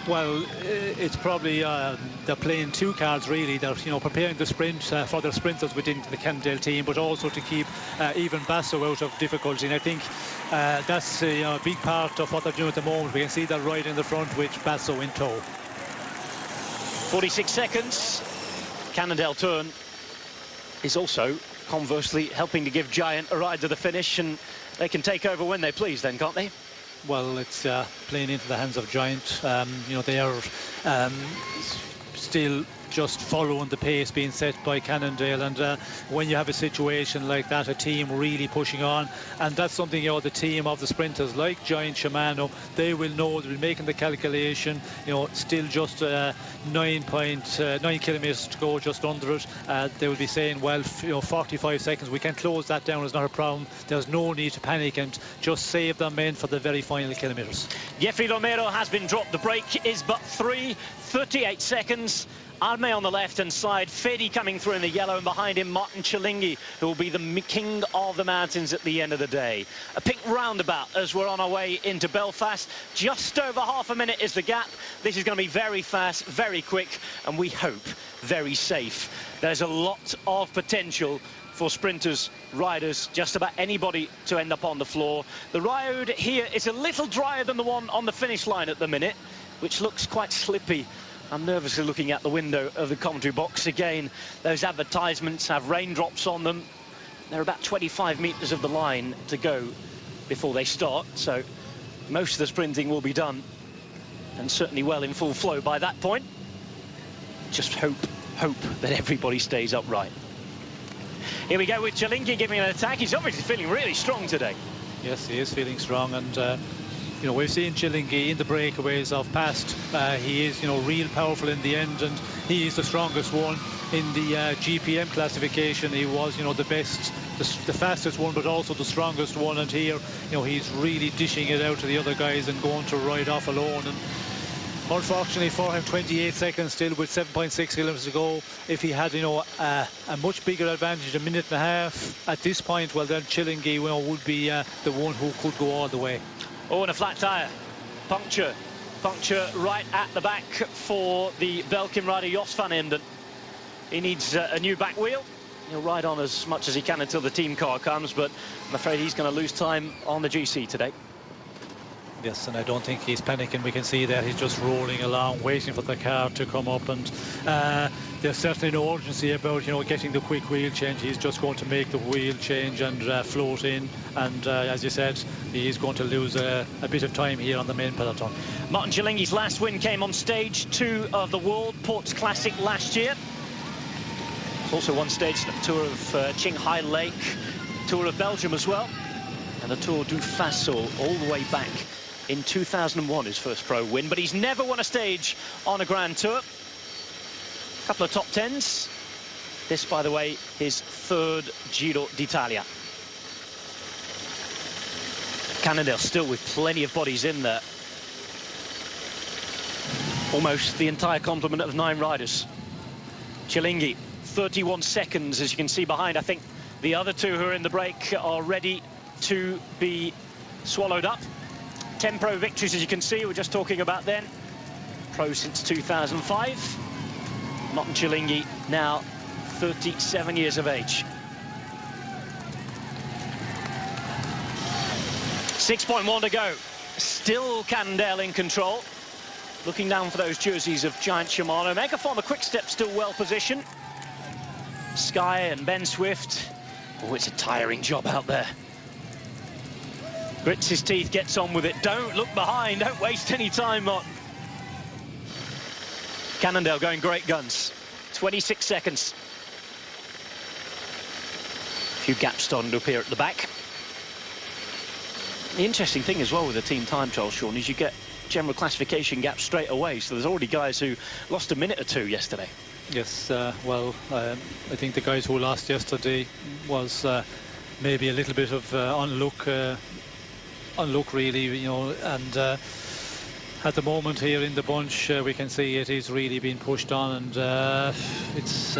Well, it's probably they're playing two cards really. They're, you know, preparing the sprint for their sprinters within the Cannondale team, but also to keep even Basso out of difficulty. And I think that's a big part of what they're doing at the moment. We can see they're right in the front with Basso in tow. 46 seconds. Cannondale turn is also conversely helping to give Giant a ride to the finish, and they can take over when they please then, can't they? Well, it's playing into the hands of Giant. You know, they are still just following the pace being set by Cannondale, and when you have a situation like that, a team really pushing on, and that's something, you know, the team of the sprinters like Giant, Shimano, they will know. They'll be making the calculation. You know, still just 9.9 kilometres to go, just under it. They will be saying, well, you know, 45 seconds, we can close that down, it's not a problem. There's no need to panic, and just save their men for the very final kilometres. Jeffrey Romero has been dropped. The break is but 38 seconds. Arme on the left-hand side, Fedi coming through in the yellow, and behind him Martin Cialinghi, who will be the king of the mountains at the end of the day. A pink roundabout as we're on our way into Belfast. Just over half a minute is the gap. This is going to be very fast, very quick, and we hope very safe. There's a lot of potential for sprinters, riders, just about anybody to end up on the floor. The road here is a little drier than the one on the finish line at the minute, which looks quite slippy. I'm nervously looking out the window of the commentary box again. Those advertisements have raindrops on them. They're about 25 metres of the line to go before they start, so most of the sprinting will be done, and certainly well in full flow by that point. Just hope that everybody stays upright. Here we go with Cialinghi giving an attack. He's obviously feeling really strong today. Yes, he is feeling strong, and you know, we've seen Cialinghi in the breakaways of past. He is, you know, real powerful in the end, and he is the strongest one in the GPM classification. He was, you know, the best, the fastest one, but also the strongest one. And here, you know, he's really dishing it out to the other guys and going to ride off alone. And unfortunately for him, 28 seconds still with 7.6 kilometres to go. If he had, you know, a much bigger advantage, a minute and a half at this point, well then Cialinghi, you know, would be the one who could go all the way. Oh, and a flat tyre. Puncture right at the back for the Belkin rider Jos van Emden. He needs a new back wheel. He'll ride on as much as he can until the team car comes, but I'm afraid he's going to lose time on the GC today. Yes, and I don't think he's panicking. We can see that he's just rolling along, waiting for the car to come up, and there's certainly no urgency about, you know, getting the quick wheel change. He's just going to make the wheel change and float in, and as you said, he's going to lose a bit of time here on the main peloton. Martin Cialinghi's last win came on stage 2 of the World Ports Classic last year. Also won stage the Tour of Qinghai Lake, Tour of Belgium as well, and the Tour du Faso all the way back in 2001, his first pro win, but he's never won a stage on a Grand Tour. A couple of top 10s. This, by the way, his 3rd Giro d'Italia. Cannondale still with plenty of bodies in there. Almost the entire complement of 9 riders. Cialinghi 31 seconds, as you can see behind. I think the other two who are in the break are ready to be swallowed up. 10 pro victories, as you can see, we're just talking about then. Pro since 2005. Martin Cilingi now 37 years of age. 6.1 to go. Still Cannondale in control. Looking down for those jerseys of Giant Shimano. Megaphone, the quick step, still well positioned. Sky and Ben Swift. Oh, it's a tiring job out there. Grits his teeth, gets on with it. Don't look behind. Don't waste any time, Martin. Cannondale going great guns. 26 seconds. A few gaps starting to appear at the back. The interesting thing as well with the team time trial, Sean, is you get general classification gaps straight away. So there's already guys who lost a minute or two yesterday. Yes, well, I think the guys who lost yesterday was maybe a little bit of unluck really, you know, and at the moment here in the bunch we can see it is really being pushed on, and it's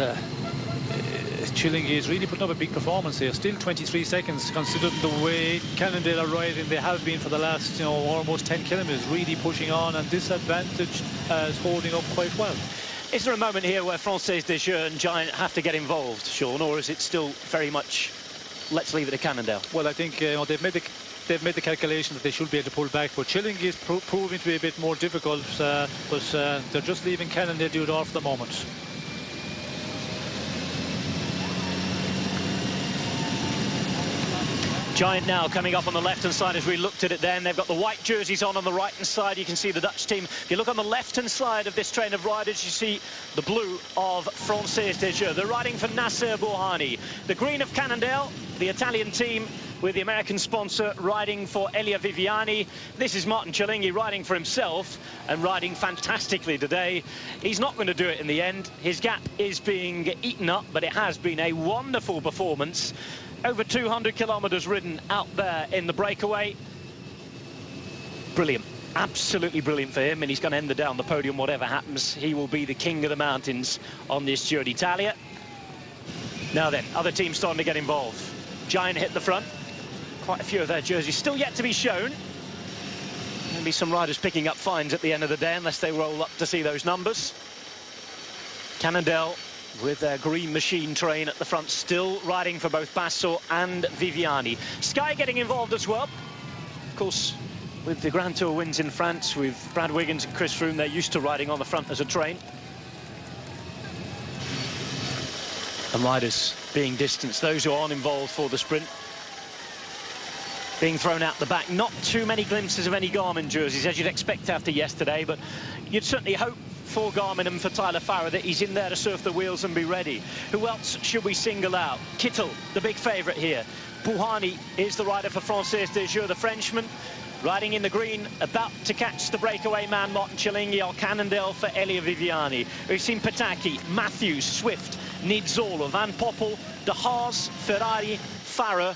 Cilingi is really putting up a big performance here. Still 23 seconds, considering the way Cannondale are riding. They have been for the last, you know, almost 10 kilometers, really pushing on, and this advantage is holding up quite well. Is there a moment here where Française des Jeux and Giant have to get involved, Sean, or is it still very much let's leave it to Cannondale? Well, I think you know, they've made the calculation that they should be able to pull back, but Cilingi is proving to be a bit more difficult, but they're just leaving Cannondale do it all for the moment. Giant now coming up on the left-hand side as we looked at it then. They've got the white jerseys on the right-hand side. You can see the Dutch team. If you look on the left-hand side of this train of riders, you see the blue of Française des Jeux. They're riding for Nasser Bouhanni. The green of Cannondale, the Italian team with the American sponsor, riding for Elia Viviani. This is Martin Cilingi riding for himself and riding fantastically today. He's not going to do it in the end. His gap is being eaten up, but it has been a wonderful performance. Over 200 kilometers ridden out there in the breakaway. Brilliant, absolutely brilliant for him, and he's going to end the day on the podium whatever happens. He will be the king of the mountains on this Giro d'Italia. Now then, other teams starting to get involved. Giant hit the front. Quite a few of their jerseys still yet to be shown. There'll be some riders picking up fines at the end of the day unless they roll up to see those numbers. Cannondale with their green machine train at the front, still riding for both Basso and Viviani. Sky getting involved as well. Of course, with the Grand Tour wins in France, with Brad Wiggins and Chris Froome, they're used to riding on the front as a train. And riders being distanced, those who aren't involved for the sprint, being thrown out the back. Not too many glimpses of any Garmin jerseys, as you'd expect after yesterday, but you'd certainly hope for Garmin and for Tyler Farrer that he's in there to surf the wheels and be ready. Who else should we single out? Kittel, the big favourite here. Bouhanni is the rider for Française des Jeux, the Frenchman, riding in the green, about to catch the breakaway man Martin Cilingi. Or Cannondale for Elia Viviani. We've seen Pataki, Matthews, Swift, Nizzolo, Van Poppel, De Haas, Ferrari, Farrer.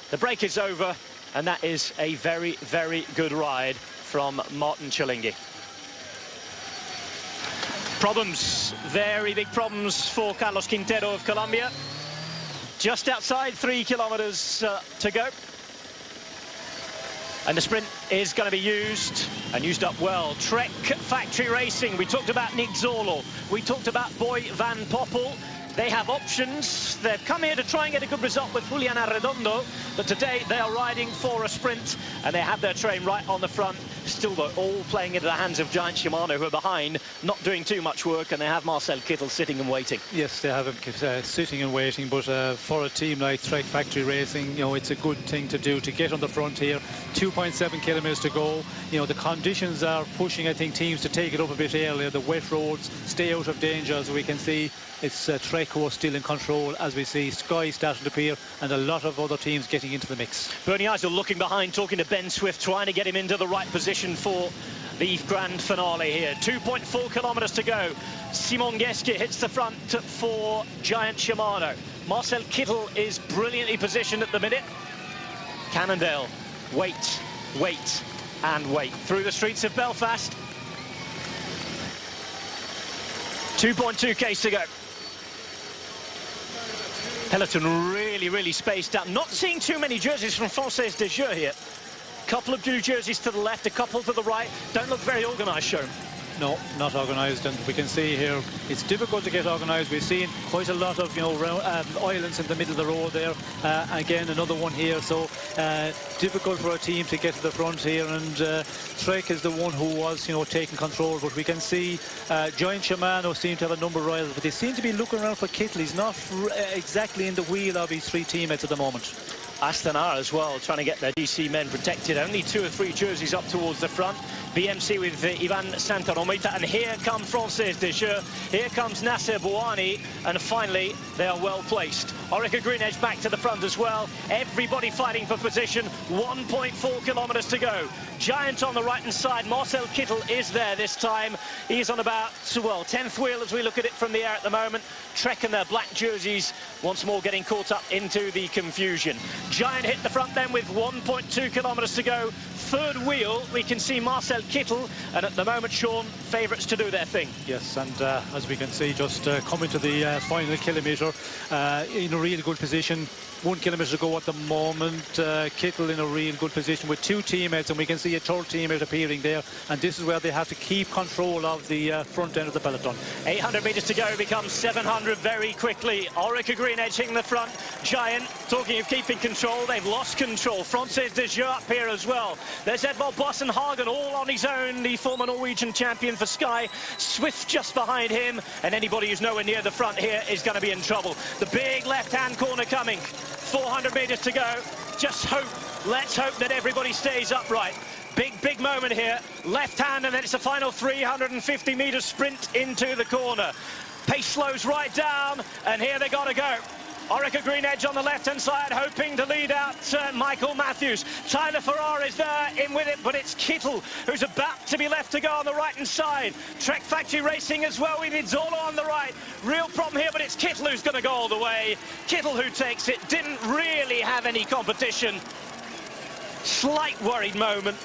The break is over, and that is a very, very good ride from Martin Cilingi. Problems, very big problems for Carlos Quintero of Colombia. Just outside 3 kilometers to go. And the sprint is going to be used, and used up well. Trek Factory Racing, we talked about Nizzolo, we talked about Boy Van Poppel. They have options. They've come here to try and get a good result with Julian Arredondo, but today they are riding for a sprint, and they have their train right on the front. Still, though, all playing into the hands of Giant Shimano, who are behind, not doing too much work, and they have Marcel Kittel sitting and waiting. Yes, they have him sitting and waiting, but for a team like Trek Factory Racing, you know, it's a good thing to do, to get on the front here. 2.7 kilometers to go. You know, the conditions are pushing, I think, teams to take it up a bit earlier. The wet roads, stay out of danger, as we can see. It's Trek who are still in control, as we see Sky starting to appear, and a lot of other teams getting into the mix. Bernie Eisel looking behind, talking to Ben Swift, trying to get him into the right position for the grand finale here. 2.4 kilometers to go. Simon Geschke hits the front for Giant Shimano. Marcel Kittel is brilliantly positioned at the minute. Cannondale, wait, wait, and wait. Through the streets of Belfast. 2.2 k's to go. Peloton really spaced out. Not seeing too many jerseys from Française des Jeux here. Couple of blue jerseys to the left, a couple to the right. Don't look very organised, Sean. No, not organised, and we can see here it's difficult to get organised. We've seen quite a lot of, you know, islands in the middle of the road there. Again, another one here, so difficult for a team to get to the front here. And Trek is the one who was, you know, taking control. But we can see Giant Shimano seem to have a number of riders, but they seem to be looking around for Kittel. He's not exactly in the wheel of his three teammates at the moment. Astana as well, trying to get their DC men protected. Only 2 or 3 jerseys up towards the front. BMC with Ivan Santaromita, and here come Française des Jeux. Here comes Nasser Bouhanni, and finally they are well placed. Orica Green Edge back to the front as well. Everybody fighting for position. 1.4 kilometres to go. Giant on the right hand side. Marcel Kittel is there this time. He's on about, well, 10th wheel as we look at it from the air at the moment. Trek and their black jerseys once more getting caught up into the confusion. Giant hit the front then with 1.2 kilometres to go. Third wheel, we can see Marcel Kittel, and at the moment, Sean, favourites to do their thing. Yes, and as we can see, just coming to the final kilometre, in a really good position. 1 kilometre to go at the moment. Kittel in a real good position with 2 teammates, and we can see a third teammate appearing there, and this is where they have to keep control of the front end of the peloton. 800 metres to go becomes 700 very quickly. Orica Green Edge hitting the front. Giant, talking of keeping control, they've lost control. Française des Jeux up here as well. There's Edvald Boasson Hagen all on his own, the former Norwegian champion for Sky. Swift just behind him, and anybody who's nowhere near the front here is going to be in trouble. The big left-hand corner coming. 400 metres to go. Just hope, let's hope that everybody stays upright. Big moment here. Left hand, and then it's a final 350 metre sprint into the corner. Pace slows right down, and here they got to go. Orica Green Edge on the left-hand side, hoping to lead out Michael Matthews. Tyler Farrar is there in with it, but it's Kittel who's about to be left to go on the right-hand side. Trek Factory Racing as well with Nizzolo on the right. Real problem here, but it's Kittel who's going to go all the way. Kittel who takes it, didn't really have any competition. Slight worried moment,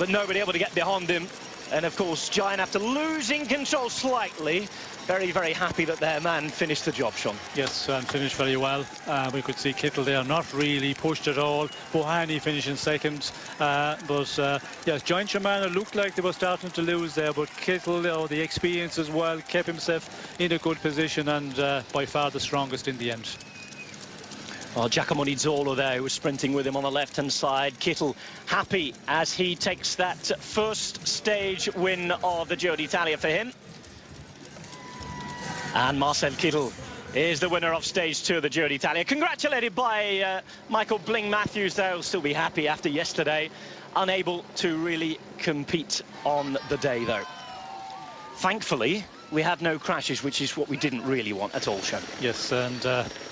but nobody able to get behind him. And of course, Giant, after losing control slightly, very happy that their man finished the job, Sean. Yes, and finished very well. We could see Kittel there not really pushed at all. Bouhanni finishing second. Yes, Giant Shimano looked like they were starting to lose there, but Kittel, the experience as well, kept himself in a good position, and by far the strongest in the end. Well, Giacomo Nizzolo there, who was sprinting with him on the left-hand side. Kittel happy as he takes that first stage win of the Giro d'Italia for him. And Marcel Kittel is the winner of stage 2 of the Giro d'Italia. Congratulated by Michael Bling Matthews there. He'll still be happy after yesterday. Unable to really compete on the day, though. Thankfully, we had no crashes, which is what we didn't really want at all, Sean. Yes, and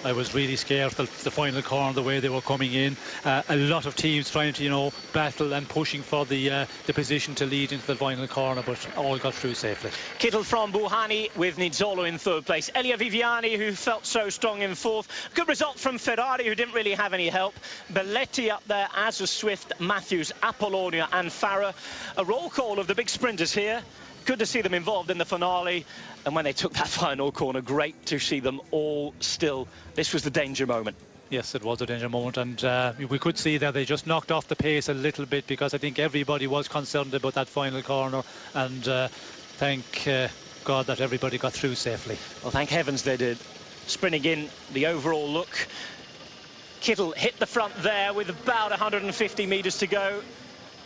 I was really scared the final corner, the way they were coming in. A lot of teams trying to, you know, battle and pushing for the position to lead into the final corner, but all got through safely. Kittel from Bouhanni with Nizzolo in 3rd place. Elia Viviani, who felt so strong in 4th. Good result from Ferrari, who didn't really have any help. Belletti up there, as was Swift, Matthews, Apollonia and Farah. A roll call of the big sprinters here. Good to see them involved in the finale, and when they took that final corner, great to see them all still. This was the danger moment. Yes, it was a danger moment, and we could see that they just knocked off the pace a little bit, because I think everybody was concerned about that final corner, and thank God that everybody got through safely. Well, thank heavens they did. Sprinting in, the overall look. Kittel hit the front there with about 150 metres to go.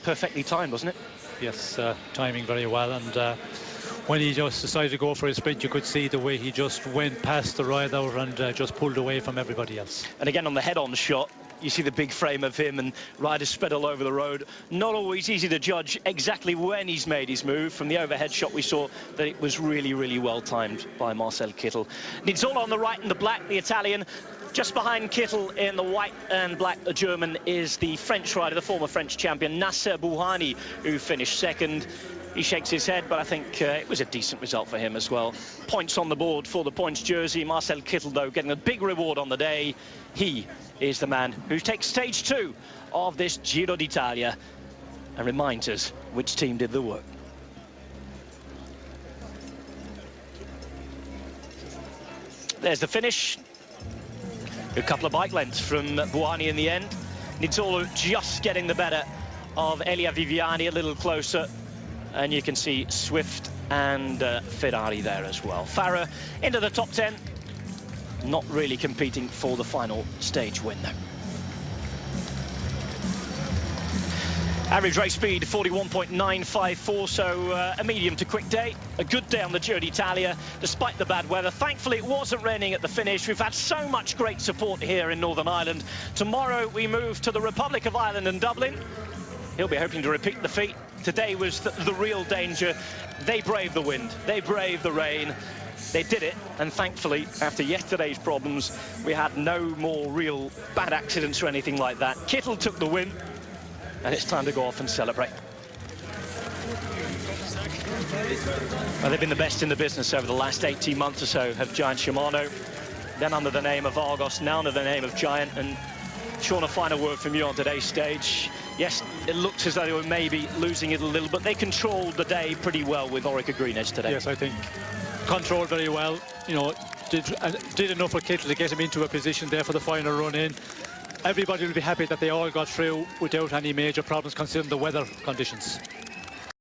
Perfectly timed, wasn't it? Yes, timing very well, and when he just decided to go for a sprint, you could see the way he just went past the rider and just pulled away from everybody else. And again, on the head-on shot, you see the big frame of him, and riders spread all over the road. Not always easy to judge exactly when he's made his move. From the overhead shot, we saw that it was really well timed by Marcel Kittel. Nizzolo on the right in the black, the Italian. Just behind Kittel in the white and black, the German, is the French rider, the former French champion, Nasser Bouhanni, who finished second. He shakes his head, but I think it was a decent result for him as well. Points on the board for the points jersey. Marcel Kittel, though, getting a big reward on the day. He is the man who takes stage 2 of this Giro d'Italia and reminds us which team did the work. There's the finish. A couple of bike lengths from Buoni in the end. Nizzolo just getting the better of Elia Viviani a little closer. And you can see Swift and Ferrari there as well. Farah into the top 10. Not really competing for the final stage win, though. Average race speed 41.954, so a medium to quick day. A good day on the Giro d'Italia, despite the bad weather. Thankfully, it wasn't raining at the finish. We've had so much great support here in Northern Ireland. Tomorrow, we move to the Republic of Ireland and Dublin. He'll be hoping to repeat the feat. Today was the real danger. They braved the wind. They braved the rain. They did it, and thankfully, after yesterday's problems, we had no more real bad accidents or anything like that. Kittel took the win. And it's time to go off and celebrate. Well, they've been the best in the business over the last 18 months or so, have Giant Shimano. Then under the name of Argos, now under the name of Giant. And Sean, a final word from you on today's stage. Yes, it looks as though they were maybe losing it a little, but they controlled the day pretty well with Orica Green Edge today. Yes, I think controlled very well. You know, did enough for Kittel to get him into a position there for the final run in. Everybody will be happy that they all got through without any major problems considering the weather conditions.